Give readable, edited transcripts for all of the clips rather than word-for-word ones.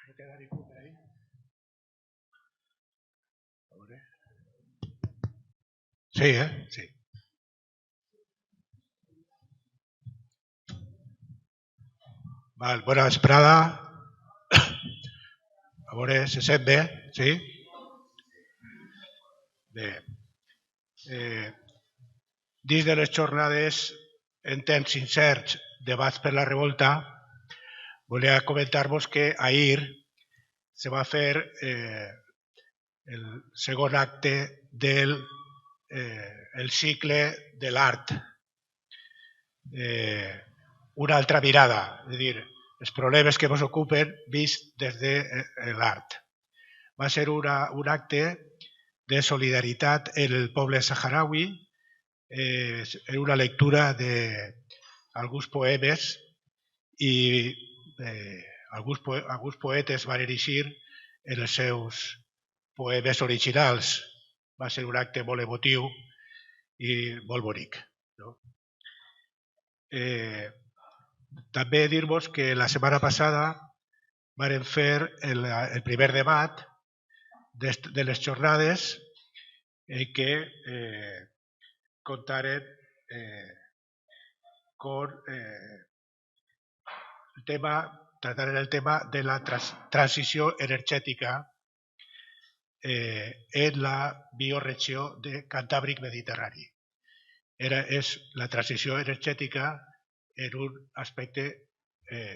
No queda ningú per ahí. A veure. Sí, Sí. Val, bona vesprada. A veure, se sent bé? Sí? Bé. Dins de les jornades en temps incerts, debats per la revolta, volia comentar-vos que ahir se va fer el segon acte del el cicle de l'art. Una altra mirada, és a dir, els problemes que ens ocupen vist des de l'art. Va ser un acte de solidaritat en el poble saharaui, en una lectura d'alguns poemes i alguns poetes van erigir en els seus poemes originals. Va ser un acte molt emotiu i molt bonic. No? També dir-vos que la setmana passada vam fer el primer debat de les jornades en què contaren con trataren el tema de la transició energètica en la bioregió de Cantàbric Mediterrani. És la transició energètica en un aspecte,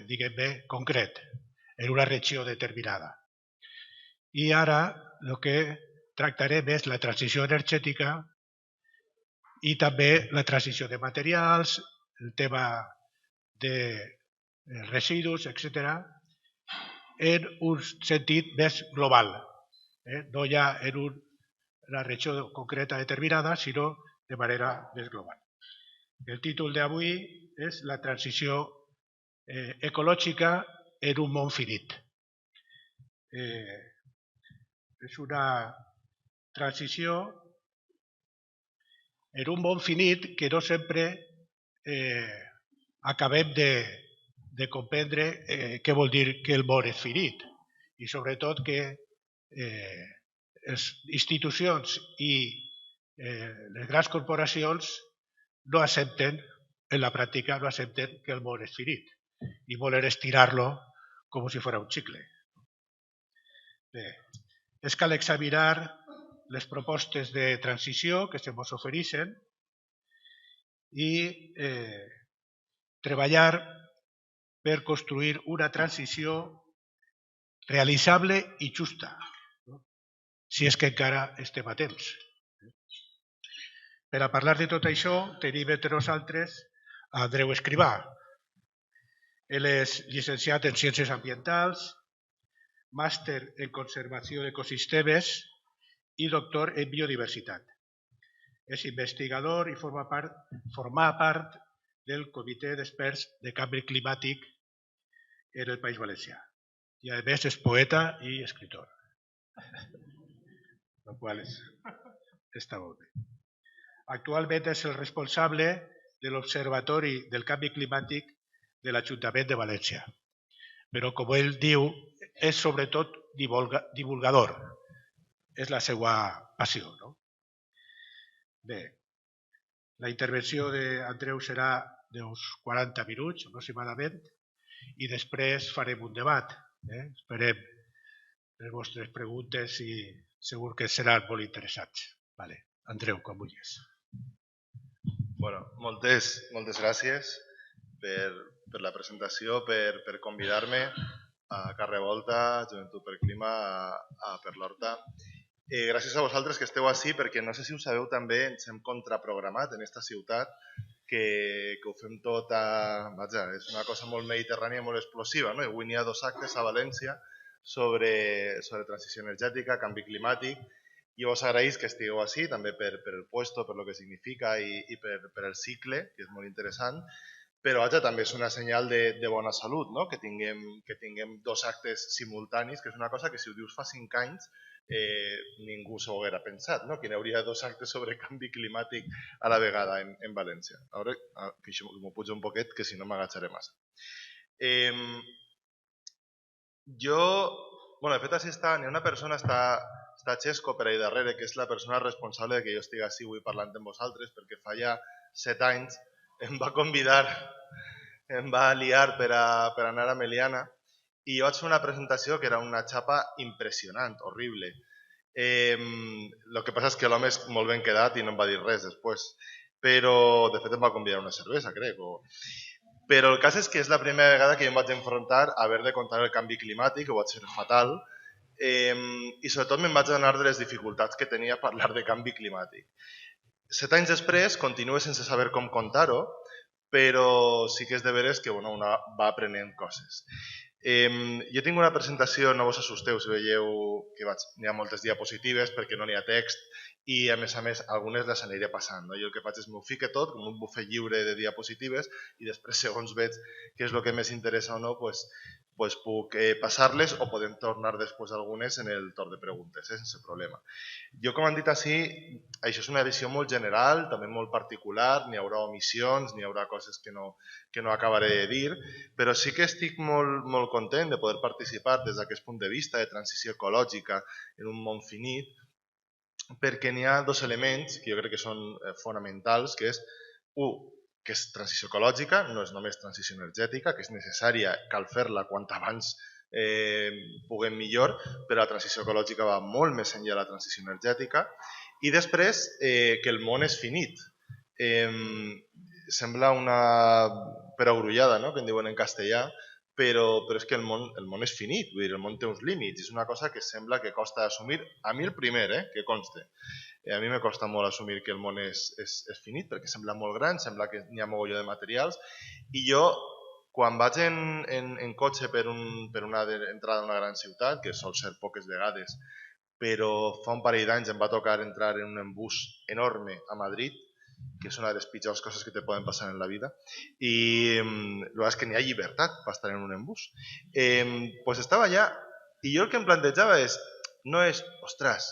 diguem-ne, concret, en una regió determinada. I ara el que tractarem és la transició energètica i també la transició de materials, el tema de residus, etc., en un sentit més global. No ja en una regió concreta determinada, sinó de manera més global. El títol d'avui és la transició ecològica en un món finit. És una transició en un món finit que no sempre acabem de comprendre què vol dir que el món és finit i sobretot que les institucions i les grans corporacions no accepten, en la pràctica no accepten que el món és finit i volen estirar-lo com si fos un xicle. Bé, és cal examinar les propostes de transició que se ens ofereixen i treballar per construir una transició realitzable i justa, si és que encara estem a temps. Per a parlar de tot això tenim entre nosaltres a Andreu Escrivà. Ell és llicenciat en Ciències Ambientals, màster en Conservació d'Ecosistemes i doctor en Biodiversitat. És investigador i forma part del Comitè d'Experts de Canvi Climàtic en el País Valencià. I a més és poeta i escritor. El qual està molt bé. Actualment és el responsable de l'Observatori del Canvi Climàtic de l'Ajuntament de València. Però, com ell diu, és sobretot divulgador. És la seva passió. No? Bé, la intervenció d'Andreu serà d'uns 40 minuts aproximadament i després farem un debat. Esperem les vostres preguntes i segur que seran molt interessants. Vale. Andreu, quan vulguis. Bueno, moltes gràcies per la presentació, per convidar-me a Carrevolta, Joventut per Clima, a Per l'Horta. Gràcies a vosaltres que esteu així, perquè no sé si ho sabeu també, ens hem contraprogramat en aquesta ciutat, que ho fem tot vaja, és una cosa molt mediterrània, molt explosiva, no? Avui n'hi ha 2 actes a València sobre transició energètica, canvi climàtic, i vos agraïs que estigueu així, també per el puesto, per el que significa i per el cicle, que és molt interessant, però vaja, també és una senyal de bona salut, no? que tinguem 2 actes simultanis, que és una cosa que si ho dius fa 5 anys ningú s'ho haguera pensat, no? que hi hauria 2 actes sobre canvi climàtic a la vegada en València. A veure, que això m'ho pujo un poquet, que si no m'agatxaré massa. De fet, així està, n'hi ha una persona, està Xesco per ahí darrere, que és la persona responsable de que jo estigui així avui parlant amb vosaltres, perquè fa ja 7 anys em va convidar, em va liar per anar a Meliana i jo vaig fer una presentació que era una xapa impressionant, horrible. El que passa és que l'home és molt ben quedat i no em va dir res després, però de fet em va convidar una cervesa, crec. Però el cas és que és la primera vegada que jo em vaig enfrontar a haver de contar el canvi climàtic, ho vaig fer fatal, i sobretot me'n vaig adonar de les dificultats que tenia a parlar de canvi climàtic. 7 anys després continuo sense saber com contar-ho, però sí que és de veres que una va aprenent coses. Jo tinc una presentació, no vos assusteu si veieu que n'hi ha moltes diapositives perquè no n'hi ha text i a més algunes les aniré passant. No? Jo el que faig és m'ho fique tot com un bufet lliure de diapositives i després segons veig què és el que més interessa o no, pues puc passar-les o podem tornar després algunes en el torn de preguntes, sense problema. Jo, com han dit així, això és una visió molt general, també molt particular, n'hi haurà omissions, n'hi haurà coses que no acabaré de dir, però sí que estic molt content de poder participar des d'aquest punt de vista de transició ecològica en un món finit, perquè n'hi ha dos elements que jo crec que són fonamentals, que és, que és transició ecològica, no és només transició energètica, que és necessària, cal fer-la quant abans puguem millor, però la transició ecològica va molt més enllà de la transició energètica, i després que el món és finit. Sembla una perogrullada, no?, que en diuen en castellà, però és que el món és finit, vull dir, el món té uns límits, és una cosa que sembla que costa assumir, a mi el primer, que conste. A mi me costa molt assumir que el món és finit, perquè sembla molt gran, sembla que n'hi ha mogolló de materials, i jo, quan vaig en cotxe per una entrada a una gran ciutat, que sol ser poques vegades, però fa un parell d'anys em va tocar entrar en un embús enorme a Madrid, que és una de les pitjors coses que te poden passar en la vida, i el és que n'hi ha llibertat per estar en un embús. Pues estava allà, i jo el que em plantejava no és, ostres,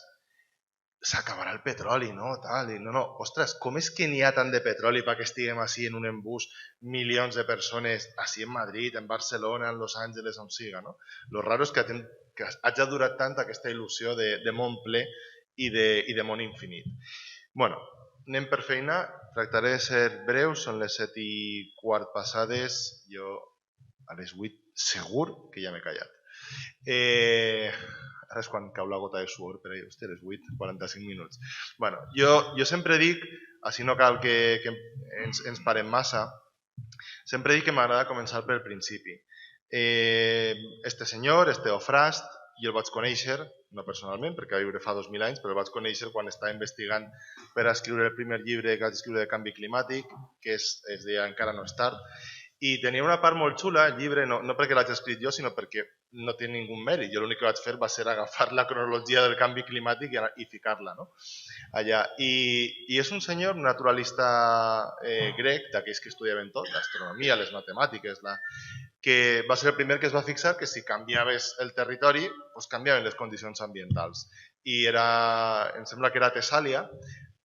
s'acabarà el petroli, no? Tal, i no, ostres, com és que n'hi ha tant de petroli perquè estiguem així en un embús, milions de persones, així en Madrid, en Barcelona, en Los Angeles, on siga, no? Lo raro és que hagi durat tant aquesta il·lusió de món ple i de món infinit. Bueno, anem per feina, tractaré de ser breu, són les 7:15 passades, jo a les 8 segur que ja m'he callat. Ara és quan cau la gota de suor, per ahir, hòstia, les 8, 45 minuts. Bueno, jo sempre dic, així no cal que ens parem massa, sempre dic que m'agrada començar pel principi. Este senyor, este Ofrast, jo el vaig conèixer, no personalment, perquè va viure fa 2000 anys, però el vaig conèixer quan estava investigant per escriure el primer llibre que vaig escriure de canvi climàtic, que es deia Encara no és tard, i tenia una part molt xula, el llibre, no perquè l'haig escrit jo, sinó perquè no té ningú mèrit. Jo l'únic que vaig fer va ser agafar la cronologia del canvi climàtic i ficar-la, no?, allà. I és un senyor naturalista grec, d'aquells que estudiaven tot, l'astronomia, les matemàtiques, que va ser el primer que es va fixar que si canviaves el territori, doncs canviaven les condicions ambientals. I em sembla que era Tessàlia,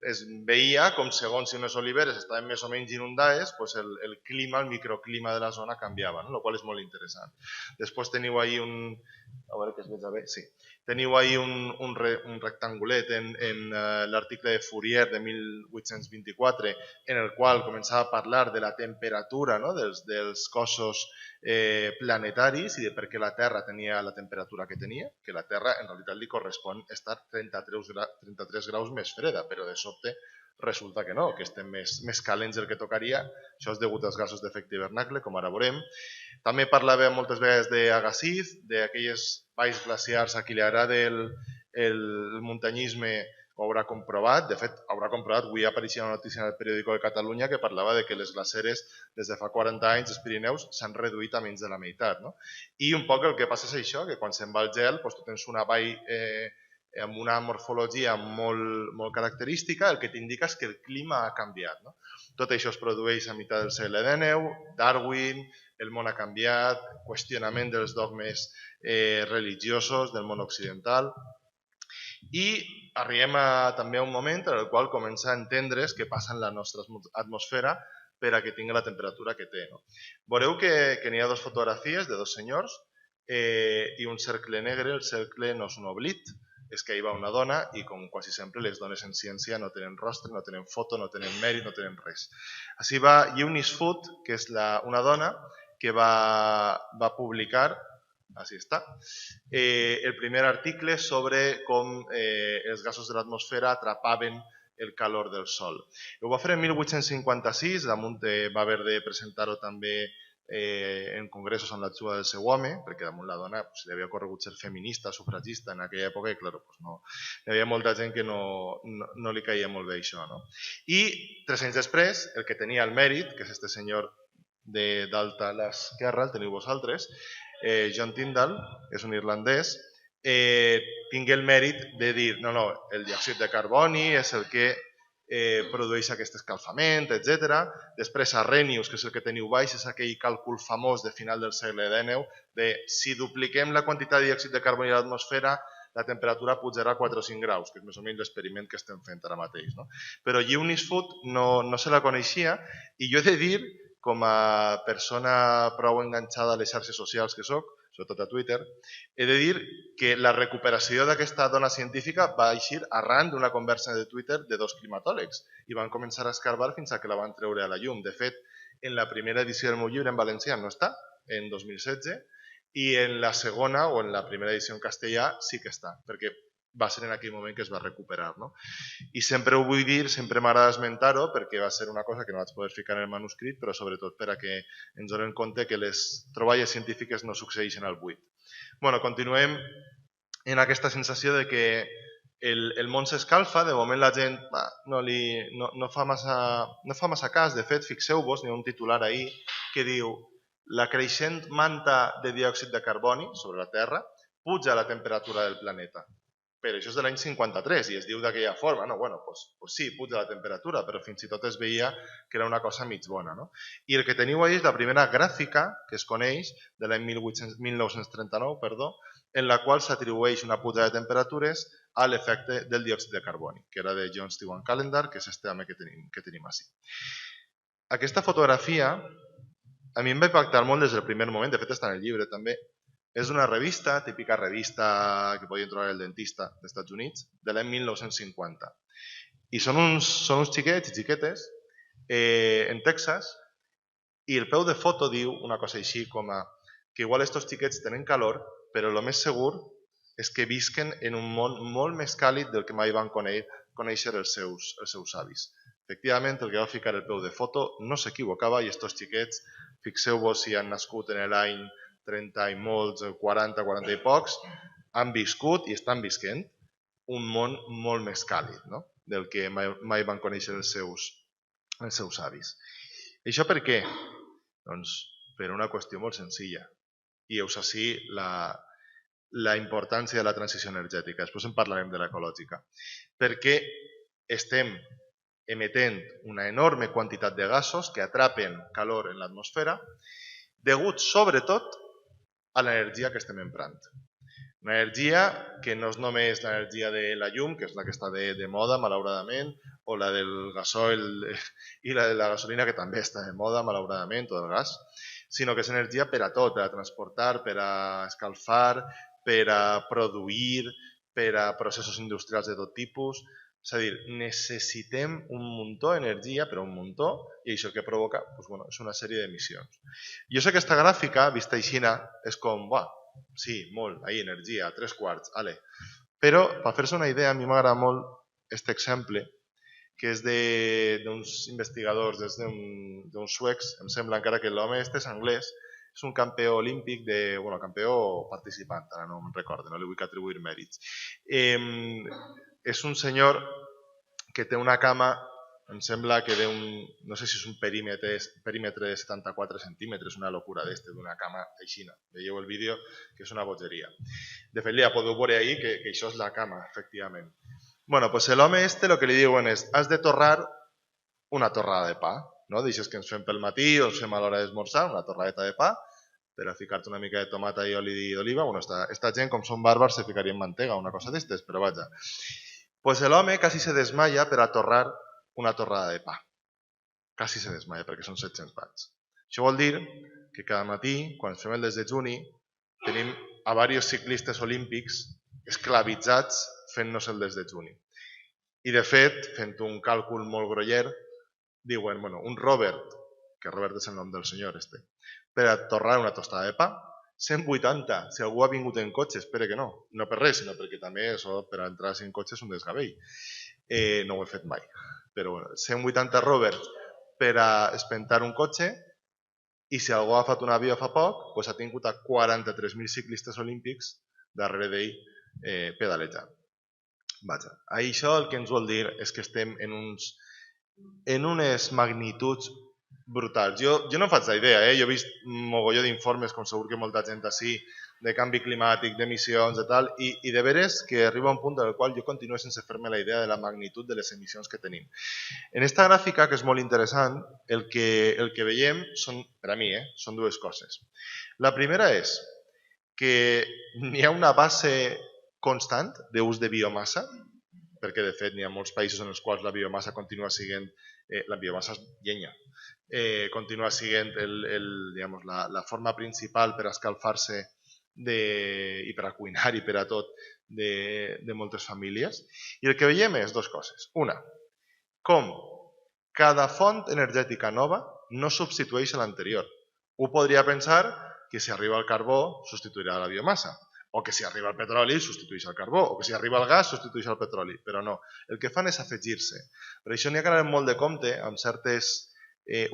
es veia com segons si unes oliveres estaven més o menys inundades, doncs el clima, el microclima de la zona canviava, no? El qual és molt interessant. Després teniu ahí a veure que es veig bé, sí. Teniu ahí un rectangulet en l'article de Fourier de 1824 en el qual començava a parlar de la temperatura, no?, dels cossos planetaris i de per què la Terra tenia la temperatura que tenia, que la Terra en realitat li correspon estar 33 graus més freda, però de sobte resulta que no, que estem més calents del que tocaria. Això és degut als gasos d'efecte hivernacle, com ara veurem. També parlava moltes vegades d'Agassiz, d'aquelles valls glaciars a qui li agrada el muntanyisme ho haurà comprovat, de fet haurà comprovat, avui apareixia una notícia en el periòdico de Catalunya que parlava de que les glaceres des de fa 40 anys els Pirineus s'han reduït a menys de la meitat, no? I un poc el que passa és això, que quan se'n va el gel doncs tu tens una vall amb una morfologia molt característica, el que t'indica és que el clima ha canviat, no? Tot això es produeix a meitat del segle XIX, Darwin, el món ha canviat, qüestionament dels dogmes religiosos del món occidental, i arribem també a un moment en el qual comença a entendre's què passa en la nostra atmosfera per a que tingui la temperatura que té, no? Veureu que n'hi ha dues fotografies de dos senyors, i un cercle negre. El cercle no és un oblit, és que hi va una dona i com quasi sempre les dones en ciència no tenen rostre, no tenen foto, no tenen mèrit, no tenen res. Així va Eunice Foot, que és una dona que va publicar, així està, el primer article sobre com els gasos de l'atmosfera atrapaven el calor del sol. Ho va fer en 1856, damunt va haver de presentar-ho també en congressos amb l'ajuda del seu home, perquè damunt la dona li havia corregut ser feminista, sufragista en aquella època i clar, hi havia molta gent que no li caia molt bé això. I 3 anys després, el que tenia el mèrit, que és este senyor d'alta a l'esquerra, el teniu vosaltres, John Tyndall, que és un irlandès, tingué el mèrit de dir no, el diòxid de carboni és el que produeix aquest escalfament, etc. Després Arrhenius, que és el que teniu baix, és aquell càlcul famós de final del segle XIX de si dupliquem la quantitat de diòxid de carboni a l'atmosfera la temperatura pujarà a 4 o 5 graus, que és més o menys l'experiment que estem fent ara mateix. Però Eunice Foot no se la coneixia i jo he de dir, com a persona prou enganxada a les xarxes socials que soc, sobretot a Twitter, he de dir que la recuperació d'aquesta dona científica va eixir arran d'una conversa de Twitter de 2 climatòlegs i van començar a escarbar fins a que la van treure a la llum. De fet, en la primera edició del meu llibre en valencià no està, en 2016, i en la segona o en la primera edició en castellà sí que està, perquè va ser en aquell moment que es va recuperar. I sempre ho vull dir, sempre m'agrada esmentar-ho, perquè va ser una cosa que no vaig poder ficar en el manuscrit, però sobretot per a que ens donem compte que les troballes científiques no succeeixen al buit. Continuem en aquesta sensació de que el món s'escalfa, de moment la gent no fa massa cas. De fet, fixeu-vos, n'hi ha un titular ahir que diu la creixent manta de diòxid de carboni sobre la Terra puja la temperatura del planeta. Però això és de l'any 53 i es diu d'aquella forma. Sí, puja la temperatura, però fins i tot es veia que era una cosa mig bona. I el que teniu ahí és la primera gràfica que es coneix de l'any 1939, en la qual s'atribueix una puja de temperatures a l'efecte del diòxid de carboni, que era de John Stewart Callendar, que és este home que tenim així. Aquesta fotografia a mi em va impactar molt des del primer moment, de fet està en el llibre també. És una revista, típica revista que podien trobar el dentista dels Estats Units, de l'any 1950. I són uns xiquets i xiquetes en Texas i el peu de foto diu una cosa així com que igual estos xiquets tenen calor, però el més segur és que visquen en un món molt més càlid del que mai van conèixer els seus avis. Efectivament, el que va ficar el peu de foto no s'equivocava i estos xiquets, fixeu-vos si han nascut en l'any 30 i molts, 40 i pocs, han viscut i estan visquent un món molt més càlid del que mai van conèixer els seus avis. Això per què? Doncs per una qüestió molt senzilla. I heus així la importància de la transició energètica. Després en parlarem de l'ecològica. Perquè estem emetent una enorme quantitat de gasos que atrapen calor en l'atmosfera degut sobretot a l'energia que estem emprant. Una energia que no és només l'energia de la llum, que és la que està de moda, malauradament, o la del gasoil i la de la gasolina, que també està de moda, malauradament, o del gas, sinó que és energia per a tot, per a transportar, per a escalfar, per a produir, per a processos industrials de tot tipus. És a dir, necessitem un muntó d'energia, però un muntó, i això el que provoca és una sèrie d'emissions. Jo sé que aquesta gràfica, vista així, és com, sí, molt, ahí, energia, 3/4, ale. Però, per fer-se una idea, a mi m'agrada molt aquest exemple, que és d'uns investigadors, d'uns suecs, em sembla, encara que l'home és anglès, és un campió olímpic, campió participant, ara no me'n recordo, no li vull atribuir mèrits. És un senyor que té una cama, em sembla que no sé si és un perímetre de 74 centímetres, una locura d'una cama aixina. Veieu el vídeo, que és una bogeria. De fet, ja podeu veure ahí que això és la cama, efectivament. Doncs l'home el que li diuen és has de torrar una torrada de pa. Deixes que ens fem pel matí o ens fem a l'hora d'esmorzar, una torradeta de pa, per a ficar-te una mica de tomata i oli d'oliva. Esta gent, com són bàrbars, se ficarien mantega, una cosa d'estes, però vaja. L'home quasi se desmaia per a torrar una torrada de pa. Quasi se desmaia, perquè són 700 watts. Això vol dir que cada matí, quan fem el desdejuni, tenim a diversos ciclistes olímpics esclavitzats fent-nos el des de juni. I de fet, fent un càlcul molt groller, diuen, un Robert, que Robert és el nom del senyor per a torrar una tostada de pa, 180, si algú ha vingut en cotxe, espero que no. No per res, sinó perquè també això per entrar en cotxe és un desgavell. No ho he fet mai. Però 180 Robert per a espentar un cotxe, i si algú ha agafat un avió fa poc, ha tingut a 43.000 ciclistes olímpics darrere d'ell pedalejant. Això el que ens vol dir és que estem en unes magnituds brutals. Jo no em faig la idea, jo he vist un mogolló d'informes, com segur que molta gent així, de canvi climàtic, d'emissions i tal, i de veres que arriba un punt en el qual jo continuo sense fer-me la idea de la magnitud de les emissions que tenim. En aquesta gràfica, que és molt interessant, el que veiem, per a mi, són dues coses. La primera és que n'hi ha una base constant d'ús de biomassa, perquè de fet n'hi ha molts països en els quals la biomassa continua sent, la biomassa és llenya, continua sent la forma principal per a escalfar-se i per a cuinar i per a tot de moltes famílies. I el que veiem és dues coses. Una, com cada font energètica nova no substitueix a l'anterior. Un podria pensar que si arriba el carbó substituirà la biomassa, o que si arriba el petroli substitueix el carbó, o que si arriba el gas substitueix el petroli, però no. El que fan és afegir-se. Per això n'hi ha que anar molt de compte amb certes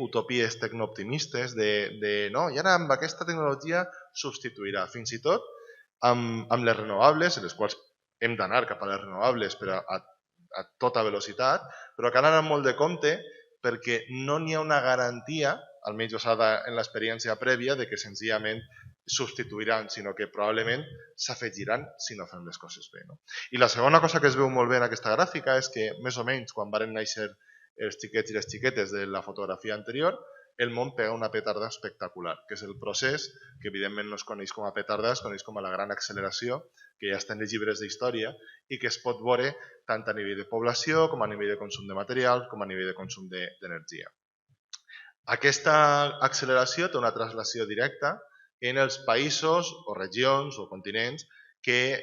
utopies tecnooptimistes no, i ara amb aquesta tecnologia substituirà. Fins i tot amb les renovables, en les quals hem d'anar cap a les renovables però a tota velocitat, però cal anar molt de compte perquè no n'hi ha una garantia, almenys basada en l'experiència prèvia, de que senzillament substituiran, sinó que probablement s'afegiran si no fem les coses bé. I la segona cosa que es veu molt bé en aquesta gràfica és que més o menys quan varen néixer els xiquets i les xiquetes de la fotografia anterior, el món pega una petarda espectacular, que és el procés que evidentment no es coneix com a petarda, es coneix com a la gran acceleració, que ja està en els llibres d'història i que es pot veure tant a nivell de població com a nivell de consum de materials com a nivell de consum d'energia. Aquesta acceleració té una translació directa en els països o regions o continents que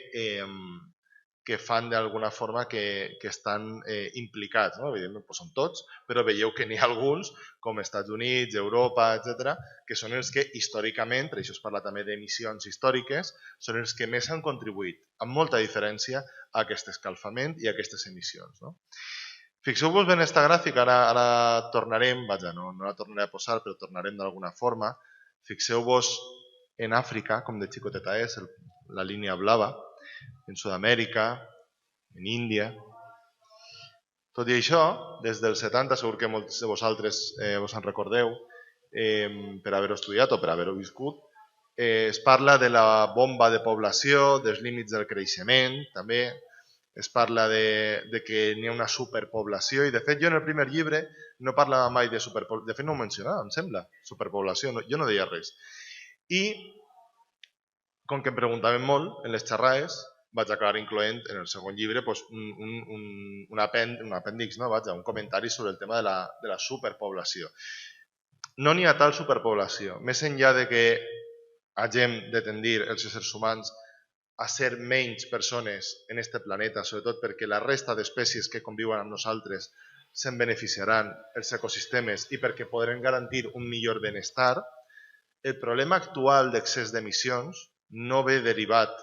fan d'alguna forma que estan implicats. Evidentment són tots, però veieu que n'hi ha alguns, com Estats Units, Europa, etc., que són els que històricament, per això es parla també d'emissions històriques, són els que més han contribuït, amb molta diferència, a aquest escalfament i a aquestes emissions. Fixeu-vos bé en aquesta gràfica, ara tornarem, no la tornaré a posar, però tornarem d'alguna forma. Fixeu-vos en Àfrica, com de xicoteta és, la línia blava, en Sud-amèrica, en Índia. Tot i això, des dels 70, segur que molts de vosaltres us en recordeu, per haver-ho estudiat o per haver-ho viscut, es parla de la bomba de població, dels límits del creixement, també es parla de que n'hi ha una superpoblació i de fet jo en el primer llibre no parlava mai de superpoblació, de fet no ho mencionava, em sembla, superpoblació, jo no deia res. I com que em preguntaven molt en les xerrades, vaig acabar incloent en el segon llibre un apèndix, un comentari sobre el tema de la superpoblació. No n'hi ha tal superpoblació. Més enllà de que hagem de tendir els éssers humans a ser menys persones en aquest planeta, sobretot perquè la resta d'espècies que conviuen amb nosaltres se'n beneficiaran, els ecosistemes, i perquè podrem garantir un millor benestar, el problema actual d'excés d'emissions no ve derivat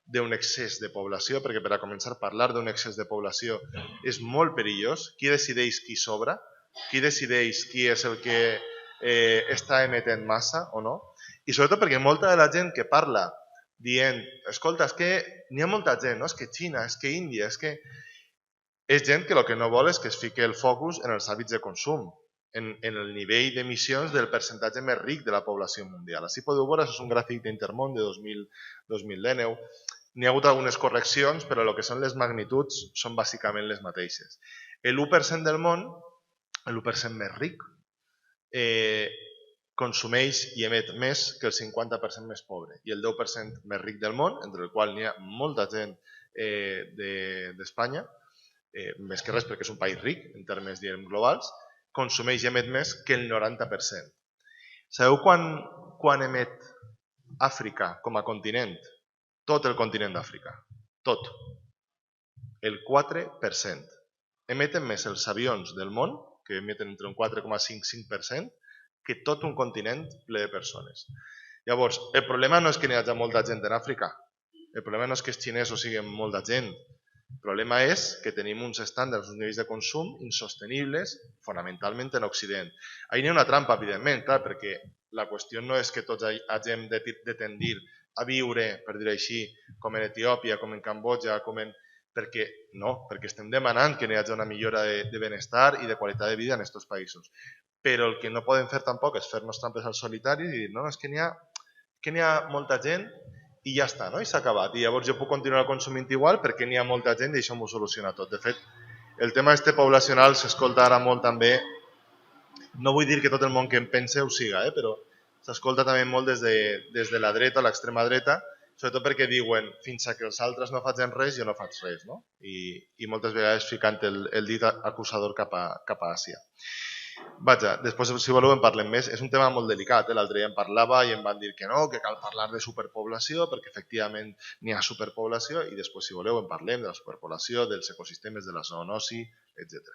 d'un excés de població, perquè per a començar a parlar d'un excés de població és molt perillós. Qui decideix qui sobra? Qui decideix qui és el que està emetent massa o no? I sobretot perquè molta de la gent que parla dient, escolta, és que n'hi ha molta gent, és que Xina, és que Índia, és gent que el que no vol és que es fiqui el focus en els hàbits de consum, en el nivell d'emissions del percentatge més ric de la població mundial. Així podeu veure, això és un gràfic d'Intermón de 2019. N'hi ha hagut algunes correccions, però el que són les magnituds són bàsicament les mateixes. L'1% del món, l'1% més ric, consumeix i emet més que el 50% més pobre. I el 10% més ric del món, entre el qual n'hi ha molta gent d'Espanya, més que res perquè és un país ric en termes globals, consumeix i emet més que el 90%. Sabeu quan emet Àfrica com a continent, tot el continent d'Àfrica, tot, el 4%. Emeten més els avions del món, que emeten entre un 4,5-5%, que tot un continent ple de persones. Llavors, el problema no és que n'hi hagi molta gent en Àfrica, el problema no és que els xinesos siguin molta gent, el problema és que tenim uns estàndards, uns nivells de consum insostenibles, fonamentalment en Occident. Ahir hi ha una trampa, evidentment, clar, perquè la qüestió no és que tots hagem de tendir a viure, per dir-ho així, com en Etiòpia, com en Cambodja, perquè estem demanant que hi hagi una millora de benestar i de qualitat de vida en aquests països. Però el que no podem fer tampoc és fer-nos trampes al solitari i dir, no, és que n'hi ha molta gent i ja està, no? I s'ha acabat. I llavors jo puc continuar consumint igual perquè n'hi ha molta gent i això m'ho soluciona tot. De fet, el tema poblacional s'escolta ara molt també, no vull dir que tot el món que en pense ho siga, però s'escolta també molt des de la dreta, l'extrema dreta, sobretot perquè diuen fins que els altres no facin res, jo no faig res, no? I moltes vegades ficant el dit acusador cap a Àsia. Vaja, després si voleu en parlem més, és un tema molt delicat, l'altre dia en parlava i em van dir que no, que cal parlar de superpoblació perquè efectivament n'hi ha superpoblació i després si voleu en parlem de la superpoblació, dels ecosistemes de la zoonosi, etc.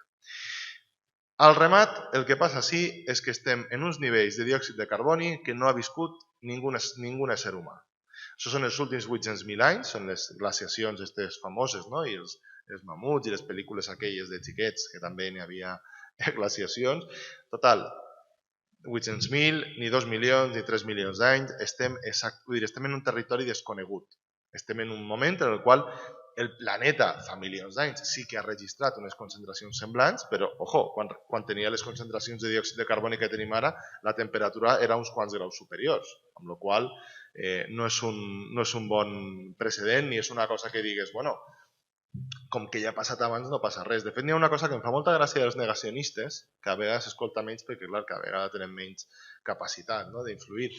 Al remat, el que passa sí és que estem en uns nivells de diòxid de carboni que no ha viscut ningú ésser humà. Això són els últims 800.000 anys, són les glaciacions aquestes famoses, no? I els mamuts i les pel·lícules aquelles de xiquets que també n'hi havia glaciacions. Total, 800.000, ni 2 milions, ni 3 milions d'anys, estem en un territori desconegut. Estem en un moment en el qual el planeta fa milions d'anys sí que ha registrat unes concentracions semblants, però, ojo, quan tenia les concentracions de diòxid de carboni que tenim ara, la temperatura era uns quants graus superiors, amb la qual no és un bon precedent ni és una cosa que digues, bueno, com que ja ha passat abans no passa res. De fet, n'hi ha una cosa que em fa molta gràcia dels negacionistes, que a vegades s'escolta menys perquè, clar, que a vegades tenen menys capacitat d'influir,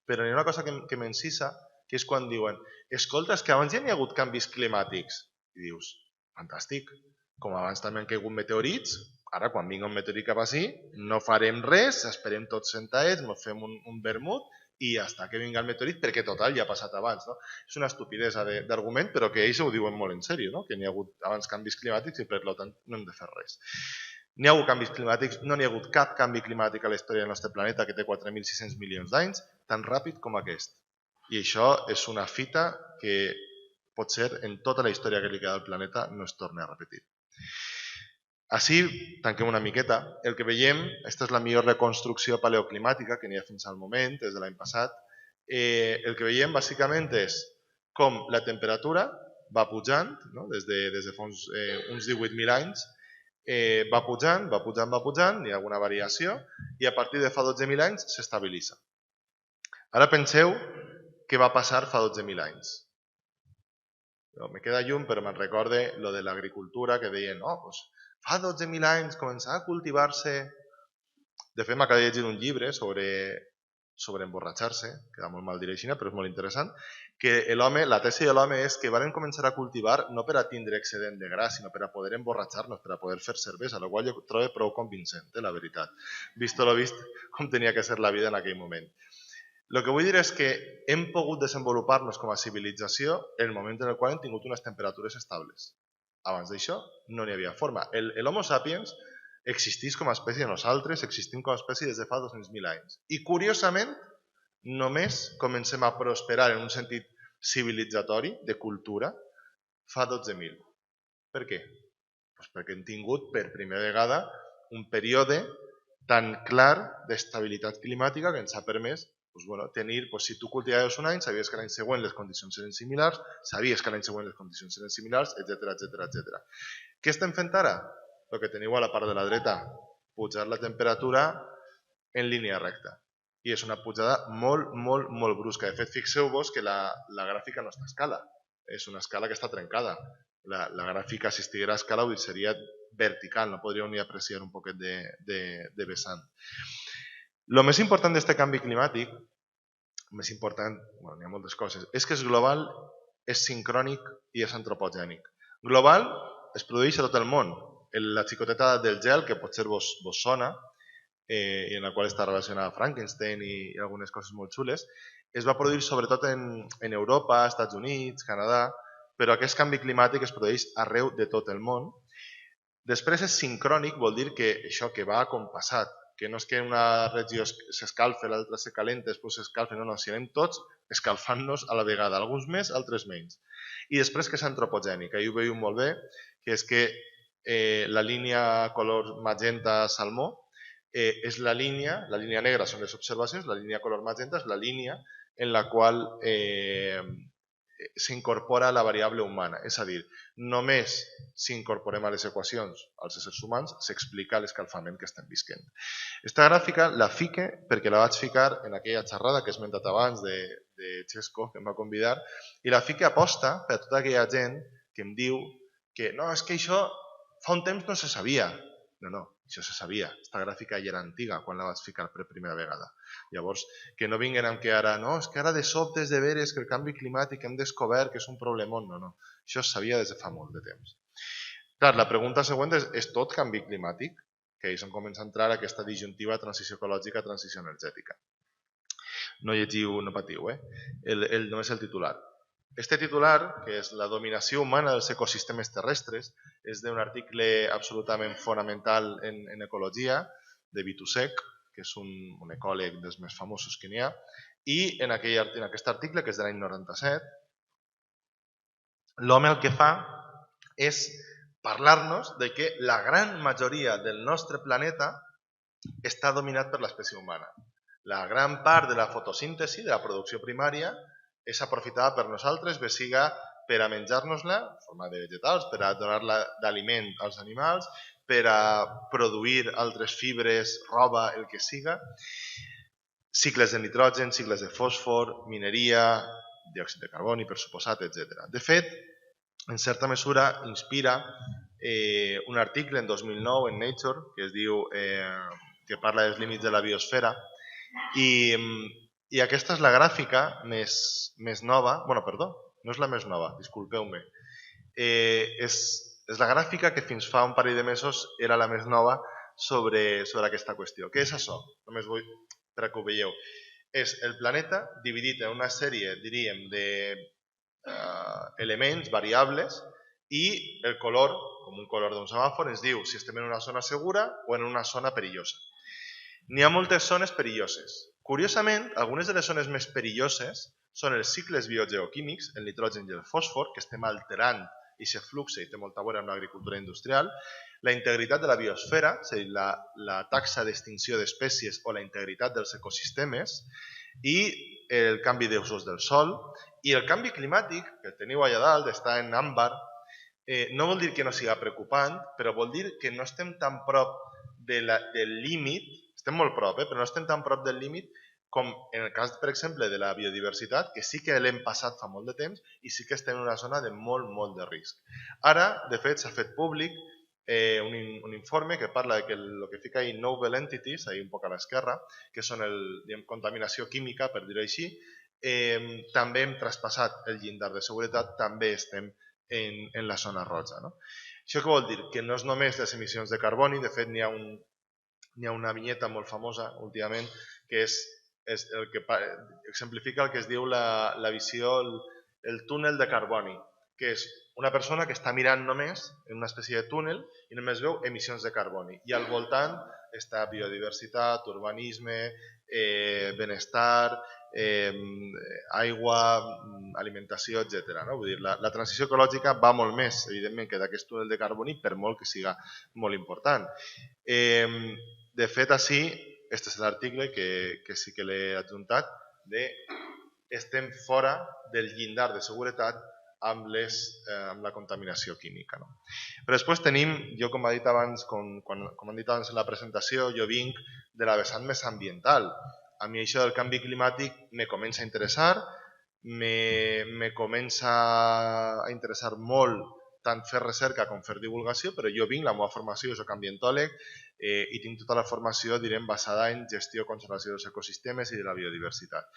però n'hi ha una cosa que m'encisa, que és quan diuen, escolta, és que abans ja n'hi ha hagut canvis climàtics. I dius, fantàstic, com abans també han caigut meteorits, ara quan vingui un meteorit cap així, no farem res, esperem tots sentadets, ens fem un vermut, i hasta que vingui el meteorit, perquè total ja ha passat abans. No? És una estupidesa d'argument, però que ells ho diuen molt en sèrio, no? Que n'hi ha hagut abans canvis climàtics i per tant no hem de fer res. N'hi ha hagut canvis climàtics, no n'hi ha hagut cap canvi climàtic a la història del nostre planeta que té 4.600 milions d'anys, tan ràpid com aquest. I això és una fita que potser en tota la història que li queda al planeta no es torna a repetir. Així, tanquem una miqueta, el que veiem, aquesta és la millor reconstrucció paleoclimàtica que n'hi ha fins al moment, des de l'any passat, el que veiem bàsicament és com la temperatura va pujant, no? des de fa uns 18.000 anys, va pujant, hi ha alguna variació, i a partir de fa 12.000 anys s'estabilitza. Ara penseu què va passar fa 12.000 anys. Me queda llum, però me'n recorde lo de l'agricultura, que deien, fa 12.000 anys començava a cultivar-se... De fet, m'acabo de llegir un llibre sobre emborratxar-se, queda molt mal dir així, però és molt interessant, que la tesi de l'home és que van començar a cultivar no per a tindre excedent de gra, sinó per a poder emborratxar-nos, per a poder fer cervesa, la qual jo trobo prou convincent, la veritat. Vist lo vist, com tenia que ser la vida en aquell moment. El que vull dir és que hem pogut desenvolupar-nos com a civilització en el moment en el qual hem tingut unes temperatures estables. Abans d'això no n'hi havia forma. L'Homo sapiens existeix com a espècie, nosaltres existim com a espècie des de fa 200.000 anys. I curiosament, només comencem a prosperar en un sentit civilitzatori, de cultura, fa 12.000. Per què? Perquè hem tingut per primera vegada un període tan clar d'estabilitat climàtica que ens ha permès tenir, si tu cultivaves un any, sabies que l'any següent les condicions eren similars, sabies que l'any següent les condicions eren similars, etc. Què estem fent ara? El que teniu a la part de la dreta, pujar la temperatura en línia recta. I és una pujada molt, molt, molt brusca. De fet, fixeu-vos que la gràfica no està a escala, és una escala que està trencada. La gràfica, si estiguera a escala, seria vertical, no podríeu ni apreciar un poquet de vessant. El més important d'aquest canvi climàtic, n'hi ha moltes coses, és que és global, és sincrònic i és antropogènic. Global es produeix a tot el món. La xicoteta del gel, que potser vos sona, i en la qual està relacionada Frankenstein i algunes coses molt xules, es va produir sobretot en Europa, Estats Units, Canadà, però aquest canvi climàtic es produeix arreu de tot el món. Després és sincrònic, vol dir que això que va compassat, que no és que una regió s'escalfa, l'altra se calenta, després s'escalfa, no, si anem tots escalfant-nos a la vegada, alguns més, altres menys. I després que és antropogènic, ahir ho veieu molt bé, que és que la línia color magenta salmó és la línia negra són les observacions, la línia color magenta és la línia en la qual s'incorpora la variable humana. És a dir, només si incorporem a les equacions als éssers humans s'explica l'escalfament que estem visquent. Esta gràfica la fique perquè la vaig ficar en aquella xerrada que he esmentat abans de Xesco, que em va convidar, i la fique aposta per tota aquella gent que em diu que no, és que això fa un temps no se sabia. No, això se sabia. Esta gràfica ja era antiga quan la vaig ficar per primera vegada. Llavors, que no vinguin amb que ara, no, és que ara de sobte és de veres que el canvi climàtic hem descobert que és un problemón. No, això es sabia des de fa molt de temps. Clar, la pregunta següent és tot canvi climàtic? Que és on comença a entrar aquesta disjuntiva transició ecològica, transició energètica. No llegiu, no patiu, només el titular. Este titular, que és la dominació humana dels ecosistemes terrestres, és d'un article absolutament fonamental en ecologia, de Vitusek, que és un ecòleg dels més famosos que n'hi ha, i en aquest article, que és de l'any 97, l'home el que fa és parlar-nos de que la gran majoria del nostre planeta està dominat per l'espècie humana. La gran part de la fotosíntesi, de la producció primària, és aprofitada per nosaltres, bé siga per a menjar-nos-la, en forma de vegetals, per a donar-la d'aliment als animals, per a produir altres fibres, roba, el que siga, cicles de nitrogen, cicles de fòsfor, mineria, diòxid de carboni, per suposat, etc. De fet, en certa mesura, inspira un article en 2009 en Nature que es diu que parla dels límits de la biosfera i aquesta és la gràfica més nova, perdó, no és la més nova, disculpeu-me. És la gràfica que fins fa un parell de mesos era la més nova sobre aquesta qüestió. Què és això? Només vull per que ho veieu. És el planeta dividit en una sèrie, diríem, d'elements, variables, i el color, com un color d'un semàfor, ens diu si estem en una zona segura o en una zona perillosa. N'hi ha moltes zones perilloses. Curiosament, algunes de les zones més perilloses són els cicles biogeoquímics, el nitrogen i el fòsfor, que estem alterant aquest flux i té molta a veure amb l'agricultura industrial, la integritat de la biosfera, és a dir, la taxa d'extinció d'espècies o la integritat dels ecosistemes, i el canvi d'usos del sol, i el canvi climàtic, que el teniu allà dalt, està en àmbar, no vol dir que no sigui preocupant, però vol dir que no estem tan prop del límit, estem molt prop, però no estem tan prop del límit com en el cas, per exemple, de la biodiversitat, que sí que l'hem passat fa molt de temps i sí que estem en una zona de molt de risc. Ara, de fet, s'ha fet públic un informe que parla de que el que fica ahí novel entities, ahí un poc a l'esquerra, que són contaminació química, per dir-ho així, també hem traspassat el llindar de seguretat, també estem en la zona roja. Això què vol dir? Que no és només les emissions de carboni, de fet n'hi ha una vinyeta molt famosa últimament que és el que exemplifica el que es diu la visió, el túnel de carboni, que és una persona que està mirant només en una espècie de túnel i només veu emissions de carboni. I al voltant està biodiversitat, urbanisme, benestar, aigua, alimentació, etc. Vull dir, la transició ecològica va molt més, evidentment, que d'aquest túnel de carboni, per molt que siga molt important. De fet, així, aquest és l'article que sí que l'he adjuntat, estem fora del llindar de seguretat amb la contaminació química. Però després tenim, jo com he dit abans, com han dit abans en la presentació, jo vinc de la vessant més ambiental. A mi això del canvi climàtic me comença a interessar, me comença a interessar molt tant fer recerca com fer divulgació, però jo vinc, la meva formació, jo soc ambientòleg i tinc tota la formació, direm, basada en gestió i conservació dels ecosistemes i de la biodiversitat.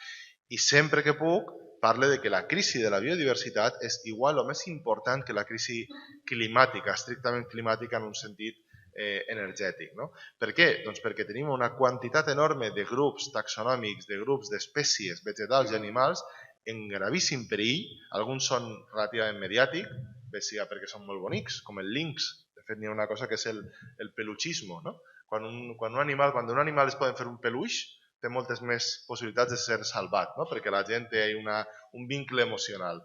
I sempre que puc parlo de que la crisi de la biodiversitat és igual o més important que la crisi climàtica, estrictament climàtica en un sentit energètic. No? Per què? Doncs perquè tenim una quantitat enorme de grups taxonòmics, de grups d'espècies vegetals i animals en gravíssim perill. Alguns són relativament mediàtics, bé siga perquè són molt bonics, com el lynx. De fet, n'hi ha una cosa que és el peluchismo. No? Quan un animal es poden fer un peluix, té moltes més possibilitats de ser salvat, no? Perquè la gent té un vincle emocional.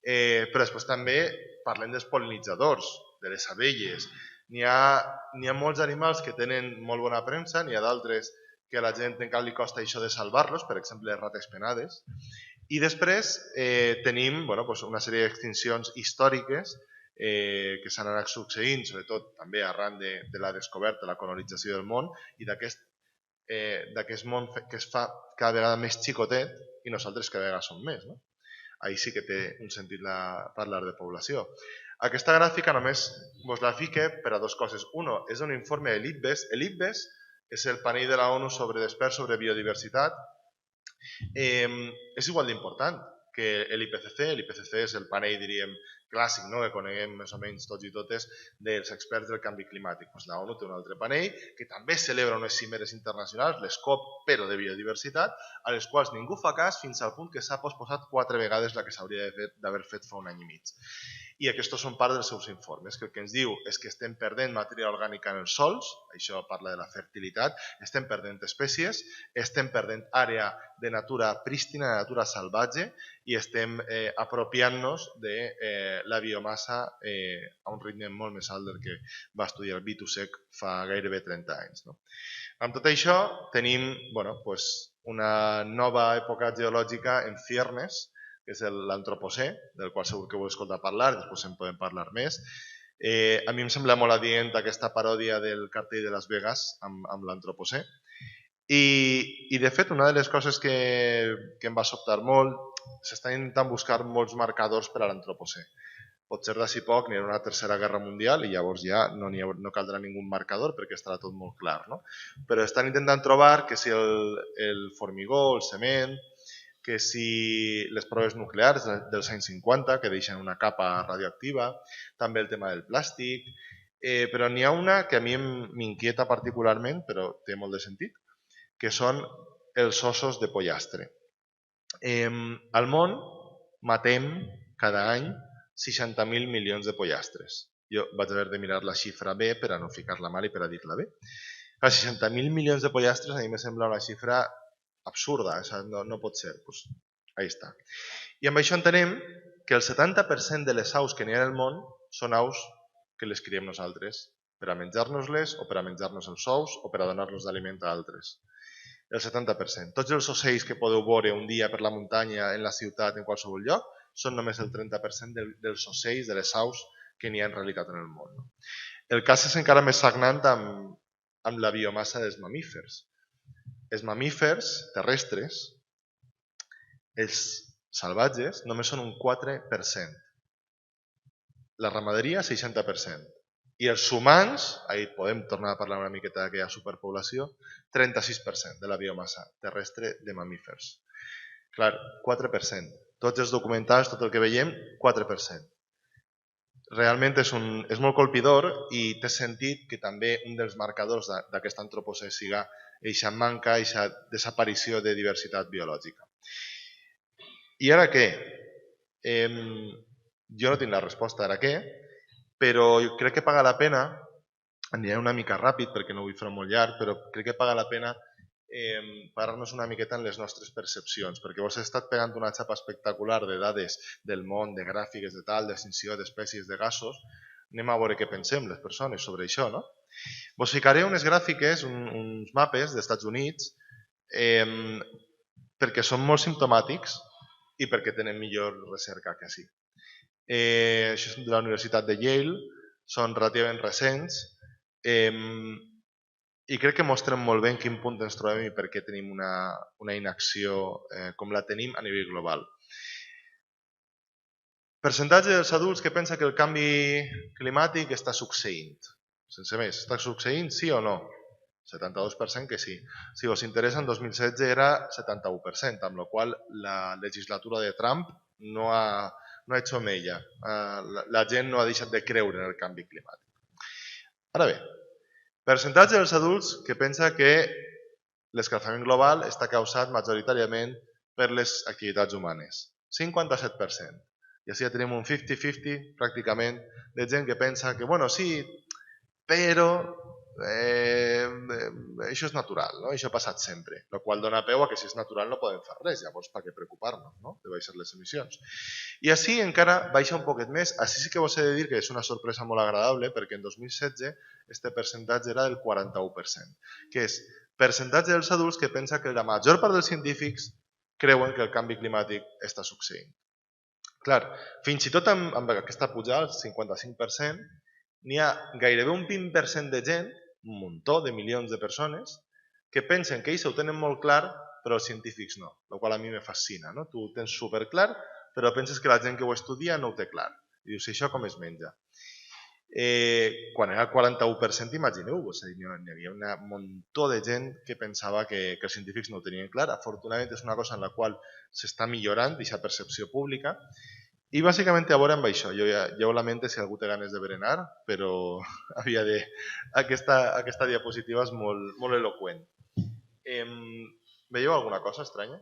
Però després també parlem dels pol·linitzadors, de les abelles. N'hi ha molts animals que tenen molt bona premsa, n'hi ha d'altres que a la gent encara li costa això de salvar-los, per exemple les rates penades. I després tenim una sèrie d'extincions històriques que s'han anat succeint, sobretot també arran de la descoberta, la colonització del món i d'aquest món que es fa cada vegada més xicotet i nosaltres cada vegada som més. No? Ahí sí que té un sentit parlar de població. Aquesta gràfica només vos la fique per a dues coses. Uno, és un informe de l'IPBES. L'IPBES és el panell de la ONU sobre biodiversitat. És igual d'important que l'IPCC. L'IPCC és el panell, diríem, clàssic, no? Que coneguem més o menys tots i totes dels experts del canvi climàtic. Pues la ONU té un altre panell que també celebra unes cimeres internacionals, les COP, però de biodiversitat, a les quals ningú fa cas fins al punt que s'ha posposat 4 vegades la que s'hauria d'haver fet fa un any i mig. I aquests són part dels seus informes, que el que ens diu és que estem perdent matèria orgànica en els sols, això parla de la fertilitat, estem perdent espècies, estem perdent àrea de natura prístina, de natura salvatge, i estem apropiant-nos de la biomassa a un ritme molt més alt del que va estudiar Vitusek fa gairebé 30 anys. No? Amb tot això tenim una nova època geològica en ciernes, que és l'antropocè, del qual segur que heu escoltat parlar, després en podem parlar més. A mi em sembla molt adient aquesta paròdia del cartell de Las Vegas amb l'antropocè. I de fet, una de les coses que em va sobtar molt, s'estan intentant buscar molts marcadors per a l'antropocè. Potser d'ací poc n'hi ha una tercera guerra mundial i llavors ja no caldrà ningú marcador perquè estarà tot molt clar. No? Però estan intentant trobar que si el formigó, el cement, que si les proves nuclears dels anys 50, que deixen una capa radioactiva, també el tema del plàstic, però n'hi ha una que a mi m'inquieta particularment, però té molt de sentit, que són els ossos de pollastre. Al món matem cada any 60.000 milions de pollastres. Jo vaig haver de mirar la xifra bé per a no ficar-la mal i per a dir-la bé. 60.000 milions de pollastres a mi me sembla una xifra absurda, no pot ser. Pues ahí està. I amb això entenem que el 70% de les aus que n'hi ha en el món són aus que les criem nosaltres per a menjar-nos-les o per a menjar-nos els ous o per a donar-nos d'aliment a altres. El 70%. Tots els ocells que podeu veure un dia per la muntanya, en la ciutat, en qualsevol lloc, són només el 30% dels ocells, de les aus que n'hi ha en realitat en el món. El cas és encara més sagnant amb la biomassa dels mamífers. Els mamífers terrestres, els salvatges, només són un 4%. La ramaderia, 60%. I els humans, ahí podem tornar a parlar una miqueta d'aquella superpoblació, 36% de la biomassa terrestre de mamífers. Clar, 4%. Tots els documentals, tot el que veiem, 4%. Realment és molt colpidor i té sentit que també un dels marcadors d'aquest antropocè siga eixa manca, eixa desaparició de diversitat biològica. I ara què? Jo no tinc la resposta ara què, però crec que paga la pena, aniré una mica ràpid perquè no vull fer molt llarg, però crec que paga la pena parar-nos una miqueta en les nostres percepcions, perquè vos he estat pegant una xapa espectacular de dades del món, de gràfiques de tal, d'extinció d'espècies de gasos. Anem a veure què pensem les persones sobre això, no? Vos ficaré unes gràfiques, uns mapes d'Estats Units, perquè són molt simptomàtics i perquè tenen millor recerca que així. Això és de la Universitat de Yale, són relativament recents i crec que mostren molt bé en quin punt ens trobem i per què tenim una inacció com la tenim a nivell global. Percentatge dels adults que pensa que el canvi climàtic està succeint. Sense més, està succeint sí o no? 72% que sí. Si us interessa, en 2016 era 71%, amb la qual la legislatura de Trump no ha hecho mella. La gent no ha deixat de creure en el canvi climàtic. Ara bé, Percentatge dels adults que pensa que l'escalfament global està causat majoritàriament per les activitats humanes. 57%. I així ja tenim un 50-50 pràcticament de gent que pensa que, bueno, sí, però això és natural, no? Això ha passat sempre, el qual dona peu a que si és natural no podem fer res, llavors per què preocupar-nos, no? De baixar les emissions. I així encara baixa un poquet més, així sí que vos he de dir que és una sorpresa molt agradable perquè en 2016 este percentatge era del 41%, que és percentatge dels adults que pensa que la major part dels científics creuen que el canvi climàtic està succeint. Clar, fins i tot amb aquesta pujada, el 55%, n'hi ha gairebé un 20% de gent, un muntó de milions de persones, que pensen que ells ho tenen molt clar, però els científics no, el qual a mi me fascina. No? Tu ho tens superclar, però penses que la gent que ho estudia no ho té clar. I dius, això com es menja? Quan era el 41%, imagineu-vos, n'hi havia un muntó de gent que pensava que els científics no ho tenien clar. Afortunadament és una cosa en la qual s'està millorant aquesta percepció pública. I bàsicament a veure amb això, jo ja ho lamento si algú té ganes de berenar, però aquesta diapositiva és molt eloqüent. Veieu alguna cosa estranya?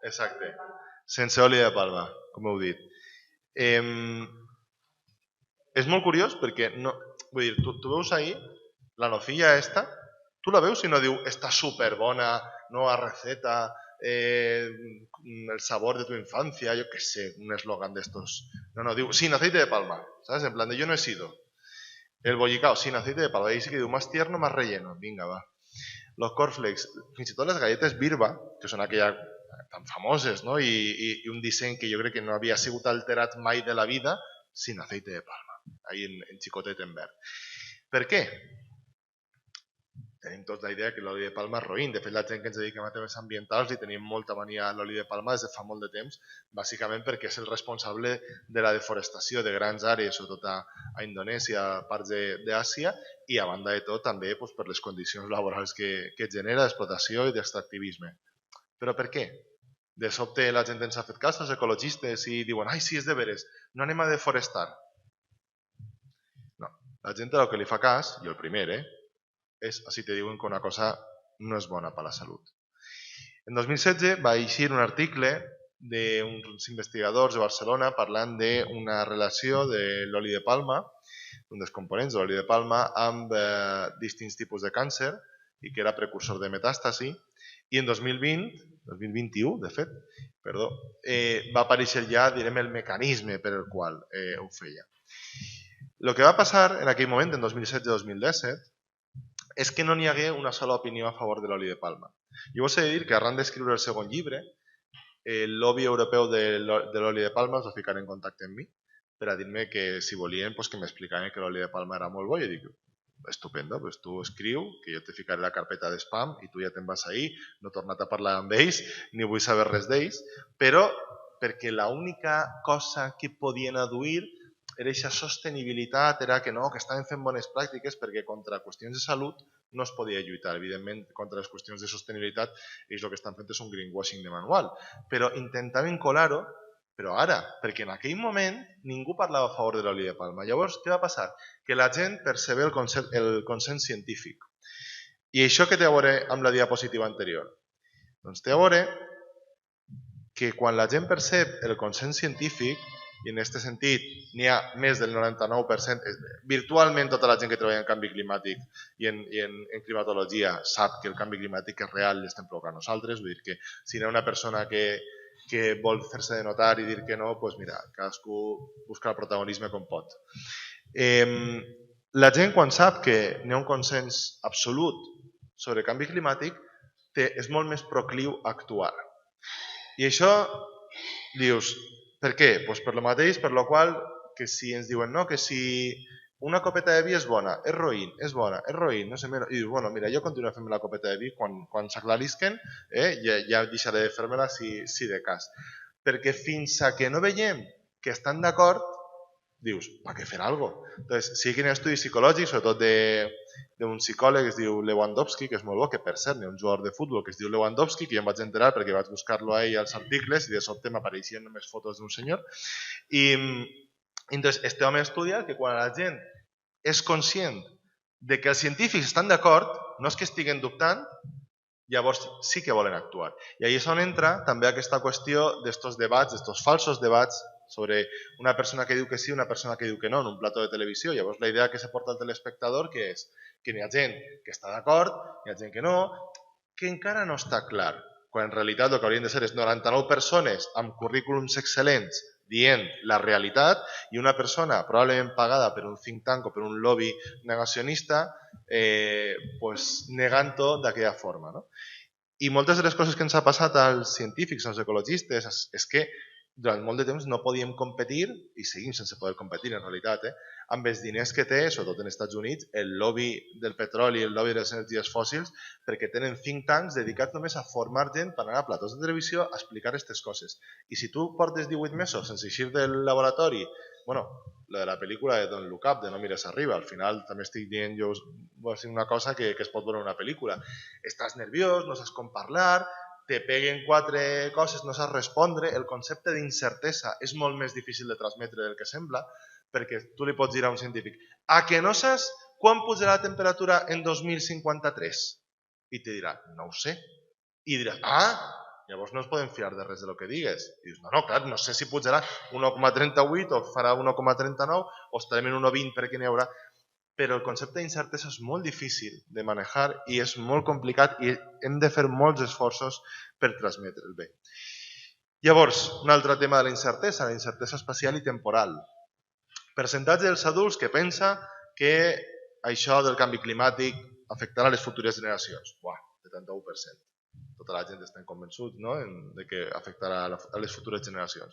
Exacte, sense oli de palma, com heu dit. És molt curiós perquè, vull dir, tu veus ahir la nocilla esta, tu la veus i no diu està superbona, nova receta, el sabor de tu infancia, yo qué sé, un eslogan de estos. No, diu sin aceite de palma, ¿sabes? En plan de yo no he sido. El bollicao sin aceite de palma, ahí sí que diu más tierno, más relleno, vinga, va. Los cornflakes, fins i tot les galletes Birba, que són aquelles tan famoses, no? I un disseny que jo crec que no havia sigut alterat mai de la vida, sin aceite de palma, ahí en xicotet en verd. Per què? Tenim tots la idea que l'oli de palma és roïn. De fet, la gent que ens dediquem a temes ambientals li tenim molta mania a l'oli de palma des de fa molt de temps, bàsicament perquè és el responsable de la deforestació de grans àrees, sobretot a Indonèsia, a parts d'Àsia, i a banda de tot també per les condicions laborals que genera d'explotació i d'extractivisme. Però per què? De sobte la gent ens ha fet cas, els ecologistes, i diuen ai, sí, és de veres, no anem a deforestar. No, la gent el que li fa cas, jo el primer, és si te diuen que una cosa no és bona per a la salut. En 2016 va eixir un article d'uns investigadors de Barcelona parlant d'una relació de l'oli de palma, un dels components de l'oli de palma, amb distints tipus de càncer i que era precursor de metàstasi, i en 2021, de fet, va aparèixer ja, direm, el mecanisme per el qual ho feia. El que va passar en aquell moment, en 2016-2017, és que no n'hi hagué una sola opinió a favor de l'oli de palma. Jo vos he de dir que arran d'escriure el segon llibre, el lobby europeu de l'oli de palma es va ficar en contacte amb mi per a dir-me que si volien que m'explicaven que l'oli de palma era molt bo. I jo dic, estupendo, tu escriu, que jo te ficaré la carpeta de spam i tu ja te'n vas ahir, no he tornat a parlar amb ells, ni vull saber res d'ells, però perquè l'única cosa que podien aduir era aquesta sostenibilitat, era que no, que estaven fent bones pràctiques perquè contra qüestions de salut no es podia lluitar. Evidentment, contra les qüestions de sostenibilitat, ells el que estan fent és un greenwashing de manual. Però intentaven colar-ho, però ara, perquè en aquell moment ningú parlava a favor de l'oli de palma. Llavors, què va passar? Que la gent percebe el consens científic. I això què té a veure amb la diapositiva anterior? Doncs té a veure que quan la gent percep el consens científic, i en aquest sentit n'hi ha més del 99%, virtualment tota la gent que treballa en canvi climàtic i en climatologia sap que el canvi climàtic és real i l'estem provocant nosaltres, vull dir que si hi ha una persona que vol fer-se de notar i dir que no, doncs mira, cadascú busca el protagonisme com pot. La gent quan sap que n'hi ha un consens absolut sobre canvi climàtic és molt més procliu a actuar. I això dius, per què? Doncs per lo mateix, per lo qual que si ens diuen no, que si una copeta de vi és bona, és roïn, és bona, és roïn, no sé, i dius, bueno, mira, jo continuo fent la copeta de vi quan s'aclarisquen, ja deixaré de fer-me-la si de cas. Perquè fins a que no veiem que estan d'acord, dius, ¿para qué fer algo? Entonces, sí que hi ha estudis psicològics, sobretot d'un psicòleg que es diu Lewandowski, que és molt bo, que per cert, hi ha un jugador de futbol que es diu Lewandowski, que jo em vaig enterar perquè vaig buscar-lo a ell als articles i de sobte m'apareixien només fotos d'un senyor. I entonces, este home estudia que quan la gent és conscient de que els científics estan d'acord, no és que estiguen dubtant, llavors sí que volen actuar. I ahí és on entra també aquesta qüestió d'estos debats, d'estos falsos debats sobre una persona que diu que sí i una persona que diu que no en un plató de televisió. Llavors la idea que se porta al telespectador que és que hi ha gent que està d'acord, hi ha gent que no, que encara no està clar, quan en realitat el que haurien de ser és 99 persones amb currículums excel·lents dient la realitat i una persona probablement pagada per un think tank o per un lobby negacionista pues, negant-ho d'aquella forma. No? I moltes de les coses que ens ha passat als científics, als ecologistes, és que durant molt de temps no podíem competir, i seguim sense poder competir en realitat, amb els diners que té, sobretot en Estats Units, el lobby del petroli i el lobby de les energies fòssils, perquè tenen think tanks dedicats només a formar gent per anar a platós de televisió a explicar aquestes coses. I si tu portes 18 mesos sense eixir del laboratori, bueno, la de la pel·lícula de Don't Look Up, de No mires arriba, al final també estic dient jo una cosa que es pot veure en una pel·lícula. Estàs nerviós, no saps com parlar, te peguen 4 coses, no saps respondre, el concepte d'incertesa és molt més difícil de transmetre del que sembla, perquè tu li pots dir a un científic a que no saps quan pujarà la temperatura en 2053? I te dirà, no ho sé. I diràs, llavors no ens podem fiar de res de lo que digues. I dius, no, clar, no sé si pujarà 1,38 o farà 1,39 o estarem en 1,20 perquè n'hi haurà. Però el concepte d'incertesa és molt difícil de manejar i és molt complicat i hem de fer molts esforços per transmetre el bé. Llavors, un altre tema de la incertesa espacial i temporal. Percentatge dels adults que pensa que això del canvi climàtic afectarà les futures generacions. 71%. Tota la gent està convençut, no? De que afectarà a les futures generacions.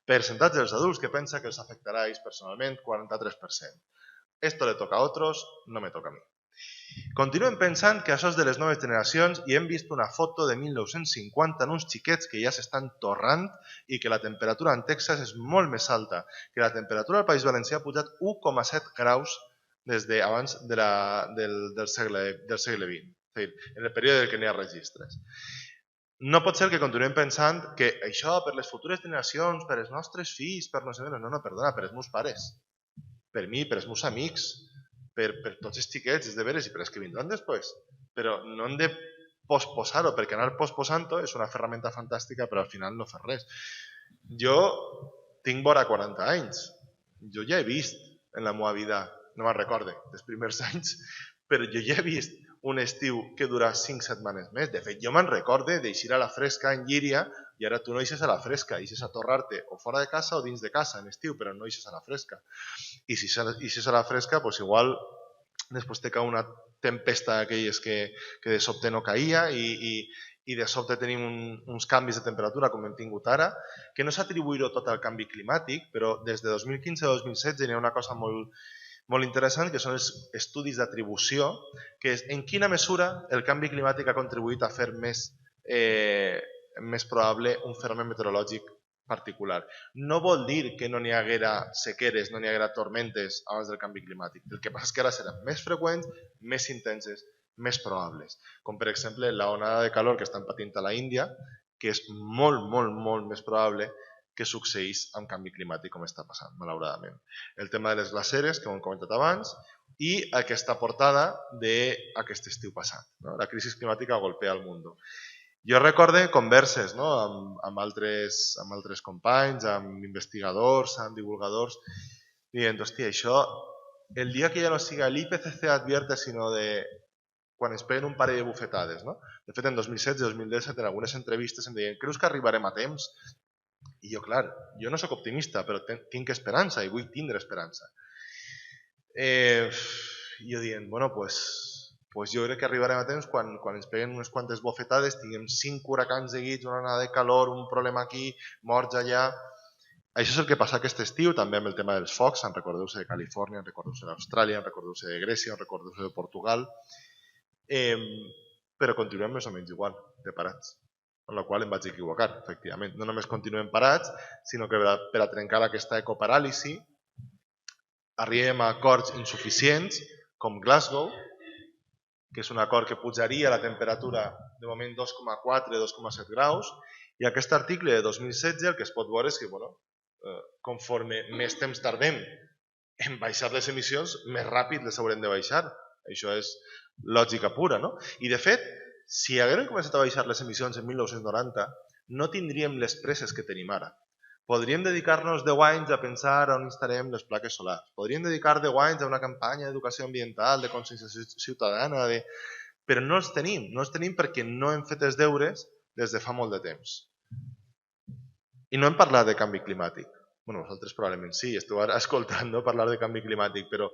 Percentatge dels adults que pensa que els afectarà a ells personalment, 43%. Esto le toca a otros, no me toca a mi. Continuem pensant que això és de les noves generacions i hem vist una foto de 1950 en uns xiquets que ja s'estan torrant i que la temperatura en Texas és molt més alta, que la temperatura al País Valencià ha pujat 1,7 graus des d'abans del segle XX, és a dir, en el període en què n'hi ha registres. No pot ser que continuem pensant que això per les futures generacions, per els nostres fills, per no sé, no, perdona, per els meus pares, per mi, per els meus amics, per tots els xiquets, és de veres, i per els que vindran després. Però no hem de posposar-ho, perquè anar posposant-ho és una ferramenta fantàstica, però al final no fer res. Jo tinc vora 40 anys. Jo ja he vist en la meva vida, no me'n recorde, dels primers anys, però jo ja he vist un estiu que dura 5 setmanes més. De fet, jo me'n recorde d'eixir a la fresca en Llíria i ara tu no eixes a la fresca, eixes a torrar-te o fora de casa o dins de casa en estiu, però no eixes a la fresca. I si eixes a la fresca, doncs igual després te cau una tempesta d'aquelles que de sobte no caïa i de sobte tenim uns canvis de temperatura com hem tingut ara, que no s'atribuir-ho tot al canvi climàtic, però des de 2015 a 2016 hi ha una cosa molt interessant, que són els estudis d'atribució, que és en quina mesura el canvi climàtic ha contribuït a fer més probable un fenomen meteorològic particular. No vol dir que no n'hi haguera sequeres, no n'hi haguera tormentes abans del canvi climàtic. El que passa és que ara seran més freqüents, més intenses, més probables. Com per exemple la onada de calor que estan patint a la Índia, que és molt, molt, molt més probable que succeís amb canvi climàtic com està passant, malauradament. El tema de les glaceres, que ho hem comentat abans, i aquesta portada d'aquest estiu passat. No? La crisi climàtica golpea el món. Jo recorde converses, no? amb altres companys, amb investigadors, amb divulgadors, dient, hòstia, això, el dia que ja no siga l'IPCC advierte, sinó de quan es peguen un parell de bufetades. No? De fet, en 2016 i 2017, en algunes entrevistes em deien, creus que arribarem a temps? I jo, clar, jo no sóc optimista, però tinc esperança i vull tindre esperança. Jo dient, bueno, pues jo crec que arribarem a temps quan ens peguen unes quantes bofetades, tinguem 5 huracans seguits, una onada de calor, un problema aquí, morts allà. Això és el que passa aquest estiu, també amb el tema dels focs, en recordeu-se de Califòrnia, en recordeu-se d'Austràlia, en recordeu-se de Grècia, en recordeu-se de Portugal, però continuem més o menys igual, de parats. En la qual em vaig equivocar, efectivament. No només continuem parats, sinó que per a trencar aquesta ecoparàlisi arribem a acords insuficients, com Glasgow, que és un acord que pujaria la temperatura de moment 2,4-2,7 graus, i aquest article de 2016 el que es pot veure és que conforme més temps tardem en baixar les emissions, més ràpid les haurem de baixar. Això és lògica pura, no? I de fet, si haguérem començat a baixar les emissions en 1990, no tindríem les presses que tenim ara. Podríem dedicar-nos 10 anys a pensar on instal·larem les plaques solars. Podríem dedicar 10 anys a una campanya d'educació ambiental, de conscienciació ciutadana, però no els tenim. No els tenim perquè no hem fet els deures des de fa molt de temps. I no hem parlat de canvi climàtic. Bueno, vosaltres probablement sí, esteu ara escoltant parlar de canvi climàtic, però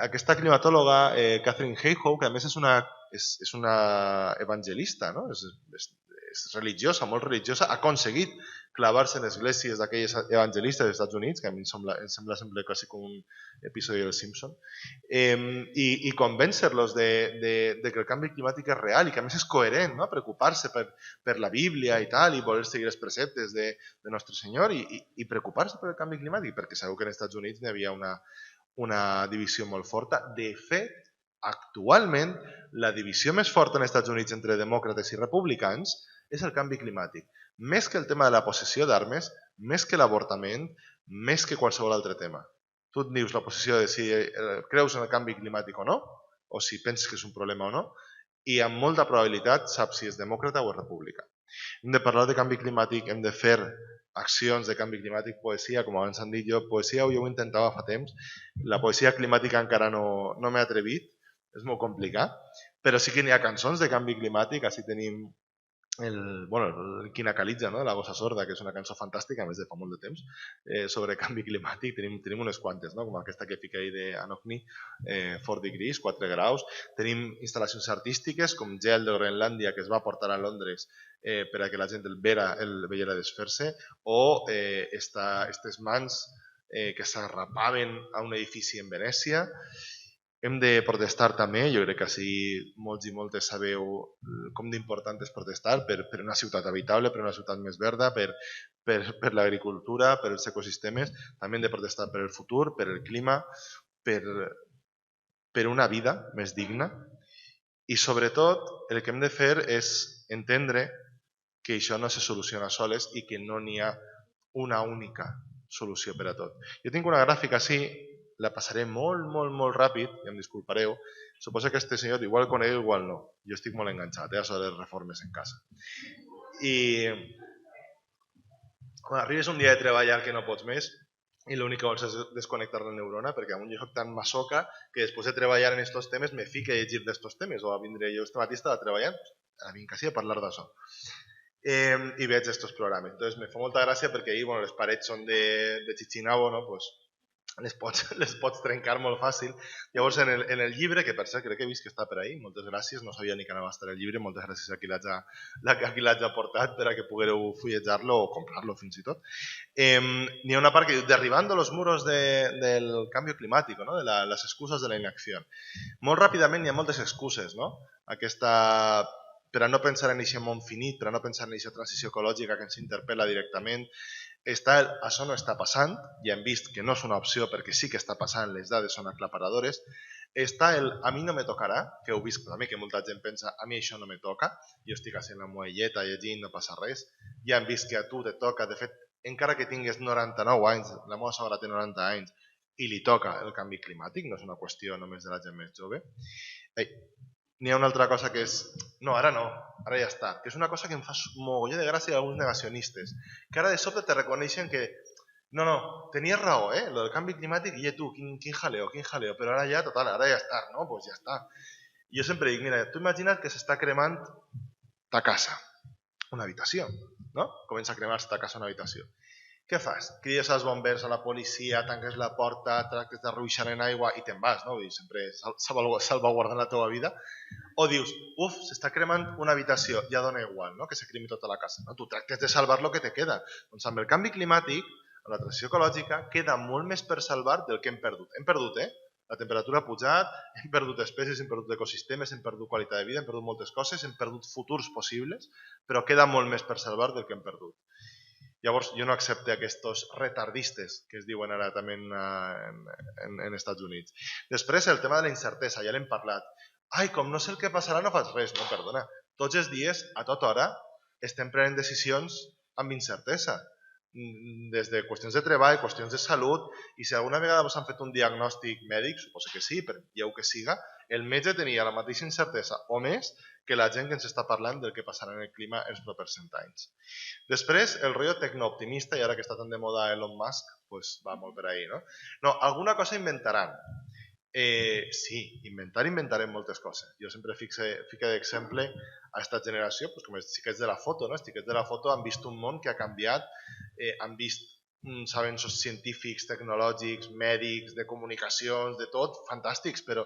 aquesta climatòloga, Katherine Hayhoe, que a més és una evangelista, no? És religiosa, molt religiosa, ha aconseguit clavar-se en esglésies d'aquelles evangelistes dels Estats Units, que a mi em sembla sempre quasi com un episodi dels Simpson, i convèncer-los de que el canvi climàtic és real i que a més és coherent, no? Preocupar-se per la Bíblia i tal, i voler seguir els preceptes de Nostre Senyor i preocupar-se per el canvi climàtic, perquè sabeu que als Estats Units hi havia una divisió molt forta. De fet, actualment, la divisió més forta als Estats Units entre demòcrates i republicans és el canvi climàtic. Més que el tema de la possessió d'armes, més que l'avortament, més que qualsevol altre tema. Tu et dius la posició de si creus en el canvi climàtic o no, o si penses que és un problema o no, i amb molta probabilitat saps si és demòcrata o és republicà. Hem de parlar de canvi climàtic, hem de fer accions de canvi climàtic, poesia, com abans han dit jo, poesia jo ho intentava fa temps, la poesia climàtica encara no m'he atrevit, és molt complicat, però sí que n'hi ha cançons de canvi climàtic, així tenim el Quinacalitza, no? De la gossa sorda, que és una cançó fantàstica, a més de fa molt de temps, sobre canvi climàtic. Tenim unes quantes, no? Com aquesta que fica ahí d'Anokni, 4 degrees, 4 graus. Tenim instal·lacions artístiques com Gel de Groenlàndia, que es va portar a Londres per a que la gent el veiera desfer-se, o aquestes mans que s'arrapaven a un edifici en Venècia. Hem de protestar també, jo crec que així molts i moltes sabeu com d'important és protestar per una ciutat habitable, per una ciutat més verda, per l'agricultura, per els ecosistemes. També hem de protestar per el futur, per el clima, per una vida més digna. I sobretot el que hem de fer és entendre que això no se soluciona soles i que no n'hi ha una única solució per a tot. Jo tinc una gràfica així, la passaré molt, molt, molt ràpid, i em disculpareu. Suposo que este senyor igual conegueu, igual no. Jo estic molt enganxat a això de les reformes en casa. I quan arribes un dia de treballar que no pots més i l'únic que vols és desconnectar la neurona, perquè en un lloc tan masoca que després de treballar en aquests temes me fique a llegir d'estos temes, o a vindre jo este matí estava treballant, ara vinc quasi a parlar d'això. I veig aquests programes. Entonces me fa molta gràcia perquè ahir les parets són de Chichinabo, no? Pues les pots trencar molt fàcil. Llavors en el llibre, que per cert crec que he vist que està per ahí, moltes gràcies, no sabia ni que anava a estar el llibre, moltes gràcies a qui l'haig aportat per a que poguereu fullejar-lo o comprar-lo fins i tot. N'hi ha una part que diu derribando los muros del cambio climático, ¿no? De las excusas de la inacción. Molt ràpidament hi ha moltes excuses, no? Per a no pensar en aquest món finit, per a no pensar en aquesta transició ecològica que ens interpel·la directament. Això no està passant, ja hem vist que no és una opció perquè sí que està passant, les dades són aclaparadores. Està a mi no me tocarà, que heu vist també que molta gent pensa a mi això no me toca, jo estic a la moelleta llegint, no passa res. Ja hem vist que a tu te toca, de fet, encara que tingues 99 anys, la meva sogra té 90 anys, i li toca el canvi climàtic, no és una qüestió només de la gent més jove. N'hi ha una altra cosa que és, no, ara no, ara ja està, que és una cosa que em fa mogolló de gràcia d'alguns negacionistes, que ara de sobte te reconeixen que, no, tenies raó, lo del canvi climàtic, i tu, quin jaleo, però ara ja, total, ara ja està, no, doncs ja està. I jo sempre dic, mira, tu imagina't que s'està cremant ta casa, una habitació, no? Comença a cremar-se ta casa, una habitació. Què fas? Crides als bombers, a la policia, tanques la porta, tractes de ruixar en aigua i te'n vas, no? Sempre salvaguardant la teva vida. O dius, s'està cremant una habitació, ja dona igual, no? Que se cremi tota la casa. No? Tu tractes de salvar el que te queda. Doncs amb el canvi climàtic, amb la transició ecològica, queda molt més per salvar del que hem perdut. Hem perdut, la temperatura ha pujat, hem perdut espècies, hem perdut ecosistemes, hem perdut qualitat de vida, hem perdut moltes coses, hem perdut futurs possibles, però queda molt més per salvar del que hem perdut. Llavors, jo no accepto aquests retardistes que es diuen ara també en Estats Units. Després, el tema de la incertesa, ja l'hem parlat. Ai, com no sé el que passarà, no faig res. No, perdona. Tots els dies, a tota hora, estem prenent decisions amb incertesa. Des de qüestions de treball, qüestions de salut, i si alguna vegada vos han fet un diagnòstic mèdic, suposo que sí, per lleu que siga, el metge tenia la mateixa incertesa o més que la gent que ens està parlant del que passarà en el clima els propers 100 anys. Després, el rotllo tecnooptimista, i ara que està tan de moda Elon Musk, pues va molt per ahí, no? No, alguna cosa inventaran. Sí, inventarem moltes coses. Jo sempre fico d'exemple a aquesta generació, pues com els xiquets de la foto, no? Els xiquets de la foto han vist un món que ha canviat, han vist uns avenços científics, tecnològics, mèdics, de comunicacions, de tot, fantàstics, però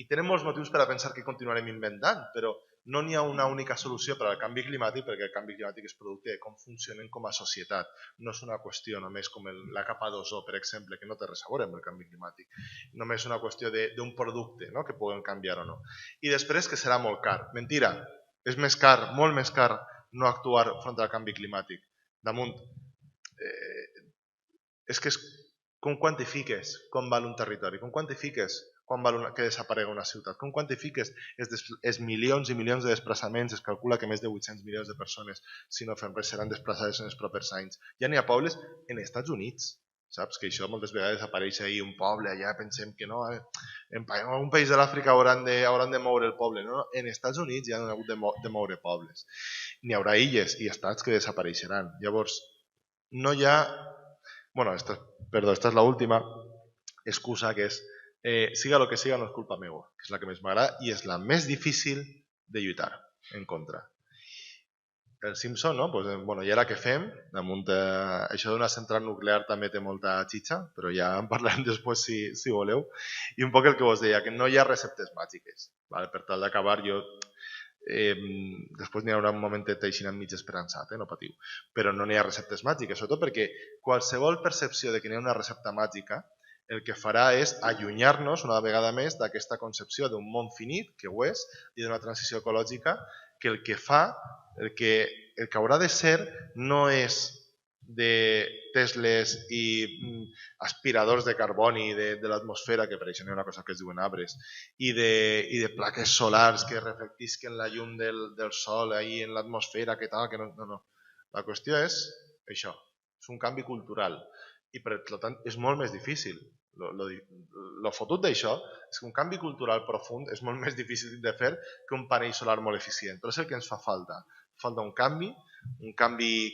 i tenen molts motius per a pensar que continuarem inventant, però no n'hi ha una única solució per al canvi climàtic, perquè el canvi climàtic és producte de com funcionem com a societat. No és una qüestió només com la capa d'ozó, per exemple, que no té res a veure amb el canvi climàtic. Només és una qüestió d'un producte, no?, que puguem canviar o no. I després que serà molt car. Mentira, és més car, molt més car, no actuar front al canvi climàtic. Damunt, és que com quantifiques com val un territori, com quantifiques quan val que desaparega una ciutat, com quantifiques els milions i milions de desplaçaments, es calcula que més de 800 milions de persones, si no fem res, seran desplaçades en els propers anys. Ja n'hi ha pobles en Estats Units, saps? Que això moltes vegades apareix ahir un poble, allà pensem que no, en algun país de l'Àfrica hauran de moure el poble. No, en Estats Units ja han hagut de moure pobles. N'hi haurà illes i estats que desapareixeran. Llavors, no hi ha... Bueno, esta és l'última excusa, que és siga el que siga, no és culpa meva, que és la que més m'agrada i és la més difícil de lluitar en contra. El Simpson, no? Pues, bueno, i ara què fem? Damunt, això d'una central nuclear també té molta xitxa, però ja en parlarem després si voleu. I un poc el que vos deia, que no hi ha receptes màgiques. Vale? Per tal d'acabar, jo... després n'hi haurà un momentet així mig esperançat, no patiu. Però no n'hi ha receptes màgiques, sobretot perquè qualsevol percepció de que n'hi ha una recepta màgica el que farà és allunyar-nos una vegada més d'aquesta concepció d'un món finit, que ho és, i d'una transició ecològica que el que fa, el que haurà de ser no és de Tesles i aspiradors de carboni de l'atmosfera, que per això n'hi ha una cosa que es diuen arbres, i de plaques solars que reflectisquen la llum del sol ahí en l'atmosfera, que tal, que no. La qüestió és això, és un canvi cultural i per tant és molt més difícil. Lo fotut d'això és que un canvi cultural profund és molt més difícil de fer que un panell solar molt eficient, però és el que ens fa falta. Falta un canvi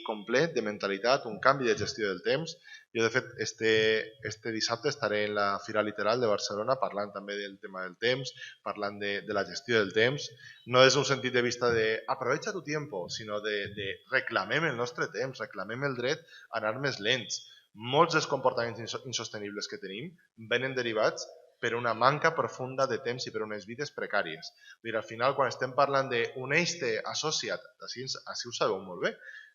complet de mentalitat, un canvi de gestió del temps. Jo, de fet, este dissabte estaré en la Fira Literal de Barcelona parlant també del tema del temps, parlant de la gestió del temps, no des d'un sentit de vista de aprovecha tu tiempo, sinó de reclamem el nostre temps, reclamem el dret a anar més lents. Molts dels comportaments insostenibles que tenim venen derivats per una manca profunda de temps i per unes vides precàries. Al final, quan estem parlant d'un eix associat, així ho sabeu molt bé,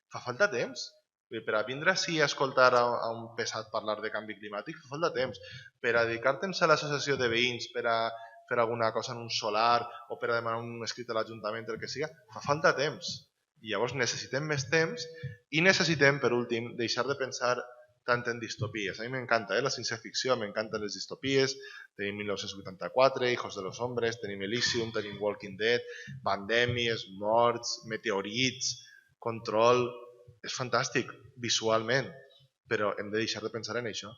fa falta temps. Per a vindre així a escoltar a un pesat parlar de canvi climàtic, fa falta temps. Per a dedicar-te a l'associació de veïns, per a fer alguna cosa en un solar o per a demanar un escrit a l'Ajuntament, el que siga, fa falta temps. I llavors necessitem més temps i necessitem, per últim, deixar de pensar tant en distopies. A mi m'encanta la ciència-ficció, m'encanten les distopies. Tenim 1984, Hijos de los Hombres, tenim Elysium, tenim Walking Dead, pandèmies, morts, meteorits, control... És fantàstic visualment, però hem de deixar de pensar en això.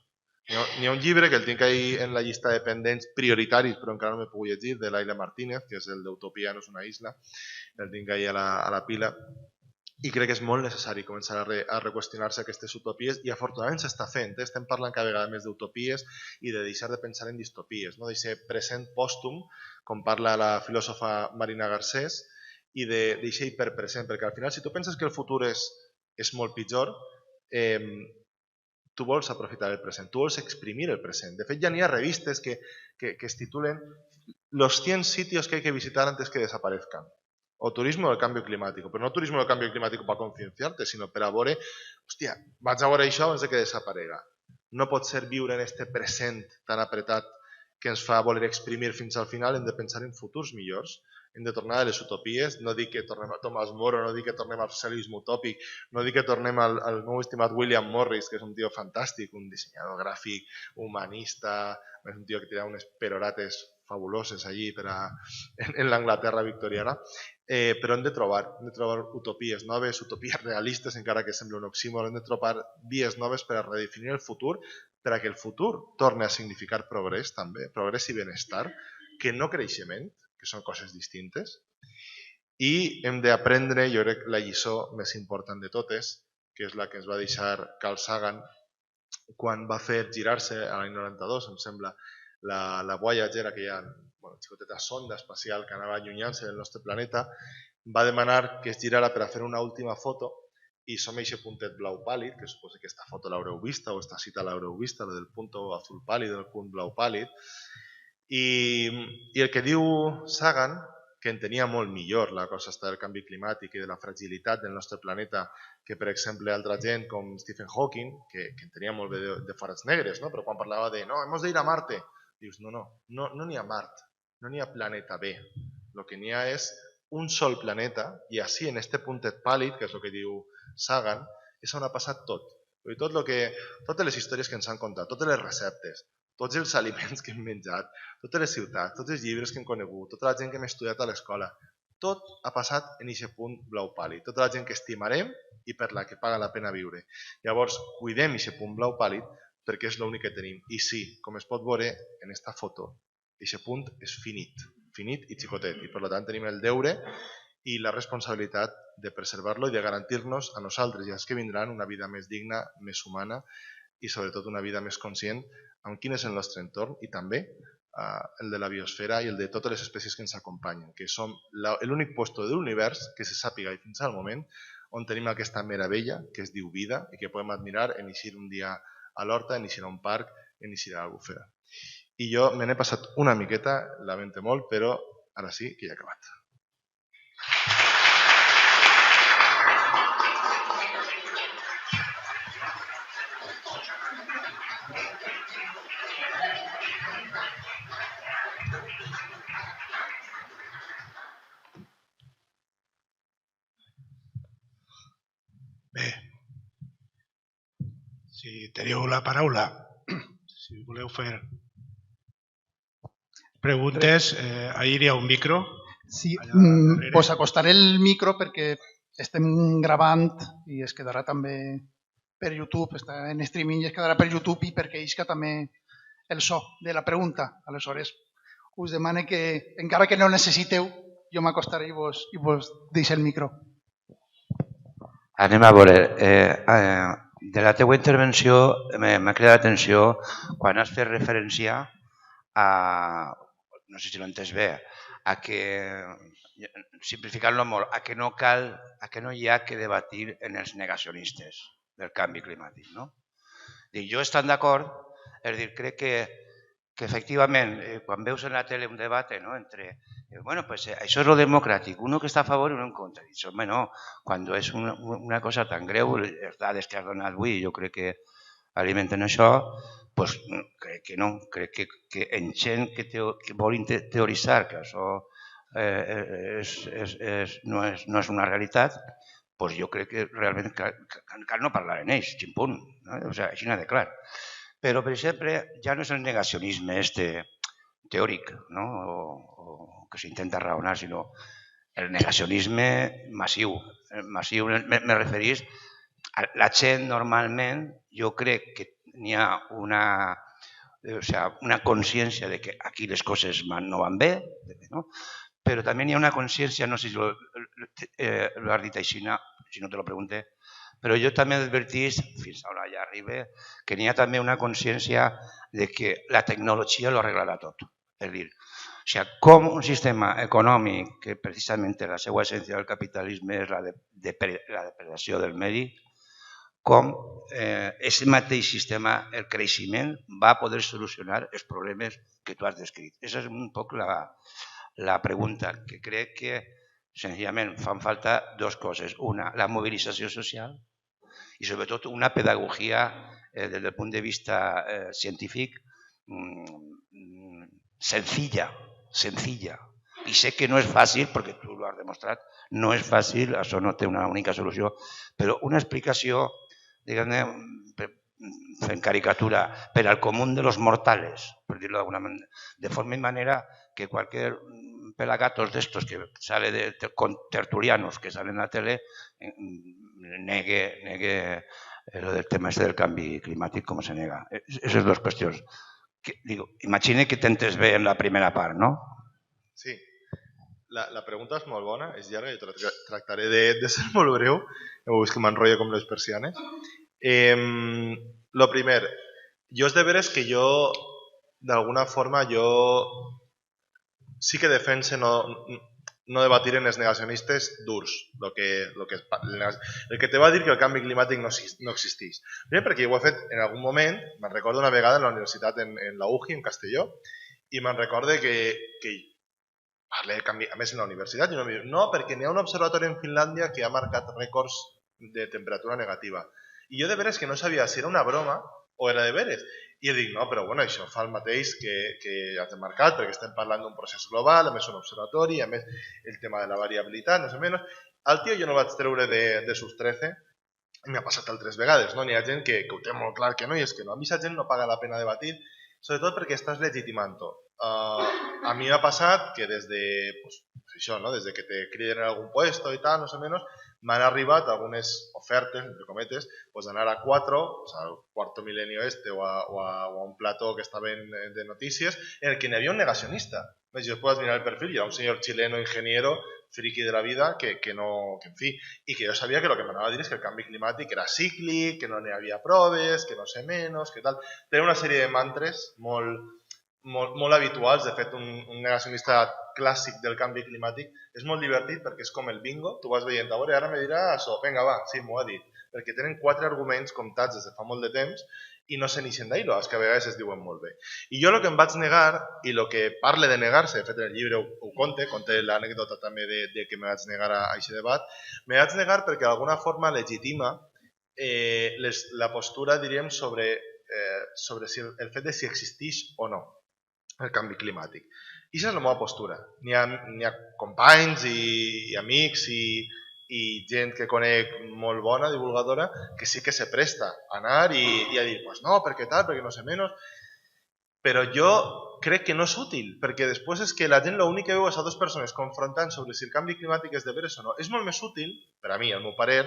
N'hi ha un llibre que el tinc ahí en la llista de pendents prioritaris, però encara no m'he pogut llegir, de Laila Martínez, que és el d'Utopia no és una isla. El tinc ahí a la pila. I crec que és molt necessari començar a reqüestionar-se aquestes utopies i afortunadament s'està fent. Estem parlant cada vegada més d'utopies i de deixar de pensar en distopies, no? D'aquest present pòstum, com parla la filòsofa Marina Garcés, i d'aquest hiperpresent, perquè al final si tu penses que el futur és molt pitjor, tu vols aprofitar el present, tu vols exprimir el present. De fet, ja n'hi ha revistes que es titulen Los 100 sitios que hay que visitar antes que desaparezcan. O turismo del cambio climático, però no turismo del cambio climático per concienciar-te, sinó per a veure, hòstia, vaig a veure això abans que desaparega. No pot ser viure en este present tan apretat que ens fa voler exprimir fins al final, hem de pensar en futurs millors, hem de tornar a les utopies, no dic que tornem a Tomàs Moro, no dic que tornem al socialisme utòpic, no dic que tornem al meu estimat William Morris, que és un tio fantàstic, un dissenyador gràfic, humanista, és un tio que tira unes perorates fabuloses allí en l'Anglaterra victoriana, però hem de trobar utopies noves, utopies realistes, encara que sembla un oxímoron, hem de trobar vies noves per a redefinir el futur, per a que el futur torni a significar progrés també, progrés i benestar, que no creixement, que són coses distintes, i hem d'aprendre, jo crec, la lliçó més important de totes, que és la que ens va deixar Carl Sagan quan va fer girar-se a l'any 92, em sembla, la Voyager, aquella xicoteta sonda espacial que anava allunyant-se del nostre planeta, va demanar que es girara per a fer una última foto i som aquest puntet blau pàl·lid, que suposo que aquesta foto l'haureu vista o esta cita l'haureu vista, lo del punto azul pàl·lid, el punt blau pàl·lid. I el que diu Sagan, que entenia molt millor la cosa del canvi climàtic i de la fragilitat del nostre planeta que, per exemple, altra gent com Stephen Hawking, que entenia molt bé de forats negres, no? Però quan parlava de no, hemos de ir a Marte, dius no n'hi ha Mart, no n'hi ha planeta B. El que n'hi ha és un sol planeta i així en este puntet pàl·lid, que és el que diu Sagan, és on ha passat tot. Totes les històries que ens han contat, totes les receptes, tots els aliments que hem menjat, totes les ciutats, tots els llibres que hem conegut, tota la gent que hem estudiat a l'escola, tot ha passat en aquest punt blau pàl·lid. Tota la gent que estimarem i per la que paga la pena viure. Llavors, cuidem aquest punt blau pàl·lid perquè és l'únic que tenim. I sí, com es pot veure en aquesta foto, aquest punt és finit i xicotet. I per tant tenim el deure i la responsabilitat de preservar-lo i de garantir-nos a nosaltres i als que vindran una vida més digna, més humana i sobretot una vida més conscient amb quin és el nostre entorn i també el de la biosfera i el de totes les espècies que ens acompanyen, que som l'únic lloc de l'univers que se sàpiga i fins al moment on tenim aquesta meravella que es diu vida i que podem admirar en eixir un dia a l'horta, en eixir a un parc, en eixir a l'Albufera. I jo me n'he passat una miqueta, lamento molt, però ara sí que ja he acabat. Bé, si teniu la paraula, si voleu fer preguntes, ahir hi ha un micro. Sí, pues acostaré el micro perquè estem gravant i es quedarà també per YouTube, està en streaming i es quedarà per YouTube i perquè isca també el so de la pregunta. Aleshores, us demane que, encara que no necessiteu, jo m'acostaré i vos deixo el micro. Anem a veure, de la teua intervenció m'ha cridat l'atenció quan has fet referència a, no sé si l'ho he entès bé, a que, simplificant-lo molt, a que no hi ha que debatir en els negacionistes del canvi climàtic. No? Jo estant d'acord, és dir, crec que efectivament, quan veus en la tele un debat entre, bueno, pues això és lo democràtic, uno que està a favor i uno en contra. Dius, home, no, quan és una cosa tan greu, les dades que has donat avui, jo crec que alimenten això, doncs crec que no, crec que en gent que vol teoritzar que això no és una realitat, doncs jo crec que realment cal no parlar en ells, ximpunt, així n'ha de clar. Però, per exemple, ja no és el negacionisme teòric o que s'intenta raonar, sinó el negacionisme massiu. Massiu me referís a la gent normalment, jo crec que n'hi ha una consciència de que aquí les coses no van bé, però també n'hi ha una consciència, no sé si l'ho has dit així, si no te lo pregunté, però jo també advertís, fins a on ja arriba, que n'hi ha també una consciència de que la tecnologia lo arreglarà tot. És dir, com un sistema econòmic que precisament la seva essència del capitalisme és la depredació del medi, com aquest mateix sistema, el creixement, va poder solucionar els problemes que tu has descrit. Aquesta és un poc la pregunta, que crec que senzillament fan falta dues coses. Una, la mobilització social i sobretot una pedagogia des del punt de vista científic sencilla, I sé que no és fàcil, perquè tu ho has demostrat, no és fàcil, això no té una única solució, però una explicació, diguem-ne, fent caricatura, per al comú de los mortales, per dir-lo d'alguna manera, de forma y manera que cualquier pelagatos de estos que sale con tertulianos que salen a la tele negue lo del tema este del canvi climàtic, com se nega. Esas dos qüestions. Digo, imagine que t'entres bé en la primera part, no? Sí. La pregunta és molt bona, és llarga, jo tractaré de ser molt breu, no veus que m'enrotllo com les persianes. Lo primer, jo és de veres que jo, d'alguna forma, jo sí que defense no debatir en els negacionistes durs, el que te va dir que el canvi climàtic no existeix. Primer perquè jo ho he fet en algun moment, me'n recordo una vegada en la universitat en la UJI, en Castelló, i me'n recordo que parlé de canvi, a més en la universitat, i no em diu, no, perquè n'hi ha un observatori en Finlàndia que ha marcat rècords de temperatura negativa. I jo de veres que no sabia si era una broma o era de veres. I dic, no, però bueno, això fa el mateix que has marcat, perquè estem parlant d'un procés global, a més un observatori, a més el tema de la variabilitat, no sé menys. El tio jo no el vaig treure de sus 13, i m'ha passat altres vegades, no? N'hi ha gent que ho té molt clar que no, i és que no. A mi aquesta gent no paga la pena debatir, sobretot perquè estàs legitimant-ho. A mi m'ha passat que des de, pues això, no? Des de que te criden en algun puesto i tal, no sé menys, m'han arribat algunes ofertes, entre cometes, pues d'anar a 4, pues al Cuarto Milenio este o a un plató que estava de notícies, en el que n'hi havia un negacionista. I després vas mirar el perfil, hi ha un senyor chileno ingeniero, friki de la vida, que en fi, i que jo sabia que el que m'anava a dir és que el canvi climàtic era cíclic, que no n'hi havia proves, que no sé menys, que tal. Tenia una sèrie de mantres molt habituals. De fet, un negacionista clàssic del canvi climàtic és molt divertit perquè és com el bingo, tu vas veient, a veure, ara me dirà això, vinga, va, sí, m'ho ha dit, perquè tenen 4 arguments comptats des de fa molt de temps i no se n'ixen d'ahir, que a vegades es diuen molt bé. I jo el que em vaig negar, i el que parle de negar-se, de fet en el llibre ho conte l'anècdota també de que me vaig negar a aquest debat, me vaig negar perquè d'alguna forma legitima la postura, diríem, sobre el fet de si existeix o no el canvi climàtic. I aquesta és la meva postura. N'hi ha companys i amics i gent que conec molt bona, divulgadora, que sí que se presta a anar i a dir, pues no, perquè tal, perquè no sé menys. Però jo crec que no és útil, perquè després és que la gent l'únic que veu és a dues persones confrontant sobre si el canvi climàtic és de veres o no. És molt més útil, per a mi, al meu parer,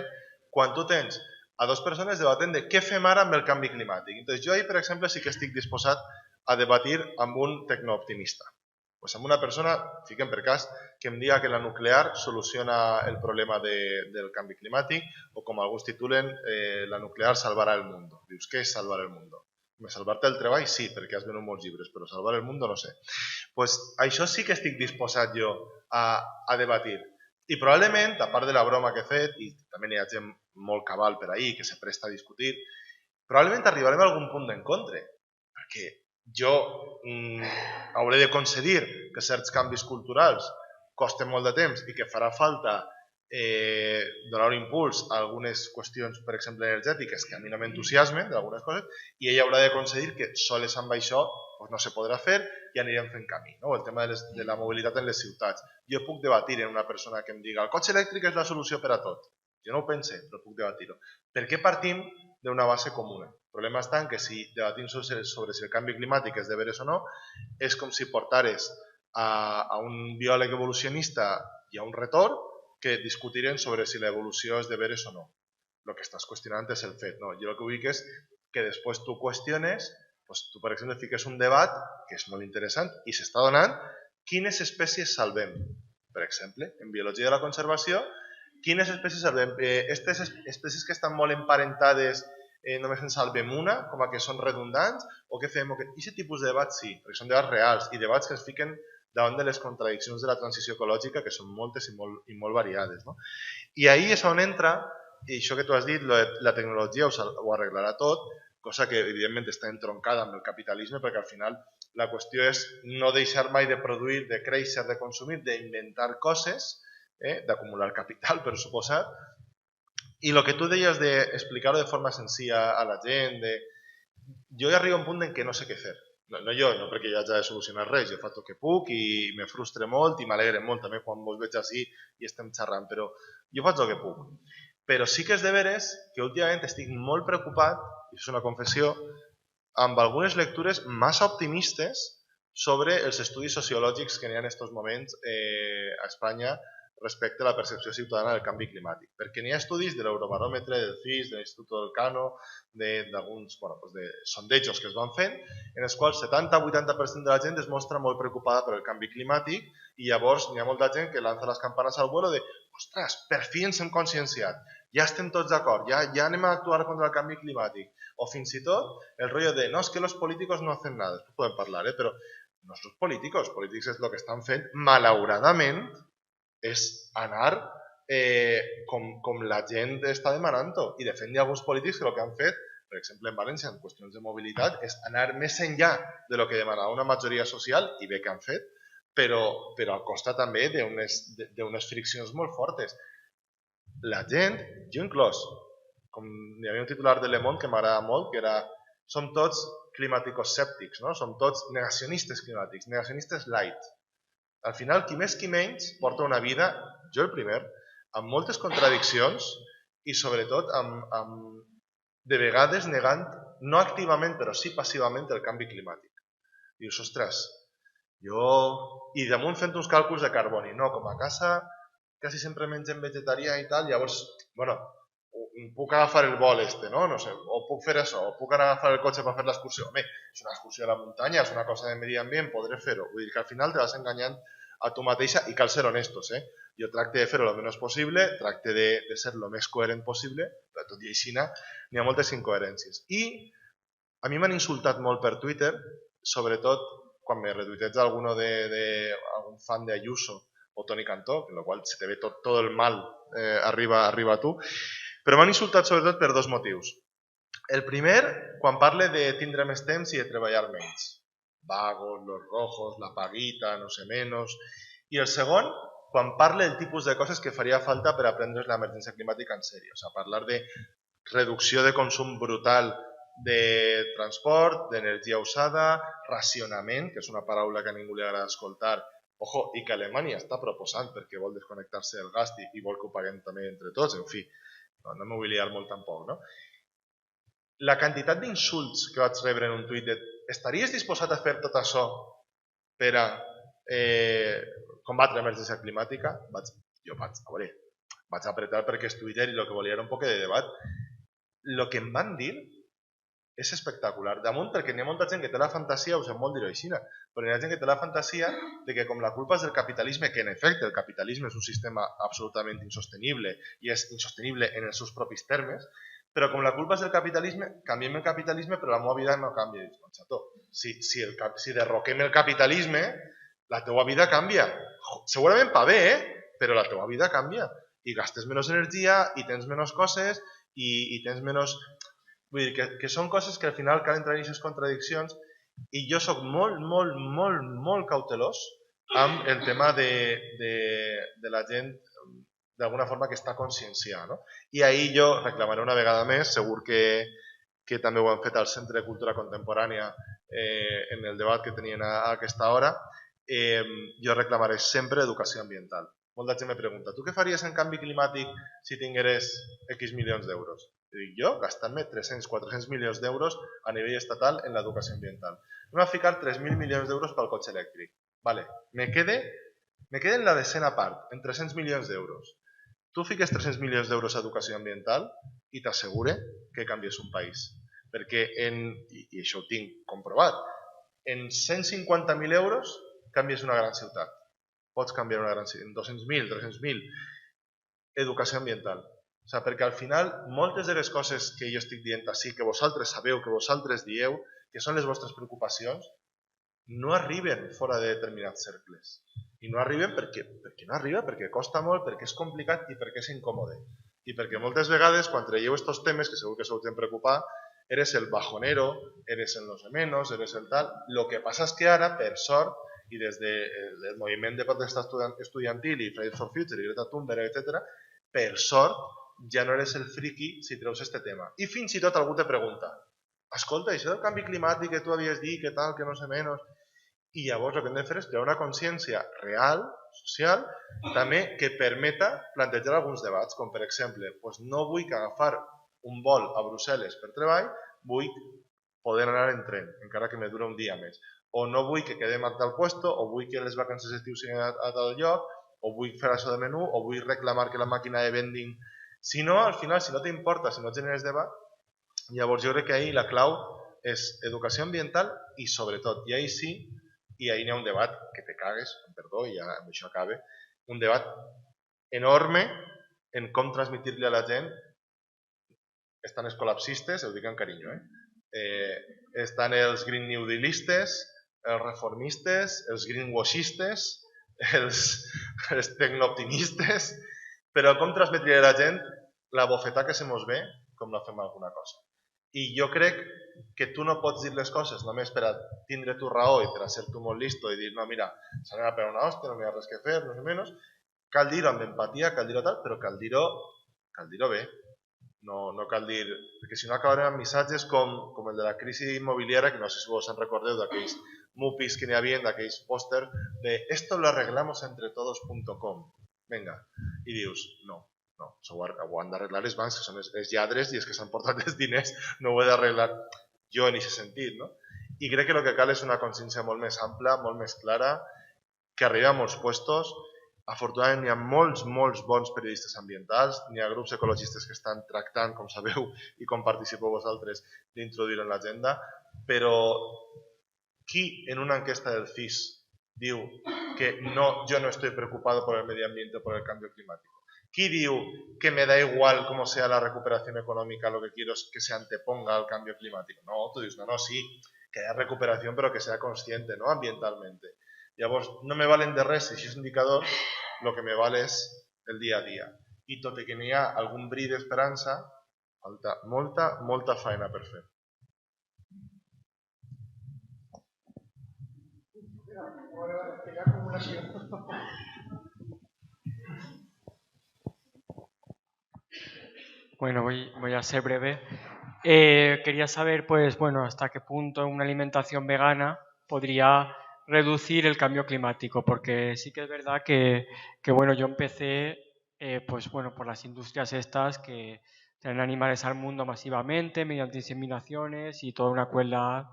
quan tu tens a dues persones debatent de què fem ara amb el canvi climàtic. Entonces, jo ahir, per exemple, sí que estic disposat a debatir amb un tecnooptimista. Pues amb una persona, fiquem per cas, que em diga que la nuclear soluciona el problema del canvi climàtic o com alguns titulen, la nuclear salvarà el món. Dius, què és salvar el món? Salvar-te el treball sí, perquè has venut molts llibres, però salvar el món no sé. Pues això sí que estic disposat jo a debatir. I probablement, a part de la broma que he fet, i també n'hi ha gent molt cabal per ahir que se presta a discutir, probablement arribarem a algun punt d'encontre, perquè jo hauré de concedir que certs canvis culturals costen molt de temps i que farà falta donar un impuls a algunes qüestions, per exemple, energètiques que a mi no m'entusiasmen d'algunes coses, i ella haurà de concedir que soles amb això no se podrà fer i anirem fent camí. El tema de la mobilitat en les ciutats. Jo puc debatir en una persona que em diga el cotxe elèctric és la solució per a tot. Jo no ho pense, però puc debatir-ho. Per què partim d'una base comuna? El problema està en que si debatim sobre si el canvi climàtic és de veres o no, és com si portares a un biòleg evolucionista i a un retor que discutiren sobre si l'evolució és de veres o no. El que estàs qüestionant és el fet. Jo el que vull és que després tu qüestiones, tu per exemple fiques un debat que és molt interessant i s'està donant quines espècies salvem. Per exemple, en biologia de la conservació, quines espècies salvem? Aquestes espècies que estan molt emparentades només en salvem una, com a que són redundants, o què fem? Aquest tipus de debats sí, perquè són debats reals i debats que es fiquen davant de les contradiccions de la transició ecològica, que són moltes i molt variades. I ahir és on entra, i això que tu has dit, la tecnologia ho arreglarà tot, cosa que evidentment està entroncada amb el capitalisme, perquè al final la qüestió és no deixar mai de produir, de créixer, de consumir, d'inventar coses, d'acumular capital, per suposat. I el que tu deies d'explicar-ho de forma senzilla a la gent, jo ja arribo a un punt en què no sé què fer. no jo, no perquè jo hagi de solucionar res, jo faig el que puc i me frustre molt i m'alegre molt també quan vos veig així i estem xerrant, però jo faig el que puc. Però sí que és de veres que últimament estic molt preocupat, i és una confessió, amb algunes lectures massa optimistes sobre els estudis sociològics que n'hi ha en aquests moments a Espanya respecte a la percepció ciutadana del canvi climàtic. Perquè n'hi ha estudis de l'Eurobaròmetre, del CIS, de l'Institut del Cano, d'alguns sondejos que es van fent, en els quals 70-80% de la gent es mostra molt preocupada per el canvi climàtic i llavors n'hi ha molta gent que lança les campanes al vuelo de ostres, per fi ens hem conscienciat, ja estem tots d'acord, ja anem a actuar contra el canvi climàtic. O fins i tot el rotllo de no, és que los políticos no hacen nada, després podem parlar, però no són polítics és el que estan fent, malauradament, és anar com la gent està demanant-ho. I de fet hi ha alguns polítics que el que han fet, per exemple en València, en qüestions de mobilitat, és anar més enllà de lo que demanava una majoria social, i bé que han fet, però a costa també d'unes friccions molt fortes. La gent, jo inclòs, com hi havia un titular de Le Monde que m'agrada molt, que era som tots climaticoscèptics, no? Som tots negacionistes climàtics, negacionistes light. Al final, qui més qui menys porta una vida, jo el primer, amb moltes contradiccions i sobretot de vegades negant, no activament però sí passivament, el canvi climàtic. Dius, ostres, i damunt fent uns càlculs de carboni, no, com a casa quasi sempre mengem vegetarià i tal, llavors, bueno, puc agafar el vol no sé, o puc fer això, o puc anar a agafar el cotxe per fer l'excursió. Home, és una excursió a la muntanya, és una cosa de medi ambient, podré fer-ho. Vull dir que al final te vas enganyant a tu mateixa i cal ser honestos. Jo tracte de fer-ho el menys possible, tracte de ser el més coherent possible, però tot i així n'hi ha moltes incoherències. I a mi m'han insultat molt per Twitter, sobretot quan me retuiteja algun fan de Ayuso o Toni Cantó, en el qual se te ve tot el mal arriba a tu, però m'han insultat sobretot per dos motius. El primer, quan parle de tindre més temps i de treballar menys. Vagos, los rojos, la paguita, no sé menos. I el segon, quan parle del tipus de coses que faria falta per a prendre's l'emergència climàtica en sèrio. O sigui, parlar de reducció de consum brutal de transport, d'energia usada, racionament, que és una paraula que a ningú li agrada escoltar, ojo, i que Alemanya està proposant perquè vol desconnectar-se del gas i vol que ho paguem també entre tots, en fi, no m'ho vull liar molt tampoc, no? La quantitat d'insults que vaig rebre en un tuit de estaries disposat a fer tot això per a combatre l'emergència climàtica? Vaig apretar perquè és Twitter i el que volia era un poc de debat. El que em van dir és espectacular. Damunt perquè n'hi ha molta gent que té la fantasia, us hem molt dir-ho així, però n'hi ha gent que té la fantasia de que com la culpa és del capitalisme, que en efecte el capitalisme és un sistema absolutament insostenible i és insostenible en els seus propis termes, però com la culpa és del capitalisme, canviem el capitalisme però la meva vida no canvia. Si derroquem el capitalisme, la teva vida canvia. Segurament pa bé, però la teva vida canvia. I gastes menys energia, i tens menys coses, i tens menys... Vull dir que són coses que al final cal entrar en aquestes contradiccions i jo soc molt cautelós amb el tema de la gent d'alguna forma que està conscienciada. I ahir jo reclamaré una vegada més, segur que també ho han fet al Centre de Cultura Contemporània en el debat que tenien a aquesta hora, jo reclamaré sempre educació ambiental. Molta gent me pregunta, tu què faries en canvi climàtic si tingueres X milions d'euros? Dic jo, gastant-me 300-400 milions d'euros a nivell estatal en l'educació ambiental. Anem a ficar 3.000 milions d'euros pel cotxe elèctric. Vale. Me quede en la decena part, en 300 milions d'euros. Tu fiques 300 milions d'euros a educació ambiental i t'assegure que canvies un país. Perquè, i això ho tinc comprovat, en 150.000 euros canvies una gran ciutat. Pots canviar una gran ciutat. En 200.000, 300.000. Educació ambiental. O sigui, perquè al final moltes de les coses que jo estic dient així, que vosaltres sabeu, que vosaltres dieu, que són les vostres preocupacions, no arriben fora de determinats cercles. I no arriben perquè costa molt, perquè és complicat i perquè és incòmode. I perquè moltes vegades quan traieu aquests temes, que segur que sou gent preocupada, eres el bajonero, eres el no sé menos, eres el tal... Lo que passa és que ara, per sort, i des del moviment de protesta estudiantil i Fridays for Future i Greta Thunberg, etc., per sort, ja no eres el friki si treus este tema. I fins i tot algú te pregunta, escolta, això del canvi climàtic que tu havies dit, que tal, que no sé menys... I llavors el que hem de fer és crear una consciència real, social, també que permeta plantejar alguns debats, com per exemple, doncs no vull que agafar un vol a Brussel·les per treball, vull poder anar en tren, encara que me dura un dia més. O no vull que quedem a tal puesto, o vull que les vacances d'estiu siguin a tal lloc, o vull fer això de menú, o vull reclamar que la màquina de vending... Si no, al final, si no t'importa, si no generes debat, llavors jo crec que ahir la clau és educació ambiental i sobretot, i ahir sí, i ahir n'hi ha un debat que te cagues, perdó, i ja amb això acabe, un debat enorme en com transmitir-li a la gent. Estan els col·lapsistes, ho dic amb carinyo, estan els green new dealistes, els reformistes, els greenwashistes, els tecnooptimistes, però com transmetre a la gent la bofetada que se mos ve com la fem alguna cosa. I jo crec que tu no pots dir les coses només per a tindre tu raó i per a ser tu molt listo i dir, no, mira, s'anem a pegar una hòstia, no hi ha res que fer, no sé menys. Cal dir-ho amb empatia, cal dir-ho tal, però cal dir-ho bé. No cal dir, perquè si no acabarem amb missatges com el de la crisi immobiliària, que no sé si vos en recordeu d'aquells mupis que n'hi havia, d'aquells pòster de esto lo arreglamos entre todos.com. Vinga, i dius, no, ho han d'arreglar els bancs, que són els lladres i els que s'han portat els diners, no ho he d'arreglar jo en aquest sentit, no? I crec que el que cal és una consciència molt més ampla, molt més clara, que arribi a molts puestos. Afortunadament hi ha molts bons periodistes ambientals, n'hi ha grups ecologistes que estan tractant, com sabeu, i com participeu vosaltres, d'introduir-ho en l'agenda, però qui en una enquesta del CIS diu que no, yo no estoy preocupado por el medio ambiente o por el cambio climático? ¿Quién dice que me da igual cómo sea la recuperación económica, lo que quiero es que se anteponga al cambio climático? No, tú dices, no, sí, que haya recuperación, pero que sea consciente, ¿no? Ambientalmente. Llavors, no me valen de res si és indicador, el que me vale és el dia a dia. I tot i que n'hi ha algun bri d'esperança, falta molta feina per fer. Bueno, voy a ser breve. Quería saber, pues, bueno, hasta qué punto una alimentación vegana podría reducir el cambio climático, porque sí que es verdad que bueno, yo empecé, pues, bueno, por las industrias estas que traen animales al mundo masivamente mediante inseminaciones y toda una crueldad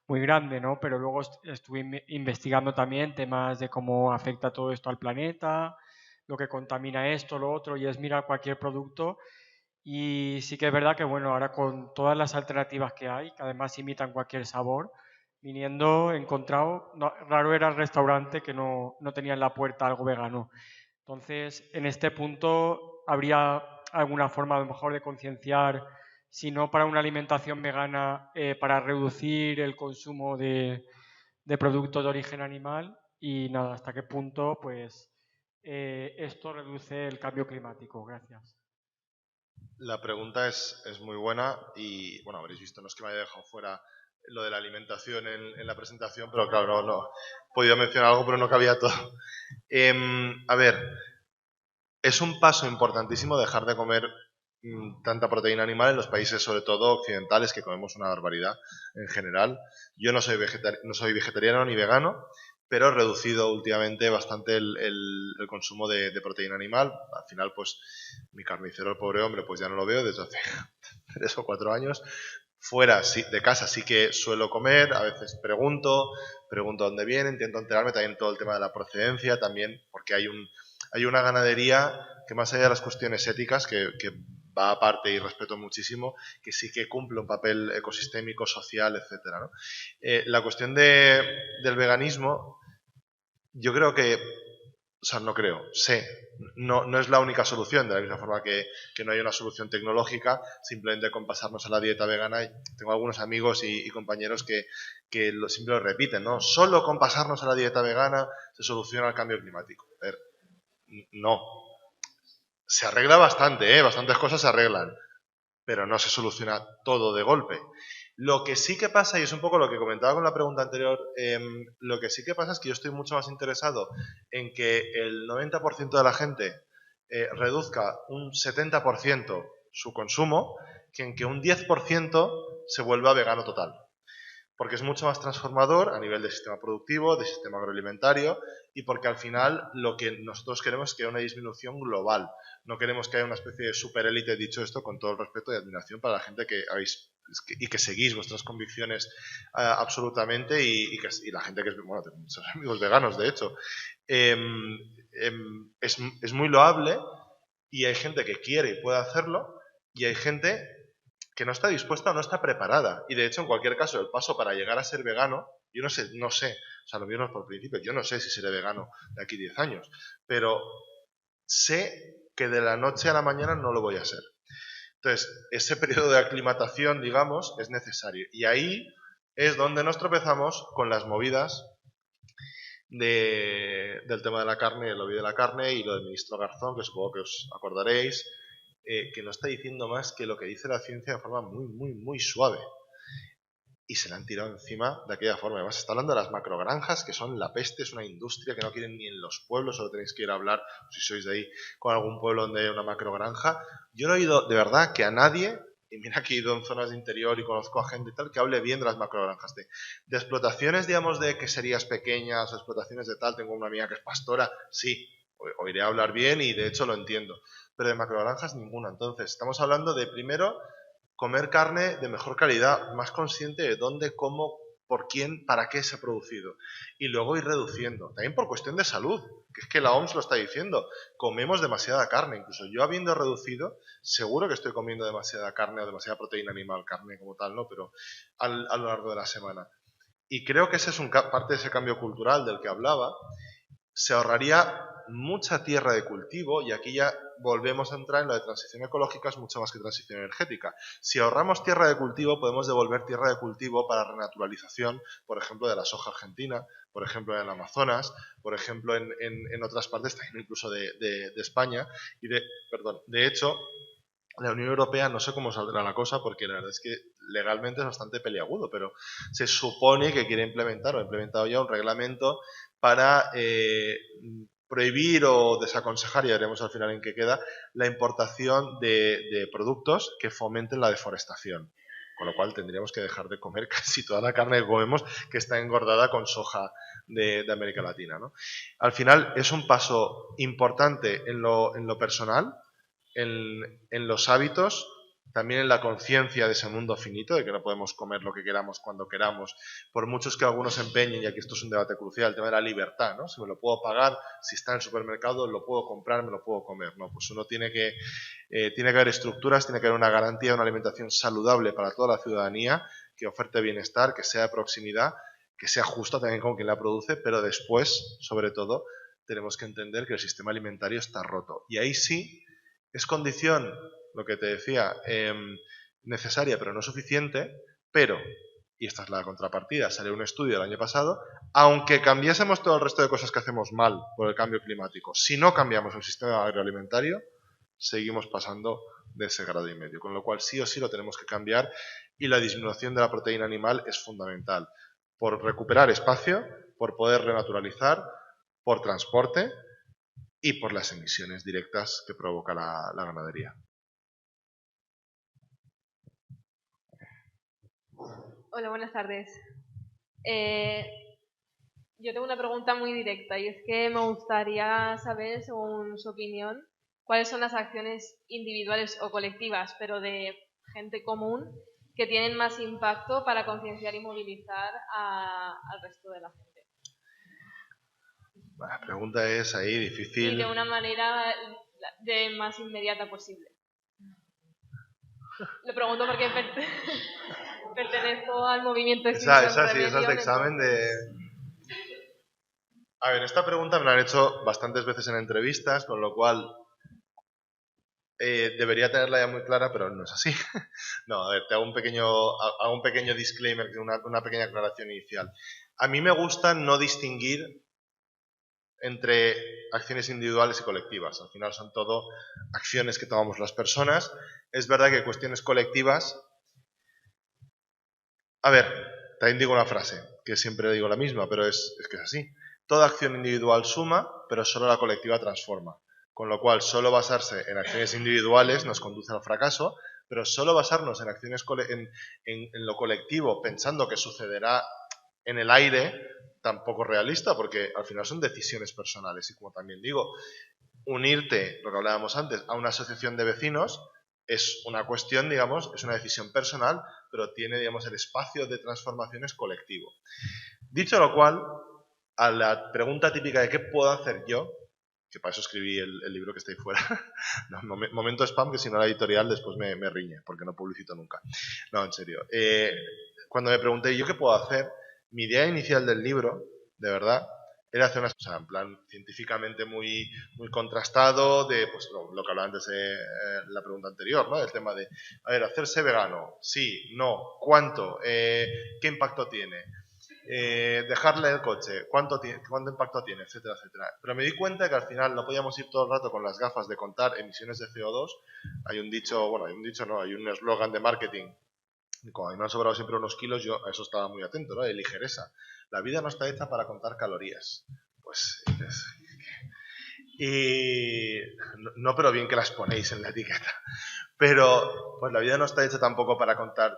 muy grande, ¿no? Pero luego estuve investigando también temas de cómo afecta todo esto al planeta, lo que contamina esto, lo otro, y es mirar cualquier producto. Y sí que es verdad que, bueno, ahora con todas las alternativas que hay, que además imitan cualquier sabor, viniendo he encontrado, raro era el restaurante que no tenía en la puerta algo vegano. Entonces, en este punto, ¿habría alguna forma a lo mejor de concienciar, si no para una alimentación vegana, para reducir el consumo de productos de origen animal? Y nada, ¿hasta qué punto pues esto reduce el cambio climático? Gracias. La pregunta es muy buena y, bueno, habréis visto, no es que me haya dejado fuera lo de la alimentación en la presentación, pero claro, no he podido mencionar algo, pero no cabía todo. A ver, es un paso importantísimo dejar de comer tanta proteína animal en los países, sobre todo occidentales, que comemos una barbaridad en general. Yo no soy vegetariano ni vegano, pero he reducido últimamente bastante el consumo de proteína animal. Al final, pues, mi carnicero, el pobre hombre, pues ya no lo veo desde hace 3 o 4 años. Fuera de casa sí que suelo comer, a veces pregunto dónde viene, intento enterarme también todo el tema de la procedencia, también porque hay una ganadería que, más allá de las cuestiones éticas, que va aparte y respeto muchísimo, que sí que cumple un papel ecosistémico, social, etcétera, ¿no? La cuestión del veganismo, yo creo que, o sea, no creo, sé, no es la única solución, de la misma forma que no hay una solución tecnológica, simplemente con pasarnos a la dieta vegana. Tengo algunos amigos y compañeros que siempre lo repiten, ¿no? Solo con pasarnos a la dieta vegana se soluciona el cambio climático. A ver, no. Se arregla bastante, bastantes cosas se arreglan, pero no se soluciona todo de golpe. Lo que sí que pasa, y es un poco lo que comentaba con la pregunta anterior, lo que sí que pasa es que yo estoy mucho más interesado en que el 90% de la gente reduzca un 70% su consumo, que en que un 10% se vuelva vegano total. Porque es mucho más transformador a nivel de sistema productivo, de sistema agroalimentario, y porque al final lo que nosotros queremos es que haya una disminución global. No queremos que haya una especie de superélite, dicho esto con todo el respeto y admiración para la gente que habéis y que seguís vuestras convicciones absolutamente y la gente que es, bueno, tengo muchos amigos veganos de hecho, es muy loable y hay gente que quiere y puede hacerlo y hay gente que no está dispuesta o no está preparada. Y de hecho, en cualquier caso, el paso para llegar a ser vegano, yo no sé, o sea, lo mío no es por principio, yo no sé si seré vegano de aquí 10 años, pero sé que de la noche a la mañana no lo voy a ser. Entonces, ese periodo de aclimatación, digamos, es necesario. Y ahí es donde nos tropezamos con las movidas del tema de la carne, el lobby de la carne y lo del ministro Garzón, que supongo que os acordaréis, que no está diciendo más que lo que dice la ciencia de forma muy, muy, muy suave. Y se le han tirado encima de aquella forma. Además, está hablando de las macrogranjas, que son la peste, es una industria que no quieren ni en los pueblos, solo tenéis que ir a hablar, si sois de ahí, con algún pueblo donde hay una macrogranja. Yo no he oído, de verdad, que a nadie, y mira que he ido en zonas de interior y conozco a gente y tal, que hable bien de las macrogranjas. De explotaciones, digamos, de queserías pequeñas o explotaciones de tal, tengo una amiga que es pastora, sí, oiré hablar bien y de hecho lo entiendo. Pero de macrogranjas ninguna. Entonces, estamos hablando de, primero, comer carne de mejor calidad, más consciente de dónde, cómo, por quién, para qué se ha producido. Y luego ir reduciendo. También por cuestión de salud, que es que la OMS lo está diciendo. Comemos demasiada carne. Incluso yo habiendo reducido, seguro que estoy comiendo demasiada carne o demasiada proteína animal, carne como tal, ¿no? Pero a lo largo de la semana. Y creo que ese es parte de ese cambio cultural del que hablaba. Se ahorraría mucha tierra de cultivo y aquí ya volvemos a entrar en lo de transición ecológica, es mucho más que transición energética. Si ahorramos tierra de cultivo, podemos devolver tierra de cultivo para renaturalización, por ejemplo, de la soja argentina, por ejemplo, en el Amazonas, por ejemplo, en otras partes, también incluso de España. De hecho, la Unión Europea, no sé cómo saldrá la cosa, porque la verdad es que legalmente es bastante peliagudo, pero se supone que quiere implementar, o ha implementado ya un reglamento para prohibir o desaconsejar, y veremos al final en qué queda, la importación de productos que fomenten la deforestación. Con lo cual tendríamos que dejar de comer casi toda la carne que comemos que está engordada con soja de América Latina, ¿no? Al final es un paso importante en lo personal, en los hábitos, también en la conciencia de ese mundo finito, de que no podemos comer lo que queramos cuando queramos, por muchos que algunos se empeñen, y aquí esto es un debate crucial, el tema de la libertad, ¿no? Si me lo puedo pagar, si está en el supermercado, lo puedo comprar, me lo puedo comer, ¿no? Pues uno tiene que haber estructuras, tiene que haber una garantía de una alimentación saludable para toda la ciudadanía, que oferte bienestar, que sea de proximidad, que sea justa también con quien la produce, pero después, sobre todo, tenemos que entender que el sistema alimentario está roto. Y ahí sí es condición, lo que te decía, necesaria pero no suficiente, pero, y esta es la contrapartida, salió un estudio el año pasado, aunque cambiásemos todo el resto de cosas que hacemos mal por el cambio climático, si no cambiamos el sistema agroalimentario, seguimos pasando de ese grado y medio, con lo cual sí o sí lo tenemos que cambiar y la disminución de la proteína animal es fundamental, por recuperar espacio, por poder renaturalizar, por transporte y por las emisiones directas que provoca la ganadería. Hola, buenas tardes. Yo tengo una pregunta muy directa y es que me gustaría saber, según su opinión, cuáles son las acciones individuales o colectivas, pero de gente común, que tienen más impacto para concienciar y movilizar al resto de la gente. La pregunta es ahí difícil. Y de una manera de más inmediata posible. Lo pregunto porque pertenezco al movimiento Extinción Rebelión. Esas de examen de... A ver, esta pregunta me la han hecho bastantes veces en entrevistas, con lo cual debería tenerla ya muy clara, pero no es así. No, a ver, te hago un pequeño disclaimer, una pequeña aclaración inicial. A mí me gusta no distinguir entre acciones individuales y colectivas. Al final son todo acciones que tomamos las personas. Es verdad que cuestiones colectivas... A ver, también digo una frase, que siempre digo la misma, pero es que es así. Toda acción individual suma, pero solo la colectiva transforma. Con lo cual, solo basarse en acciones individuales nos conduce al fracaso, pero solo basarnos en acciones en lo colectivo, pensando que sucederá en el aire, tampoco realista, porque al final son decisiones personales. Y como también digo, unirte, lo que hablábamos antes, a una asociación de vecinos es una cuestión, digamos, es una decisión personal, pero tiene, digamos, el espacio de transformaciones colectivo. Dicho lo cual, a la pregunta típica de qué puedo hacer yo, que para eso escribí el libro que está ahí fuera, no, momento spam, que si no la editorial después me riñe, porque no publicito nunca. No, en serio. Cuando me pregunté yo qué puedo hacer, mi idea inicial del libro, de verdad, era hacer una cosa en plan científicamente muy contrastado, de pues lo que hablaba antes de la pregunta anterior, ¿no? Del tema de, a ver, hacerse vegano, sí, no, ¿cuánto? ¿Qué impacto tiene? Dejarle el coche, ¿cuánto impacto tiene? Etcétera, etcétera. Pero me di cuenta que al final no podíamos ir todo el rato con las gafas de contar emisiones de CO2. Hay un eslogan de marketing. Como a mí me han sobrado siempre unos kilos, yo a eso estaba muy atento, ¿no? De ligereza. La vida no está hecha para contar calorías. Pues y no, pero bien que las ponéis en la etiqueta. Pero pues la vida no está hecha tampoco para contar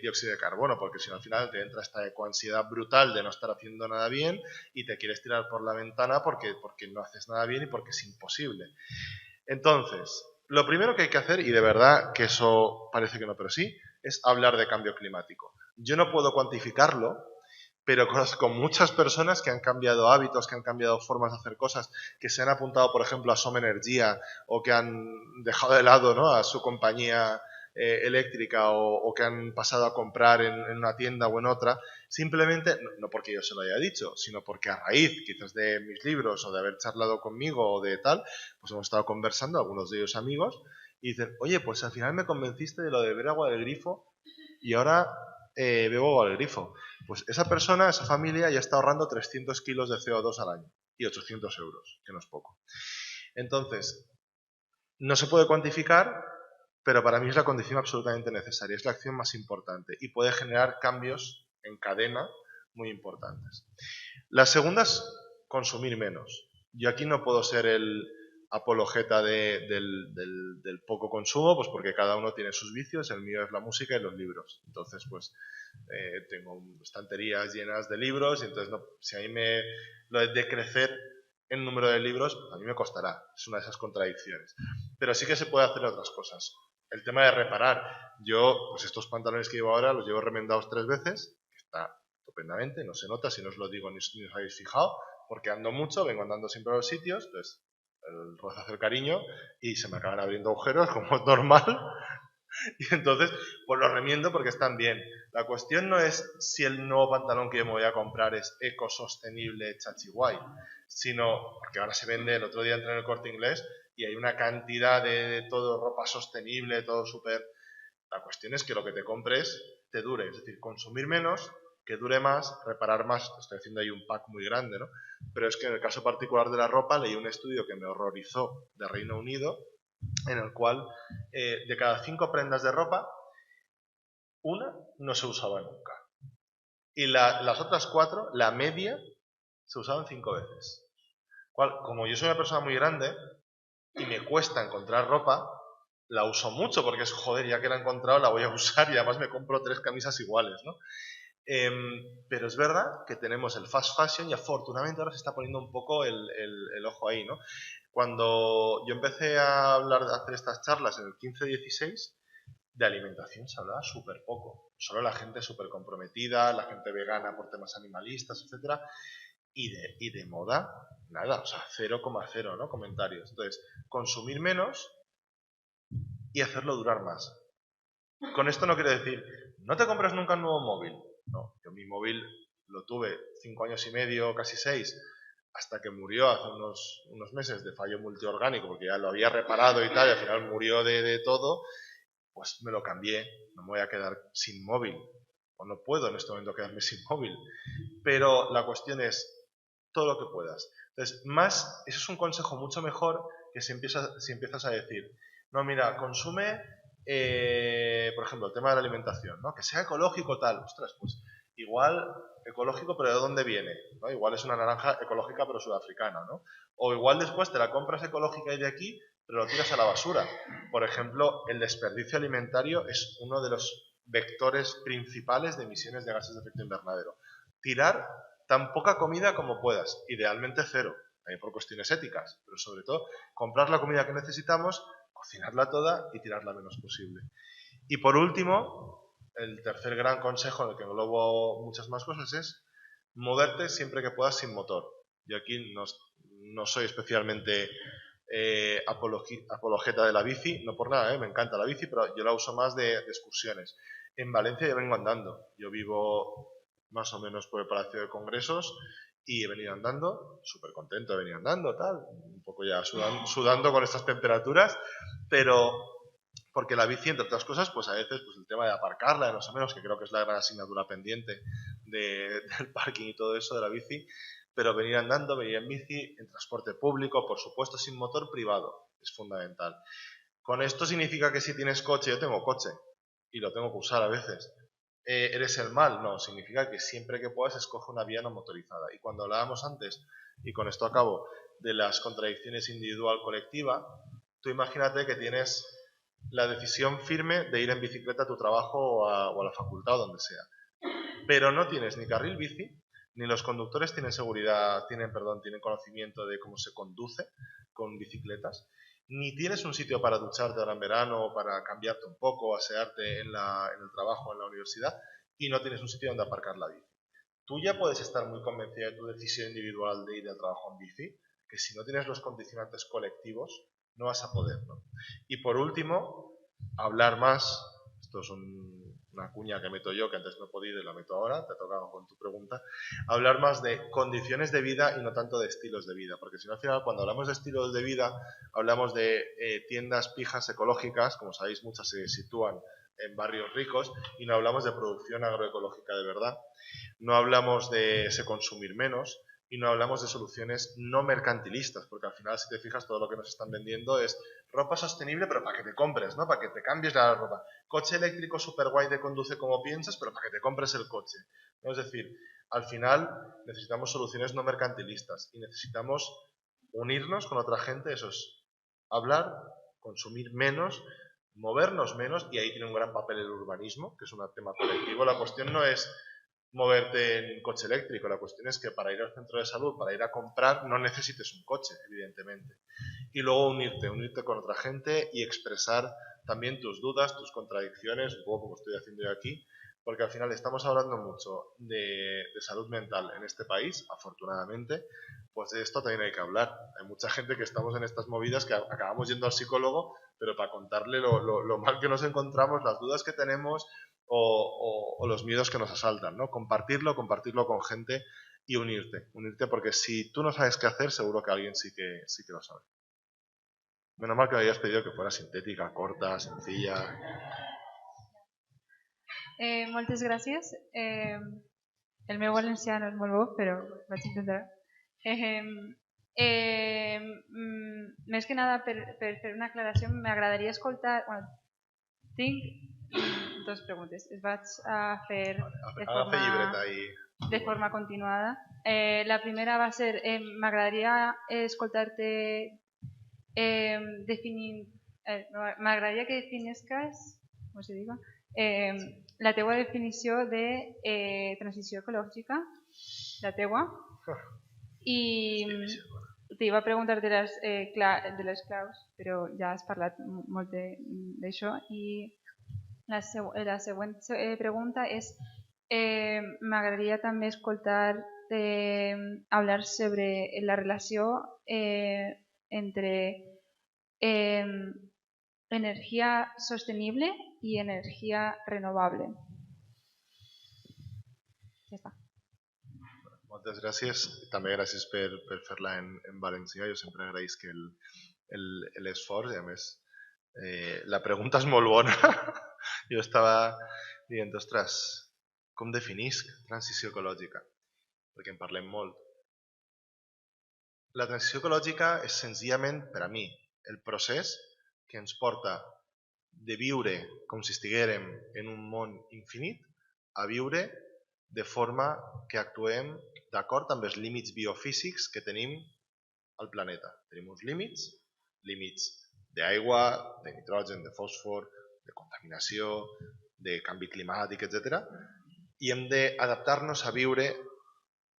dióxido de carbono, porque si no al final te entra esta ecoansiedad brutal de no estar haciendo nada bien y te quieres tirar por la ventana porque no haces nada bien y porque es imposible. Entonces, lo primero que hay que hacer, y de verdad que eso parece que no, pero sí, es hablar de cambio climático. Yo no puedo cuantificarlo, pero conozco muchas personas que han cambiado hábitos, que han cambiado formas de hacer cosas, que se han apuntado, por ejemplo, a Som Energia o que han dejado de lado, ¿no?, a su compañía eléctrica o que han pasado a comprar en una tienda o en otra, simplemente, no porque yo se lo haya dicho, sino porque a raíz quizás de mis libros o de haber charlado conmigo o de tal, pues hemos estado conversando, algunos de ellos amigos, y dicen, oye, pues al final me convenciste de lo de beber agua del grifo y ahora bebo agua del grifo. Pues esa persona, esa familia ya está ahorrando 300 kilos de CO2 al año y 800 euros, que no es poco. Entonces, no se puede cuantificar, pero para mí es la condición absolutamente necesaria, es la acción más importante y puede generar cambios en cadena muy importantes. La segunda es consumir menos. Yo aquí no puedo ser el apologeta del poco consumo, pues porque cada uno tiene sus vicios, el mío es la música y los libros. Entonces, pues tengo estanterías llenas de libros y entonces si a mí lo de crecer en número de libros, pues a mí me costará. Es una de esas contradicciones. Pero sí que se puede hacer otras cosas. El tema de reparar. Yo, pues estos pantalones que llevo ahora los llevo remendados 3 veces, que está estupendamente, no se nota, si no os lo digo ni os habéis fijado, porque ando mucho, vengo andando siempre a los sitios, entonces el roce hace el cariño y se me acaban abriendo agujeros, como es normal, y entonces pues los remiendo porque están bien. La cuestión no es si el nuevo pantalón que yo me voy a comprar es ecosostenible, chachiguay, sino porque ahora se vende, el otro día entré en el Corte Inglés y hay una cantidad de todo, ropa sostenible, todo súper. La cuestión es que lo que te compres te dure, es decir, consumir menos, que dure más, reparar más. Estoy haciendo ahí un pack muy grande, ¿no? Pero es que en el caso particular de la ropa leí un estudio que me horrorizó de Reino Unido, en el cual de cada 5 prendas de ropa, una no se usaba nunca. Y las otras 4, la media, se usaban 5 veces. Como yo soy una persona muy grande y me cuesta encontrar ropa, la uso mucho porque es, joder, ya que la he encontrado la voy a usar y además me compro 3 camisas iguales, ¿no? Pero es verdad que tenemos el fast fashion y afortunadamente ahora se está poniendo un poco el ojo ahí, ¿no? Cuando yo empecé a hacer estas charlas en el 15-16, de alimentación se hablaba súper poco. Solo la gente súper comprometida, la gente vegana por temas animalistas, etcétera. Y de moda, nada, o sea, 0,0, ¿no? Comentarios. Entonces, consumir menos y hacerlo durar más. Con esto no quiero decir, no te compres nunca un nuevo móvil. No, yo mi móvil lo tuve 5 años y medio, casi 6, hasta que murió hace unos meses de fallo multiorgánico, porque ya lo había reparado y tal, y al final murió de todo, pues me lo cambié, no me voy a quedar sin móvil, o no puedo en este momento quedarme sin móvil, pero la cuestión es todo lo que puedas. Entonces, eso es un consejo mucho mejor que si empiezas a decir, no, mira, consume, por ejemplo, el tema de la alimentación, ¿no? Que sea ecológico tal, ostras, pues igual ecológico, pero ¿de dónde viene? ¿No? Igual es una naranja ecológica pero sudafricana, ¿no? O igual después te la compras ecológica y de aquí, pero lo tiras a la basura. Por ejemplo, el desperdicio alimentario es uno de los vectores principales de emisiones de gases de efecto invernadero. Tirar tan poca comida como puedas, idealmente cero, también por cuestiones éticas, pero sobre todo comprar la comida que necesitamos, cocinarla toda y tirarla menos posible. Y por último, el tercer gran consejo en el que englobo muchas más cosas es moverte siempre que puedas sin motor. Yo aquí no soy especialmente apologeta de la bici, no por nada, me encanta la bici, pero yo la uso más de excursiones. En Valencia yo vengo andando, yo vivo más o menos por el Palacio de Congresos y he venido andando, súper contento de venir andando, tal, un poco ya sudando con estas temperaturas, pero porque la bici, entre otras cosas, pues a veces pues el tema de aparcarla, más o menos, que creo que es la gran asignatura pendiente del parking y todo eso de la bici, pero venir andando, venir en bici, en transporte público, por supuesto sin motor privado, es fundamental. Con esto significa que si tienes coche, yo tengo coche y lo tengo que usar a veces, ¿eres el mal? No, significa que siempre que puedas escoge una vía no motorizada. Y cuando hablábamos antes, y con esto acabo, de las contradicciones individual-colectiva, tú imagínate que tienes la decisión firme de ir en bicicleta a tu trabajo o a la facultad o donde sea. Pero no tienes ni carril bici, ni los conductores tienen tienen conocimiento de cómo se conduce con bicicletas, ni tienes un sitio para ducharte ahora en verano, para cambiarte un poco, asearte en el trabajo, en la universidad, y no tienes un sitio donde aparcar la bici. Tú ya puedes estar muy convencida de tu decisión individual de ir al trabajo en bici, que si no tienes los condicionantes colectivos, no vas a poder, ¿no? Y por último, hablar más, esto es una cuña que meto yo, que antes no he podido y la meto ahora, te ha tocado con tu pregunta, hablar más de condiciones de vida y no tanto de estilos de vida, porque si no al final cuando hablamos de estilos de vida, hablamos de tiendas pijas ecológicas, como sabéis muchas se sitúan en barrios ricos, y no hablamos de producción agroecológica de verdad, no hablamos de ese consumir menos, y no hablamos de soluciones no mercantilistas, porque al final, si te fijas, todo lo que nos están vendiendo es ropa sostenible, pero para que te compres, ¿no? Para que te cambies la ropa. Coche eléctrico super guay, te conduce como piensas, pero para que te compres el coche, ¿no? Es decir, al final necesitamos soluciones no mercantilistas y necesitamos unirnos con otra gente, eso es hablar, consumir menos, movernos menos, y ahí tiene un gran papel el urbanismo, que es un tema colectivo. La cuestión no es moverte en coche eléctrico, la cuestión es que para ir al centro de salud, para ir a comprar, no necesites un coche, evidentemente. Y luego unirte con otra gente y expresar también tus dudas, tus contradicciones, un poco como estoy haciendo yo aquí, porque al final estamos hablando mucho de salud mental en este país, afortunadamente, pues de esto también hay que hablar. Hay mucha gente que estamos en estas movidas que acabamos yendo al psicólogo, pero para contarle lo mal que nos encontramos, las dudas que tenemos, o los miedos que nos asaltan, ¿no? Compartirlo con gente y unirte porque si tú no sabes qué hacer, seguro que alguien sí que lo sabe. Menos mal que me habías pedido que fuera sintética, corta, sencilla. Moltes gràcies. El meu valencià no és molt bo, però vaig intentar. Més que nada, per fer una aclaració, m'agradaria escoltar... Bueno, tinc dues preguntes. Es vaig a fer de forma continuada. La primera va ser, m'agradaria escoltar-te definint... M'agradaria que definisques, com se diga, la teua definició de transició ecològica, la teua, i t'iba a preguntar de les claus, però ja has parlat molt d'això, i la següent pregunta és, m'agradaria també escoltar hablar sobre la relació entre energia sostenible i energia renovable. Ja està. Moltes gràcies. També gràcies per fer-la en valencià. Jo sempre agraïsc l'esforç i a més la pregunta és molt bona. Jo estava dient, ostres, com definisc transició ecològica? Perquè en parlem molt. La transició ecològica és senzillament, per a mi, el procés que ens porta de viure com si estiguérem en un món infinit a viure de forma que actuem d'acord amb els límits biofísics que tenim al planeta. Tenim uns límits d'aigua, de nitrogen, de fòsfor, de contaminació, de canvi climàtic, etc. I hem d'adaptar-nos a viure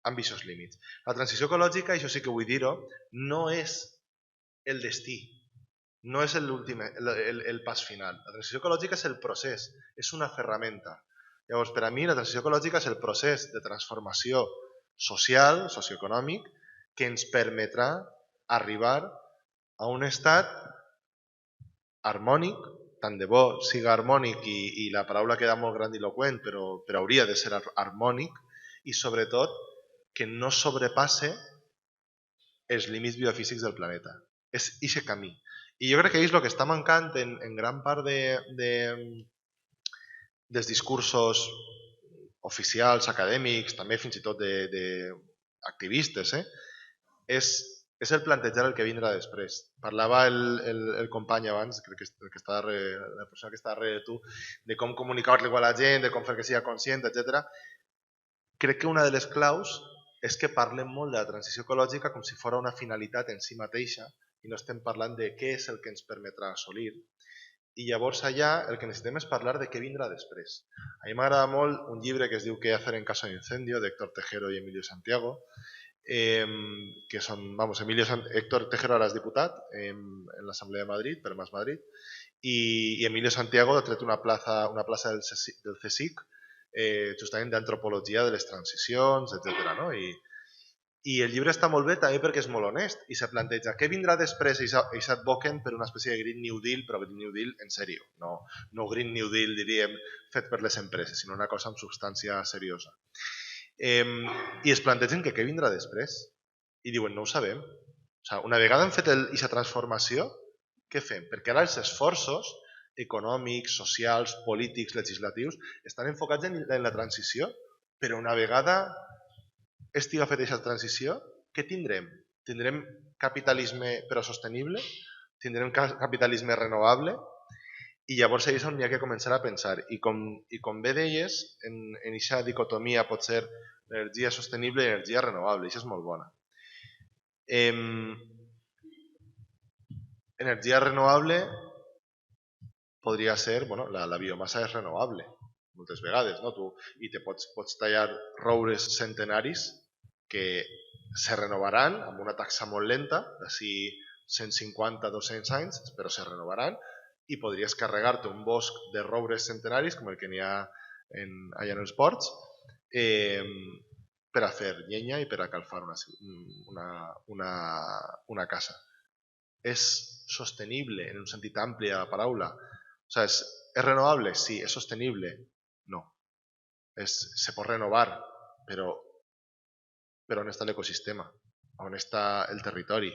amb aquests límits. La transició ecològica, això sí que vull dir-ho, no és el destí, no és el pas final. La transició ecològica és el procés, és una ferramenta. Llavors, per a mi, la transició ecològica és el procés de transformació social, socioeconòmic, que ens permetrà arribar a un estat harmònic, tant de bo siga harmònic i la paraula queda molt grandiloquent, però hauria de ser harmònic i sobretot que no sobrepasse els límits biofísics del planeta. És aquest camí. I jo crec que és el que està mancant en gran part dels discursos oficials, acadèmics, també fins i tot d'activistes, és el plantejar el que vindrà després. Parlava el company abans, crec que la persona que està darrere de tu, de com comunicar-li a la gent, de com fer que sigui conscient, etc. Crec que una de les claus és que parlem molt de la transició ecològica com si fos una finalitat en si mateixa i no estem parlant de què és el que ens permetrà assolir. I llavors allà el que necessitem és parlar de què vindrà després. A mi m'agrada molt un llibre que es diu Què hacer en caso de incendio, de Héctor Tejero i Emilio Santiago, que són, Héctor Tejero ara és diputat en l'Assemblea de Madrid, per Más Madrid, i Emilio Santiago ha tret una plaça del CSIC justament d'antropologia de les transicions, etc. No? I el llibre està molt bé també perquè és molt honest i se planteja què vindrà després i s'advoquen per una espècie de Green New Deal, però Green New Deal en sèrio, no Green New Deal, diríem, fet per les empreses, sinó una cosa amb substància seriosa. I es plantegen que què vindrà després i diuen no ho sabem. O sigui, una vegada hem fet aquesta transformació, què fem? Perquè ara els esforços econòmics, socials, polítics, legislatius estan enfocats en la transició, però una vegada estiga feta aquesta transició, què tindrem? Tindrem capitalisme però sostenible? Tindrem capitalisme renovable? I llavors és on hi ha que començar a pensar. I com bé deies, en aquesta dicotomia pot ser energia sostenible i energia renovable. Això és molt bona. Energia renovable podria ser, la biomassa és renovable, moltes vegades, no? I te pots tallar roures centenaris que se renovaran amb una taxa molt lenta, d'ací 150-200 anys, però se renovaran i podries carregar-te un bosc de roures centenaris, com el que n'hi ha allà en els ports, per a fer llenya i per a calfar una casa. És sostenible en un sentit ampli de la paraula. O sigui, ¿es renovable? Sí. ¿Es sostenible? No. Se pot renovar, però on està l'ecosistema? On està el territori?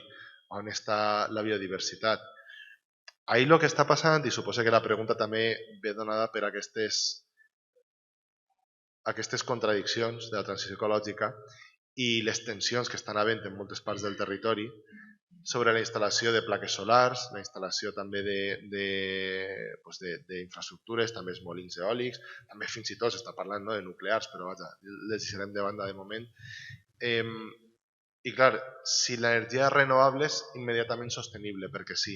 On està la biodiversitat? Ahir el que està passant, i suposo que la pregunta també ve donada per aquestes contradiccions de la transició ecològica i les tensions que estan havent en moltes parts del territori sobre la instal·lació de plaques solars, la instal·lació també d'infraestructures, també els molins eòlics, també fins i tot s'està parlant de nuclears, però vaja, les deixarem de banda de moment. I clar, si l'energia renovable és immediatament sostenible, perquè sí,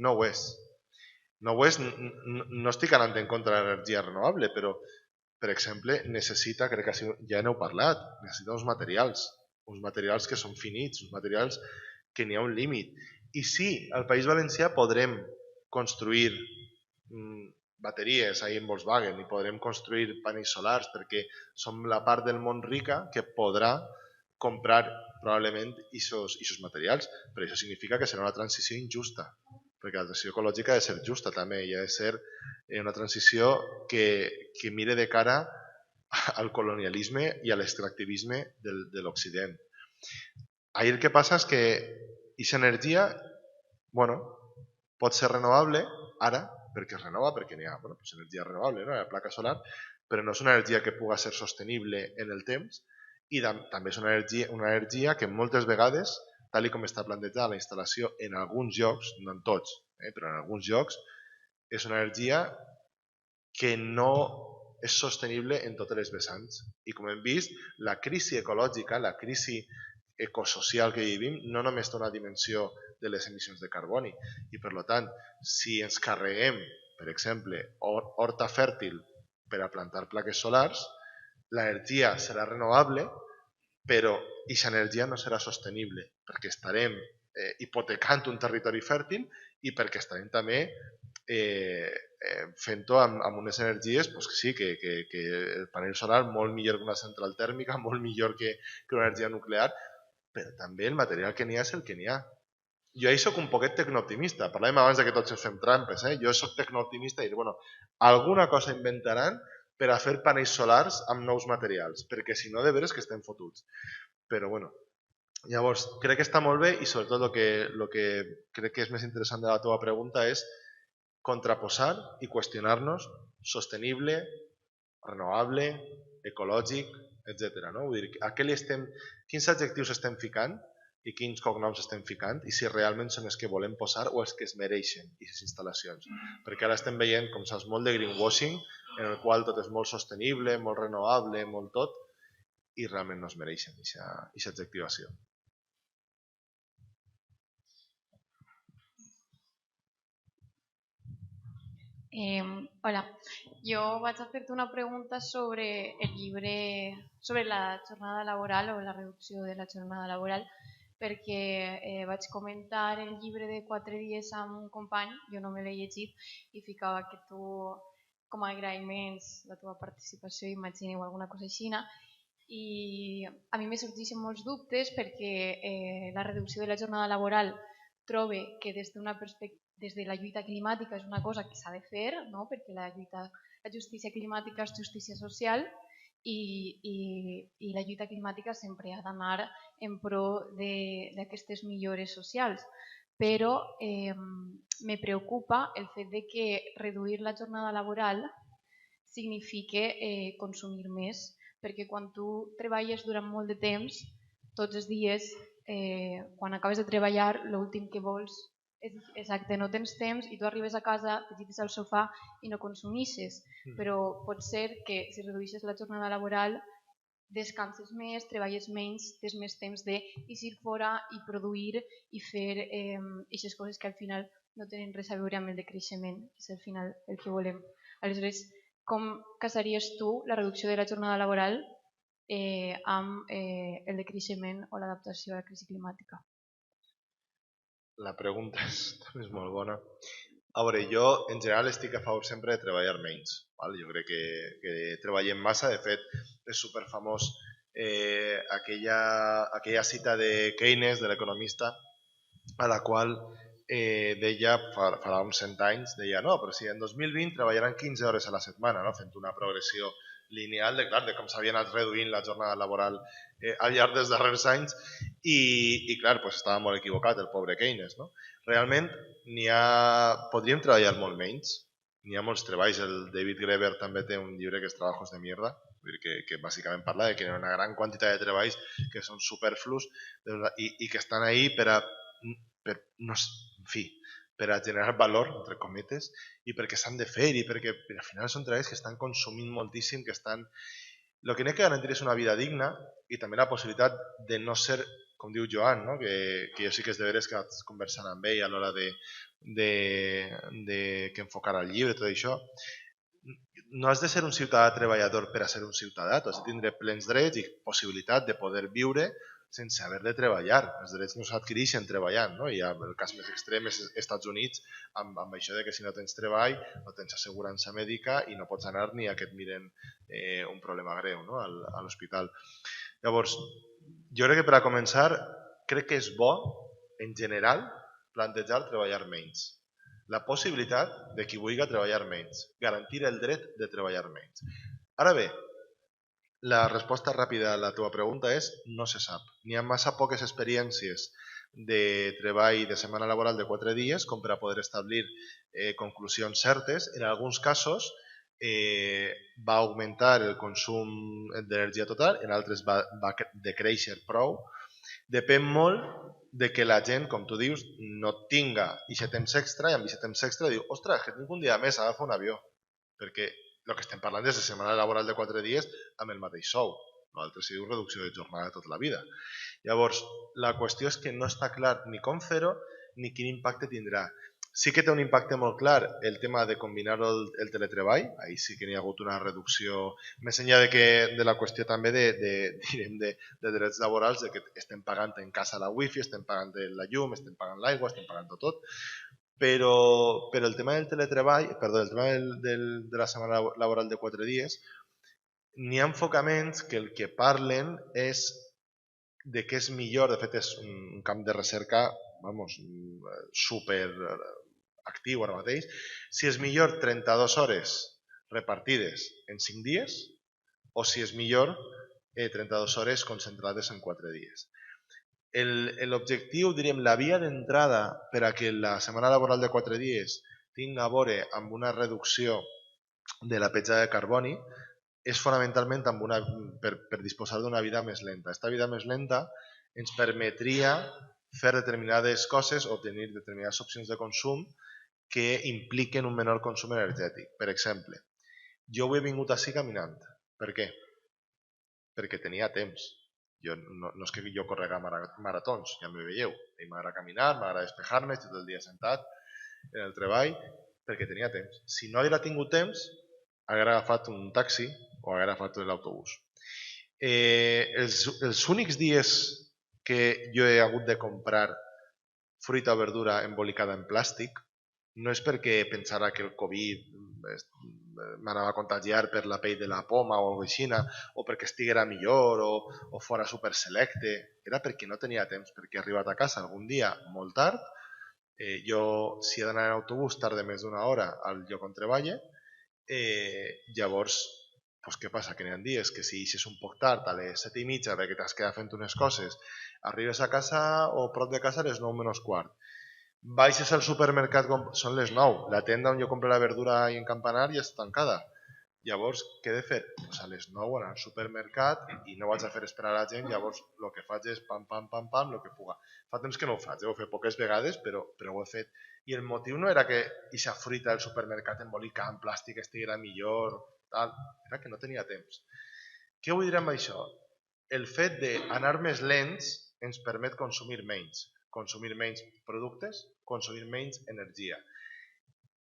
no ho és. No ho és, no estic anant en contra de l'energia renovable, però, per exemple, necessita, crec que ja n'heu parlat, necessita uns materials que són finits, uns materials que n'hi ha un límit. I sí, al País Valencià podrem construir bateries ahí en Volkswagen i podrem construir panells solars perquè som la part del món rica que podrà comprar probablement aquests materials, però això significa que serà una transició injusta, perquè la transició ecològica ha de ser justa també, i ha de ser una transició que mire de cara al colonialisme i a l'extractivisme de l'Occident. Ahir el que passa és que aquesta energia pot ser renovable ara, perquè es renova, perquè n'hi ha energia renovable, la placa solar, però no és una energia que pugui ser sostenible en el temps i també és una energia que moltes vegades, tal com està plantejada la instal·lació en alguns llocs, no en tots, però en alguns llocs, és una energia que no és sostenible en totes les vessants. I com hem vist, la crisi ecològica, la crisi ecosocial que vivim no només té una dimensió de les emissions de carboni i per tant si ens carreguem per exemple horta fèrtil per a plantar plaques solars l'energia serà renovable però aquesta energia no serà sostenible perquè estarem hipotecant un territori fèrtil i perquè estarem també fent-ho amb unes energies que sí, que el panell solar molt millor que una central tèrmica, molt millor que una energia nuclear, però també el material que n'hi ha és el que n'hi ha. Jo ahir soc un poquet tecnooptimista, parlàvem abans que tots ens fem trampes, jo soc tecnooptimista i dir, alguna cosa inventaran per a fer panells solars amb nous materials, perquè si no de veres que estem fotuts. Però llavors crec que està molt bé i sobretot el que crec que és més interessant de la teva pregunta és contraposar i qüestionar-nos sostenible, renovable, ecològic, etc. Vull dir, quins adjectius estem ficant i quins cognoms estem ficant i si realment són els que volem posar o els que es mereixen aquestes instal·lacions. Perquè ara estem veient com saps molt de greenwashing en el qual tot és molt sostenible, molt renovable, molt tot i realment no es mereixen aquesta adjectivació. Hola, jo vaig a fer-te una pregunta sobre el llibre, sobre la jornada laboral o la reducció de la jornada laboral, perquè vaig comentar el llibre de 4 dies amb un company, jo no me l'he llegit, i ficava que tu, com a agraïments, la teva participació, imagineu alguna cosa així, i a mi me sorgeixen molts dubtes perquè la reducció de la jornada laboral trobe que des de la lluita climàtica és una cosa que s'ha de fer, perquè la justícia climàtica és justícia social i la lluita climàtica sempre ha d'anar en pro d'aquestes millores socials. Però me preocupa el fet de que reduir la jornada laboral significa consumir més, perquè quan tu treballes durant molt de temps, tots els dies, quan acabes de treballar, l'últim que vols exacte, no tens temps i tu arribes a casa, te gites al sofà i no consumixes, però pot ser que si redueixes la jornada laboral descanses més, treballes menys, tens més temps d'eixir fora i produir i fer aquestes coses que al final no tenen res a veure amb el decreixement, que és al final el que volem. Aleshores, com casaries tu la reducció de la jornada laboral amb el decreixement o l'adaptació a la crisi climàtica? La pregunta també és molt bona. A veure, jo en general estic a favor sempre de treballar menys. Jo crec que treballem massa. De fet, és superfamós aquella cita de Keynes, de l'economista, a la qual deia, farà uns 100 anys, deia no, però si en 2020 treballaran 15 hores a la setmana, fent una progressió lineal de com s'havia anat reduint la jornada laboral al llarg dels darrers anys i clar, estava molt equivocat el pobre Keynes. Realment podríem treballar molt menys, n'hi ha molts treballs, el David Graeber també té un llibre que és Trabajos de mierda, que bàsicament parla de que hi ha una gran quantitat de treballs que són superflus i que estan ahí per a generar valor, entre cometes, i perquè s'han de fer i perquè al final són treballs que estan consumint moltíssim, que estan... El que n'hi ha que garantir és una vida digna i també la possibilitat de no ser, com diu Joan, que jo sí que és de veres que vaig conversant amb ell a l'hora que enfocar el llibre, tot això. No has de ser un ciutadà treballador per a ser un ciutadà, tu has de tindre plens drets i possibilitat de poder viure sense haver de treballar. Els drets no s'adquireixen treballant, i el cas més extrem és als Estats Units amb això de que si no tens treball no tens assegurança mèdica i no pots anar ni a que et miren un problema greu a l'hospital. Llavors, jo crec que per a començar crec que és bo en general plantejar treballar menys. La possibilitat de qui vulgui treballar menys, garantir el dret de treballar menys. Ara bé, la resposta ràpida a la teva pregunta és no se sap. N'hi ha massa poques experiències de treball de setmana laboral de 4 dies com per a poder establir conclusions certes. En alguns casos va augmentar el consum d'energia total, en altres va decréixer prou. Depèn molt de que la gent, com tu dius, no tinga aquest temps extra i amb aquest temps extra diu ostres, que tinc un dia més, agafa un avió. Perquè el que estem parlant és de setmana laboral de 4 dies amb el mateix sou. l'altre es diu reducció de jornada tota la vida. Llavors, la qüestió és que no està clar ni com fer-ho ni quin impacte tindrà. Sí que té un impacte molt clar el tema de combinar el teletreball, ahí sí que n'hi ha hagut una reducció, més enllà de la qüestió també de drets laborals, de que estem pagant en casa la wifi, estem pagant la llum, estem pagant l'aigua, estem pagant tot, però el tema del teletreball, perdó, el tema de la setmana laboral de 4 dies, n'hi ha enfocaments que el que parlen és de què és millor, de fet és un camp de recerca, vamos, super actiu ara mateix, si és millor 32 hores repartides en 5 dies o si és millor 32 hores concentrades en 4 dies. L'objectiu, diríem, la via d'entrada per a que la setmana laboral de 4 dies tingui a veure amb una reducció de la petjada de carboni és fonamentalment per disposar d'una vida més lenta. Aquesta vida més lenta ens permetria fer determinades coses o tenir determinades opcions de consum que impliquen un menor consum energètic. Per exemple, jo avui he vingut així caminant. Per què? Perquè tenia temps. No és que jo correga maratons, ja m'ho veieu. M'agrada caminar, m'agrada despejar-me, estic tot el dia sentat en el treball, perquè tenia temps. Si no haguera tingut temps, haguera agafat un taxi o haguera agafat l'autobús. Els únics dies que jo he hagut de comprar fruita o verdura embolicada en plàstic no és perquè pensara que el Covid m'anava a contagiar per la pell de la poma o alguna cosa o perquè estiguera millor o fora super selecte, era perquè no tenia temps, perquè he arribat a casa algun dia molt tard, jo si he d'anar en autobús tarda més d'una hora al lloc on treballe, llavors què passa? Que n'hi ha dies que si eixes un poc tard a les 7:30 perquè t'has quedat fent unes coses, arribes a casa o prop de casa a les 9 menys quart. Baixes al supermercat, són les 9, la tenda on jo compro la verdura i en Campanar ja està tancada. Llavors, què he de fer? Pues a les 9 anar al supermercat i no vaig a fer esperar a la gent, llavors el que faig és pam, el que puga. Fa temps que no ho faig, ho he fet poques vegades, però ho he fet. I el motiu no era que aquesta fruita del supermercat embolicada en plàstic estiguera millor, tal, era que no tenia temps. Què vull dir amb això? El fet d'anar més lents ens permet consumir menys productes, consumir menys energia.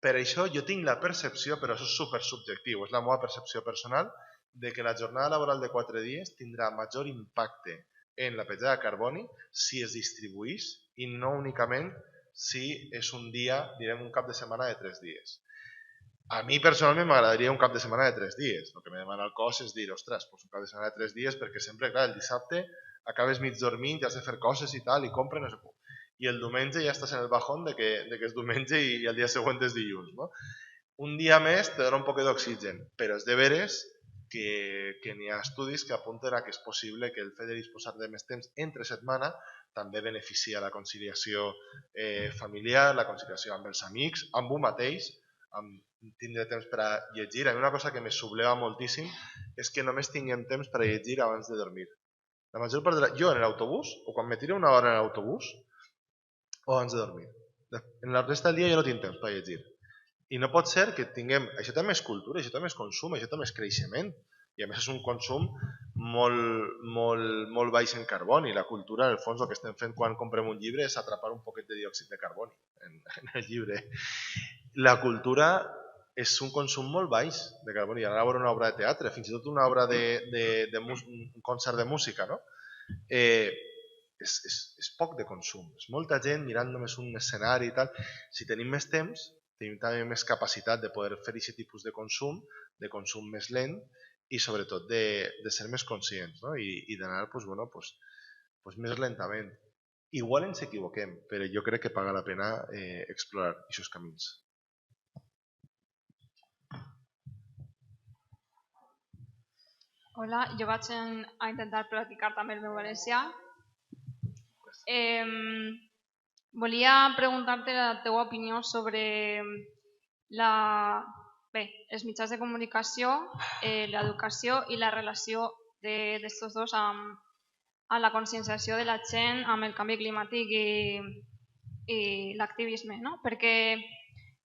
Per això jo tinc la percepció, però això és super subjectiu, és la meva percepció personal, de que la jornada laboral de 4 dies tindrà major impacte en la petjada de carboni si es distribuís i no únicament si és un dia, direm un cap de setmana de 3 dies. A mi personalment m'agradaria un cap de setmana de 3 dies. El que me demana el cos és dir, ostres, un cap de setmana de 3 dies perquè sempre, clar, el dissabte acabes mig dormint i has de fer coses i tal, i compres, no sé com. I el diumenge ja estàs en el bajón de que és diumenge i el dia següent és dilluns. No? Un dia més te dona un poc d'oxigen, però és de veres que n'hi ha estudis que apunten a que és possible que el fet de disposar de més temps entre setmana també beneficia la conciliació familiar, la conciliació amb els amics, amb un mateix, amb tindre temps per a llegir. A mi una cosa que me subleva moltíssim és que només tinguem temps per a llegir abans de dormir. La major part jo en l'autobús, o quan me tiro una hora en l'autobús, o abans de dormir. En la resta del dia jo no tinc temps per llegir. I no pot ser que tinguem... Això també és cultura, això també és consum, això també és creixement. I a més és un consum molt baix en carboni. La cultura, en el fons, el que estem fent quan comprem un llibre és atrapar un poquet de diòxid de carboni en el llibre. La cultura és un consum molt baix de carboni. Anar a veure una obra de teatre, fins i tot una obra un concert de música, no? És poc de consum. És molta gent mirant només un escenari i tal. Si tenim més temps, tenim també més capacitat de poder fer aquest tipus de consum més lent i sobretot de ser més conscients, no? I d'anar més lentament. Igual ens equivoquem, però jo crec que paga la pena explorar aquests camins. Hola, jo vaig a intentar practicar també el meu valencià. Volia preguntar-te la teva opinió sobre els mitjans de comunicació, l'educació i la relació d'aquests dos amb la conscienciació de la gent amb el canvi climàtic i l'activisme, no? Perquè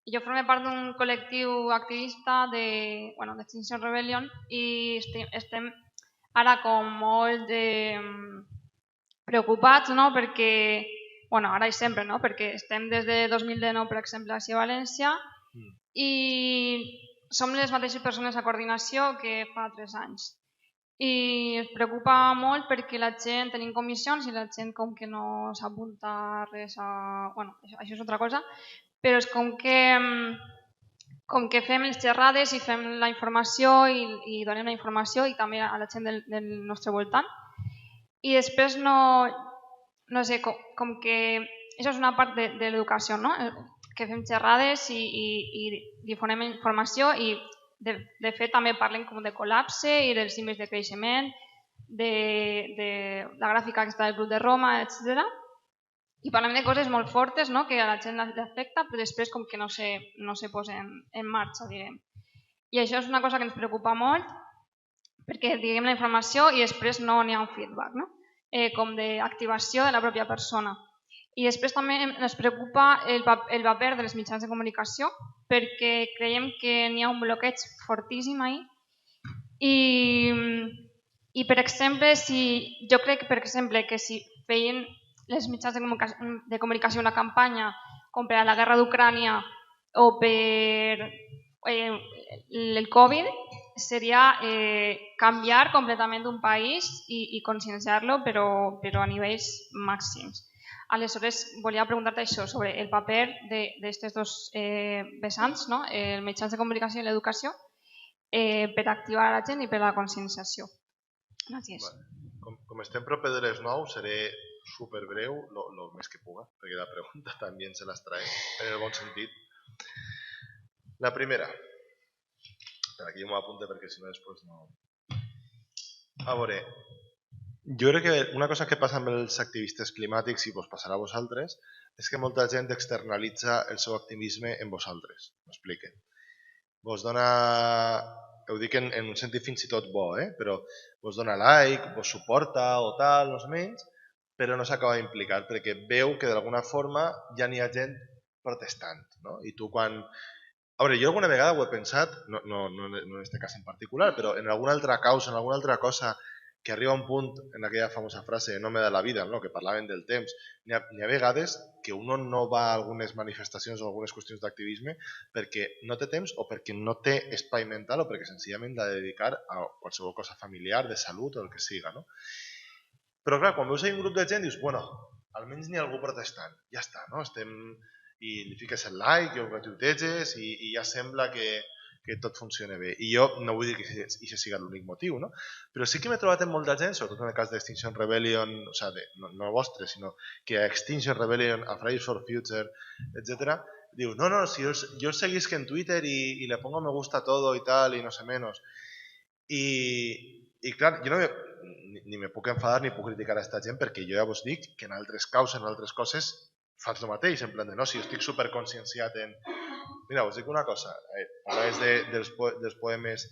jo formo part d'un col·lectiu activista d'Extinction Rebellion i estem ara com molt preocupats, no? Perquè, bueno, ara i sempre, no? Perquè estem des de 2019, per exemple, a València i som les mateixes persones a coordinació que fa 3 anys. I es preocupa molt perquè la gent, tenim comissions i la gent com que no s'apunta a res a... Bueno, això és altra cosa, però és com que fem les xerrades i fem la informació i donem la informació i també a la gent del nostre voltant. I després no sé, com que això és una part de l'educació, no? Que fem xerrades i difonem informació i de fet també parlem com de col·lapse i dels índexs de creixement, de la gràfica aquesta del Club de Roma, etc. I parlem de coses molt fortes, no? Que a la gent l'afecta, però després com que no se posen en marxa, diguem. I això és una cosa que ens preocupa molt perquè diguem la informació i després no n'hi ha un feedback, no? Com d'activació de la pròpia persona. I després també ens preocupa el paper de les mitjans de comunicació perquè creiem que n'hi ha un bloqueig fortíssim ahí. I per exemple, jo crec que si feien les mitjans de comunicació una campanya com per a la guerra d'Ucrània o per el Covid, seria canviar completament d'un país i conscienciar-lo, però a nivells màxims. Aleshores, volia preguntar-te això sobre el paper d'aquests dos vessants, no? El mitjans de comunicació i l'educació, per activar la gent i per la conscienciació. Gràcies. Com estem proper de les 9, seré superbreu, el més que puga, perquè la pregunta també se les trae, en el bon sentit. La primera, per aquí jo m'ho apunte perquè si no després no... A veure, jo crec que una cosa que passa amb els activistes climàtics, i vos passarà a vosaltres, és que molta gent externalitza el seu activisme en vosaltres. M'explique. Vos dona, ho dic en un sentit fins i tot bo, però vos dona like, vos suporta o tal, no sé menys, però no s'acaba d'implicar perquè veu que d'alguna forma ja n'hi ha gent protestant. No? I tu quan... A veure, jo alguna vegada ho he pensat, no en aquest cas en particular, però en alguna altra causa, en alguna altra cosa que arriba a un punt en aquella famosa frase no me da la vida, no? Que parlaven del temps. N'hi ha vegades que uno no va a algunes manifestacions o algunes qüestions d'activisme perquè no té temps o perquè no té espai mental o perquè senzillament l'ha de dedicar a qualsevol cosa familiar, de salut o el que siga. No? Però clar, quan veus un grup de gent dius, bueno, almenys n'hi ha algú protestant, ja està, no? I li fiques el like i ho retuiteges i ja sembla que tot funciona bé. I jo no vull dir que això sigui l'únic motiu, no? Però sí que m'he trobat amb molta gent, sobretot en el cas d'Extinction Rebellion, o sigui, no vostre, sinó que a Extinction Rebellion, a Fridays for Future, etc., diu, no, si yo seguisc en Twitter y le pongo me gusta a todo y tal, y no sé menos. I clar, jo ni me puc enfadar ni puc criticar a aquesta gent perquè jo ja vos dic que en altres causes, en altres coses, faig el mateix, en plan de no, si jo estic superconscienciat en... Mira, us dic una cosa, parlaves dels poemes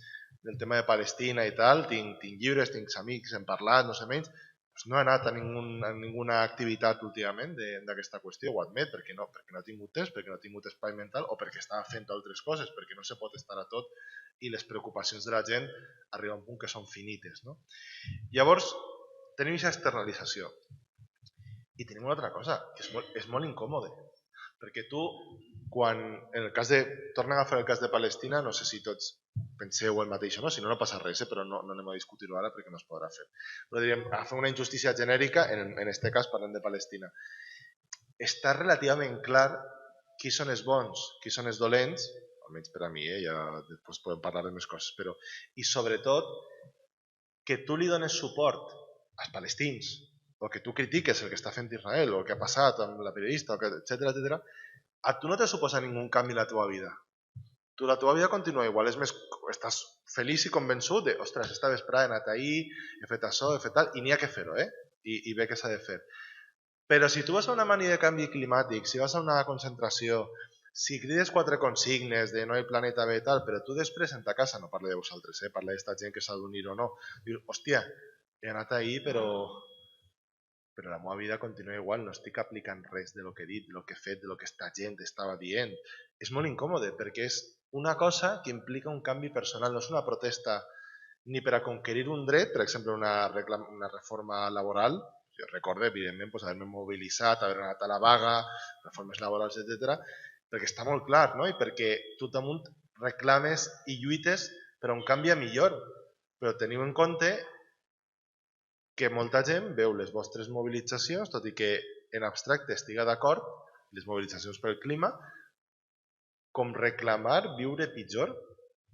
del tema de Palestina i tal, tinc llibres, tinc amics, hem parlat, no sé menys, doncs no he anat a ninguna activitat últimament d'aquesta qüestió, ho admet, perquè no he tingut temps, perquè no he tingut espai mental o perquè estava fent altres coses, perquè no se pot estar a tot i les preocupacions de la gent arriben a un punt que són finites. No? Llavors, tenim aquesta externalització. I tenim una altra cosa, que és molt incòmode, perquè tu, quan en el cas de... Torna a agafar el cas de Palestina, no sé si tots penseu el mateix o no, si no, no passa res, però no anem a discutir-ho ara perquè no es podrà fer. Però diríem, agafar una injustícia genèrica, en aquest cas parlem de Palestina. Està relativament clar qui són els bons, qui són els dolents, almenys per a mi, ja després podem parlar de més coses, però... I sobretot, que tu li dones suport als palestins, o que tu critiques el que està fent Israel, o el que ha passat amb la periodista, etc., a tu no te suposa ningú canvi en la teva vida. La teva vida continua igual, és més, estàs feliç i convençut de, ostres, esta vesprada he anat ahir, he fet això, he fet tal, i n'hi ha que fer-ho, i bé que s'ha de fer. Però si tu vas a una mani de canvi climàtic, si vas a una concentració, si crides 4 consignes de no hi planeta bé i tal, però tu després en ta casa, no parlo de vosaltres, parlo d'esta gent que s'ha d'unir o no, dius, hòstia, he anat ahir, però la meva vida continua igual, no estic aplicant res de lo que he dit, de lo que he fet, de lo que esta gent estava dient. És molt incòmode perquè és una cosa que implica un canvi personal, no és una protesta ni per a conquerir un dret, per exemple una reforma laboral. Jo recordo, evidentment, haver-me mobilitzat, haver anat a la vaga, reformes laborals, etc. Perquè està molt clar, no? I perquè tu damunt reclames i lluites per un canvi a millor. Però teniu en compte que molta gent veu les vostres mobilitzacions, tot i que en abstracte estiga d'acord, les mobilitzacions pel clima, com reclamar viure pitjor.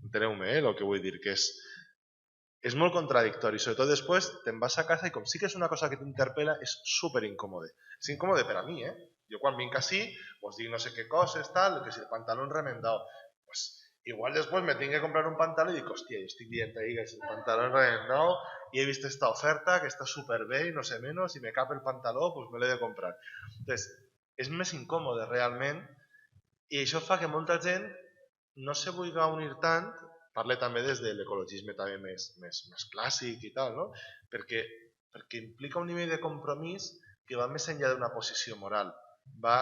Enteneu-me el que vull dir, que és molt contradictori. Sobretot després te'n vas a casa i com sí que és una cosa que t'interpel·la, és super incòmode. És incòmode per a mi, eh? Jo quan vinc així, vos dic no sé què coses, tal, que si el pantaló remendado. Pues, igual després me tinc que comprar un pantaló i dic, hòstia, jo estic dient ahí que si el pantaló remendado y he visto esta oferta que está súper bé y no sé menos y me cap el pantaló, pues me l'he de comprar. Entonces, és més incòmode realment i això fa que molta gent no se vulgui unir tant, parle també des de l'ecologisme també més clàssic i tal, no? Perquè implica un nivell de compromís que va més enllà d'una posició moral. Va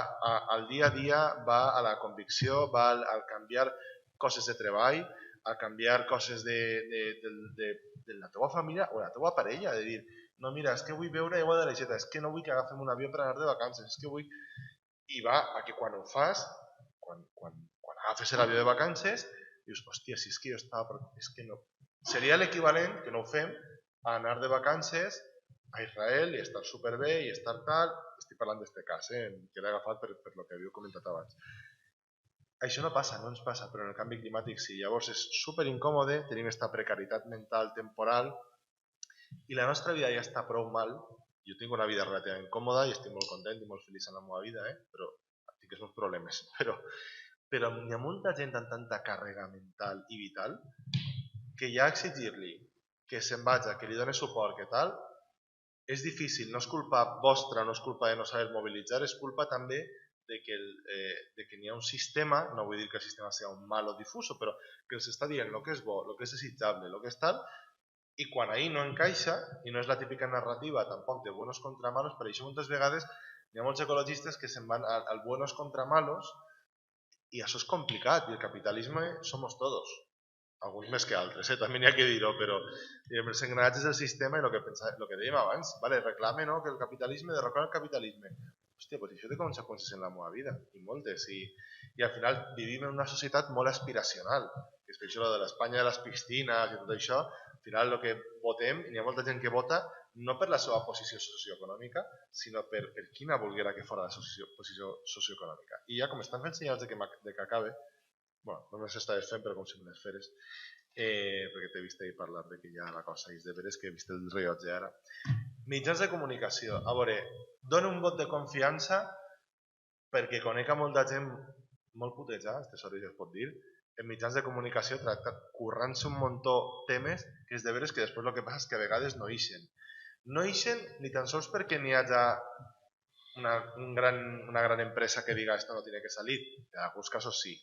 al dia a dia, va a la convicció, va al canviar coses de treball, a canviar coses de la teva família o la teva parella, de dir, no, mira, és que vull veure aigua de l'aixeta, és que no vull que agafem un avió per anar de vacances, és que vull... I va a que quan ho fas, quan agafes l'avió de vacances, dius, hòstia, si és que jo estava... És que no... Seria l'equivalent, que no ho fem, a anar de vacances a Israel i estar superbé i estar tal... Estic parlant d'este cas, que l'he agafat per lo que havíeu comentat abans. Això no passa, no ens passa, però en el canvi climàtic sí. Llavors és super incòmode, tenim aquesta precarietat mental, temporal, i la nostra vida ja està prou mal. Jo tinc una vida relativament còmoda i estic molt content i molt feliç en la meva vida, però tinc els meus problemes. Però hi ha molta gent amb tanta càrrega mental i vital que ja exigir-li que se'n vagi, que li doni suport, que tal, és difícil. No és culpa vostra, no és culpa de no saber mobilitzar, és culpa també de que n'hi ha un sistema, no vull dir que el sistema sigui un mal o difuso, però que els està dient el que és bo, el que és desitjable, el que és tal, i quan ahir no encaixa, i no és la típica narrativa tampoc de buenos contra malos, per això moltes vegades hi ha molts ecologistes que se'n van al buenos contra malos i això és complicat, i el capitalisme somos todos, alguns més que altres, també n'hi ha que dir-ho, però els engranatges del sistema i el que dèiem abans, vale, reclame no, que el capitalisme, derrocar el capitalisme. Hòstia, doncs això té conseqüències en la meva vida, i moltes, i al final vivim en una societat molt aspiracional, que és per això de l'Espanya de les piscines i tot això, al final el que votem, i hi ha molta gent que vota no per la seva posició socioeconòmica, sinó per quina volguera que fora la posició socioeconòmica. I ja com estan fent senyals de que acabe, bueno, no me s'estaves fent, però com si me les feres, perquè t'he vist ahir parlar de que ja la cosa és de veres, que he vist el rellotge ara. Mitjans de comunicació. A veure, dono un vot de confiança perquè conec a molta gent molt putejada, aquestes hores ja es pot dir, en mitjans de comunicació currant-se un muntó temes que és de veres que després el que passa és que a vegades no ixen. No ixen ni tan sols perquè n'hi hagi una gran empresa que diga esto no tiene que salir. En alguns casos sí.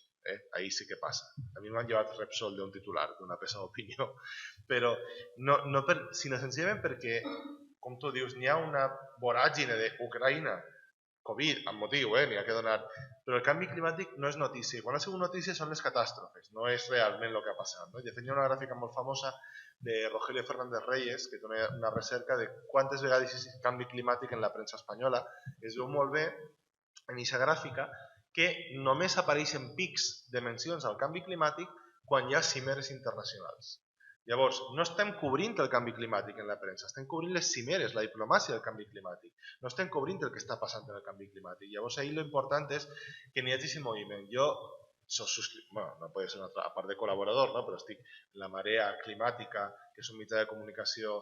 Ahí sí que passa. A mi m'han llevat Repsol d'un titular, d'una peça d'opinió, però no sinó senzillament perquè, com tu dius, n'hi ha una voràgine d'Ucraïna, Covid, amb motiu, n'hi ha que donar, però el canvi climàtic no és notícia. Quan ha sigut notícia són les catàstrofes, no és realment el que ha passat. No? De fet, hi ha una gràfica molt famosa de Rogelio Fernández Reyes, que té una recerca de quantes vegades és canvi climàtic en la premsa espanyola. Es veu molt bé en aquesta gràfica que només apareixen pics de mencions al canvi climàtic quan hi ha cimeres internacionals. Llavors, no estem cobrint el canvi climàtic en la premsa, estem cobrint les cimeres, la diplomàcia del canvi climàtic. No estem cobrint el que està passant en el canvi climàtic. Llavors, ahir l'important és que n'hi hagi aquest moviment. Jo soc subscriptor, no pot ser una altra, a part de col·laborador, no? Però estic en la Marea Climàtica, que és un mitjà de comunicació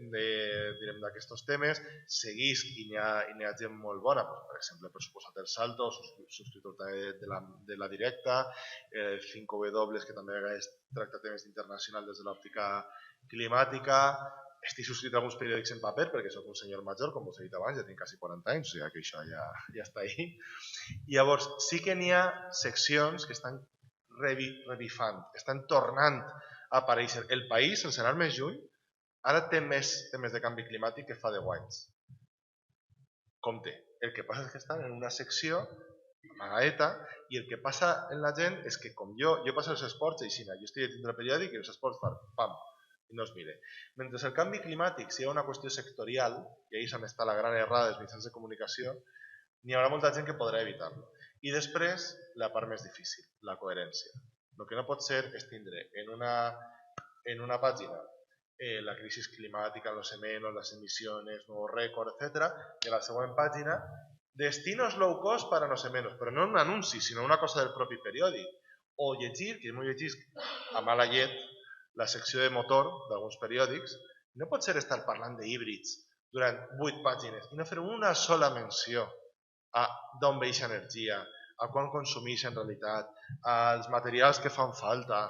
d'aquests temes, seguís i n'hi ha gent molt bona, per exemple, per suposat el Salto, subscriptor de la Directa, 5W, que també a vegades tracta temes internacionals des de l'òptica climàtica. Estic subscrit a alguns periòdics en paper perquè soc un senyor major, com us he dit abans, ja tinc quasi 40 anys, o sigui que això ja està ahí. Llavors, sí que n'hi ha seccions que estan revifant, estan tornant a aparèixer. El País, sense anar més lluny, ara té més temes de canvi climàtic que fa 10 anys. Compte, el que passa és que estan en una secció amagaeta, i el que passa en la gent és que com jo passo els esports així, jo estic llegint el periòdic i els esports fan pam, i no es mire. Mentre el canvi climàtic sigui una qüestió sectorial, i ahí és on està la gran errada dels mitjans de comunicació, n'hi haurà molta gent que podrà evitar-lo. I després, la part més difícil, la coherència. El que no pot ser és tindre en una pàgina la crisi climàtica, los menos, las emisiones, nuevo récord, etc. I a la següent pàgina, destinos low cost para no sé menos, però no un anunci, sinó una cosa del propi periòdic. O llegir, que m'ho llegís a mala llet, la secció de motor d'alguns periòdics, no pot ser estar parlant d'híbrids durant 8 pàgines i no fer una sola menció a d'on ve aquesta energia, a quan consumeix en realitat, als materials que fan falta.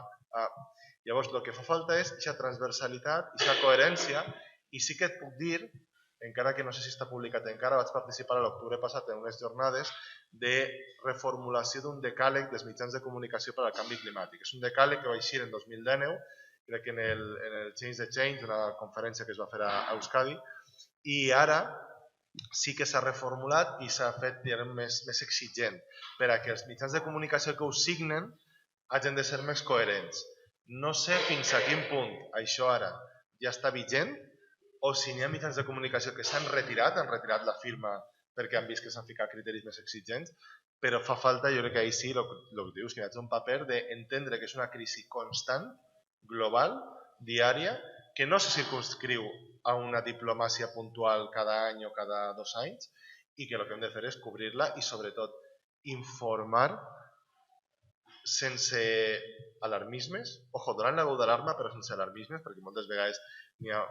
Llavors, el que fa falta és aquesta transversalitat, aquesta coherència, i sí que et puc dir, encara que no sé si està publicat encara, vaig participar a l'octubre passat en unes jornades de reformulació d'un decàleg dels mitjans de comunicació per al canvi climàtic. És un decàleg que va eixir en 2019, crec que en el Change the Change, una conferència que es va fer a Euskadi, i ara sí que s'ha reformulat i s'ha fet més exigent per a que els mitjans de comunicació que ho signen hagin de ser més coherents. No sé fins a quin punt això ara ja està vigent o si n'hi ha mitjans de comunicació que s'han retirat la firma perquè han vist que s'han ficat criteris més exigents, però fa falta, jo crec que ahir sí, el que dius, que hi ha un paper d'entendre que és una crisi constant, global, diària, que no se circunscriu a una diplomàcia puntual cada any o cada 2 anys i que el que hem de fer és cobrir-la i sobretot informar sense alarmismes, donant la veu d'alarma però sense alarmismes, perquè moltes vegades n'hi ha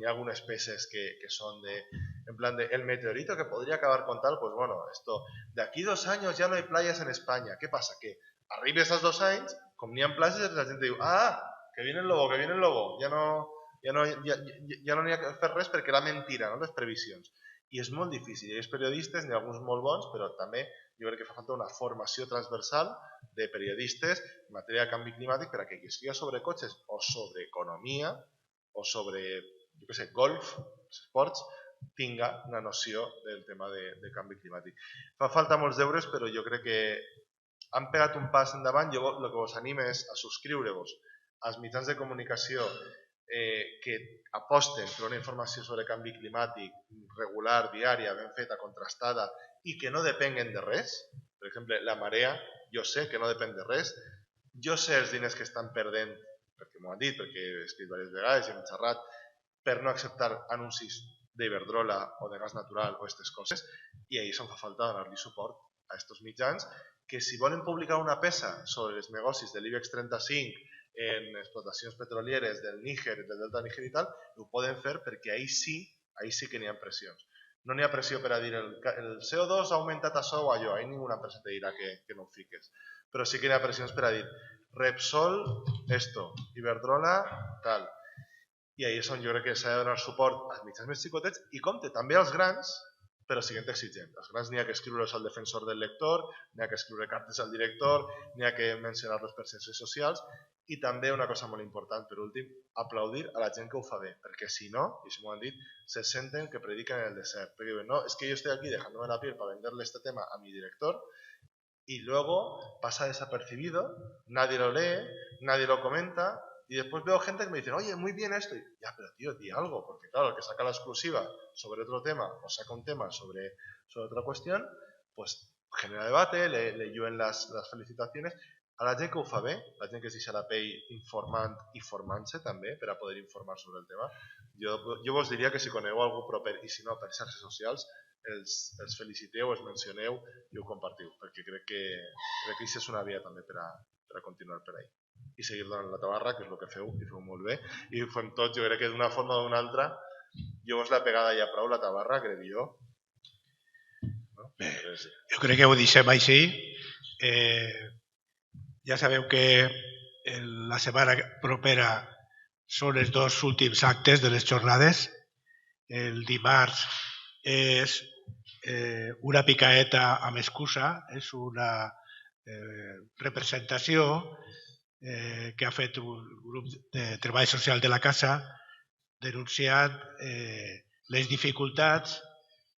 algunes peces que són en plan de el meteorito que podria acabar con tal, pues bueno, esto de aquí 2 años ya no hay playas en España. ¿Qué pasa? Que arribes als 2 anys, com n'hi ha playas, la gent diu, que viene el lobo, ja no n'hi ha que fer res perquè era mentira, no? Les previsions. I és molt difícil, hi ha periodistes, n'hi ha alguns molt bons, però també jo crec que fa falta una formació transversal de periodistes en matèria de canvi climàtic per a que qui estigui sobre cotxes o sobre economia o sobre, jo què sé, golf, esports, tinga una noció del tema de canvi climàtic. Fa falta molts deures, però jo crec que han pegat un pas endavant. Jo el que vos anima és a subscriure-vos als mitjans de comunicació que aposten per una informació sobre canvi climàtic regular, diària, ben feta, contrastada i que no depenguen de res. Per exemple, la marea, jo sé que no depèn de res. Jo sé els diners que estan perdent, perquè m'ho han dit, perquè he escrit diverses vegades i hem xerrat, per no acceptar anuncis d'Iberdrola o de gas natural o aquestes coses, i ahir se'n fa falta donar-li suport a aquests mitjans que si volen publicar una peça sobre els negocis de l'IBEX 35 en explotacions petrolieres del Níger, del delta Níger i tal, ho poden fer perquè ahir sí que n'hi ha pressions. No n'hi ha pressió per a dir el CO2 ha augmentat això o allò, ahir ninguna empresa te dirà que no ho fiques. Però sí que n'hi ha pressions per a dir Repsol, esto, Iberdrola, tal. I ahir és on jo crec que s'ha de donar suport als mitjans més xicotets i compte també als grans, però siguent exigent. Els grans n'hi ha que escriure's al defensor del lector, n'hi ha que escriure cartes al director, n'hi ha que mencionar-los per xarxes socials i també una cosa molt important, per últim, aplaudir a la gent que ho fa bé, perquè si no, i si m'ho han dit, se senten que predican en el desert. Perquè diuen, no, es que yo estoy aquí dejándome la piel para venderle este tema a mi director y luego pasa desapercibido, nadie lo lee, nadie lo comenta y después veo gente que me dicen, oye, muy bien esto. Y, ya, pero tío, di algo, porque claro, el que saca la exclusiva sobre otro tema o saca un tema sobre otra cuestión, pues genera debate, le llueven las felicitaciones. A la gent que ho fa bé, la gent que es deixa la pell informant i formant-se també per a poder informar sobre el tema, jo vos diria que si conegu algú proper i si no per xarxes socials, els feliciteu, els mencioneu i ho compartiu, perquè crec que això és una via també per a continuar per ahí. I seguir donant la tabarra, que és el que feu, i feu molt bé, i ho fem tots, jo crec que d'una forma o d'una altra, jo vos l'he pegada ja prou la tabarra, crec jo. Bé, jo crec que ho deixem així. Ja sabeu que la setmana propera són els 2 últims actes de les jornades. El dimarts és una picaeta amb excusa, és una representació que ha fet un grup de treball social de la casa denunciant les dificultats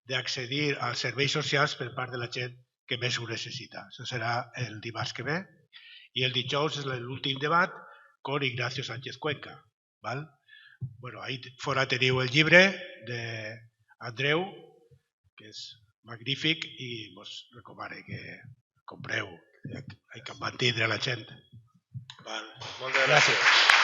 d'accedir als serveis socials per part de la gent que més ho necessita. Això serà el dimarts que ve. I el dijous és l'últim debat con Ignacio Sánchez Cuenca. Val? Bueno, ahí fora teniu el llibre d'Andreu, que és magnífic i vos recomano que compreu. Hay que mantindre la gent. Val. Moltes gràcies. Gràcies.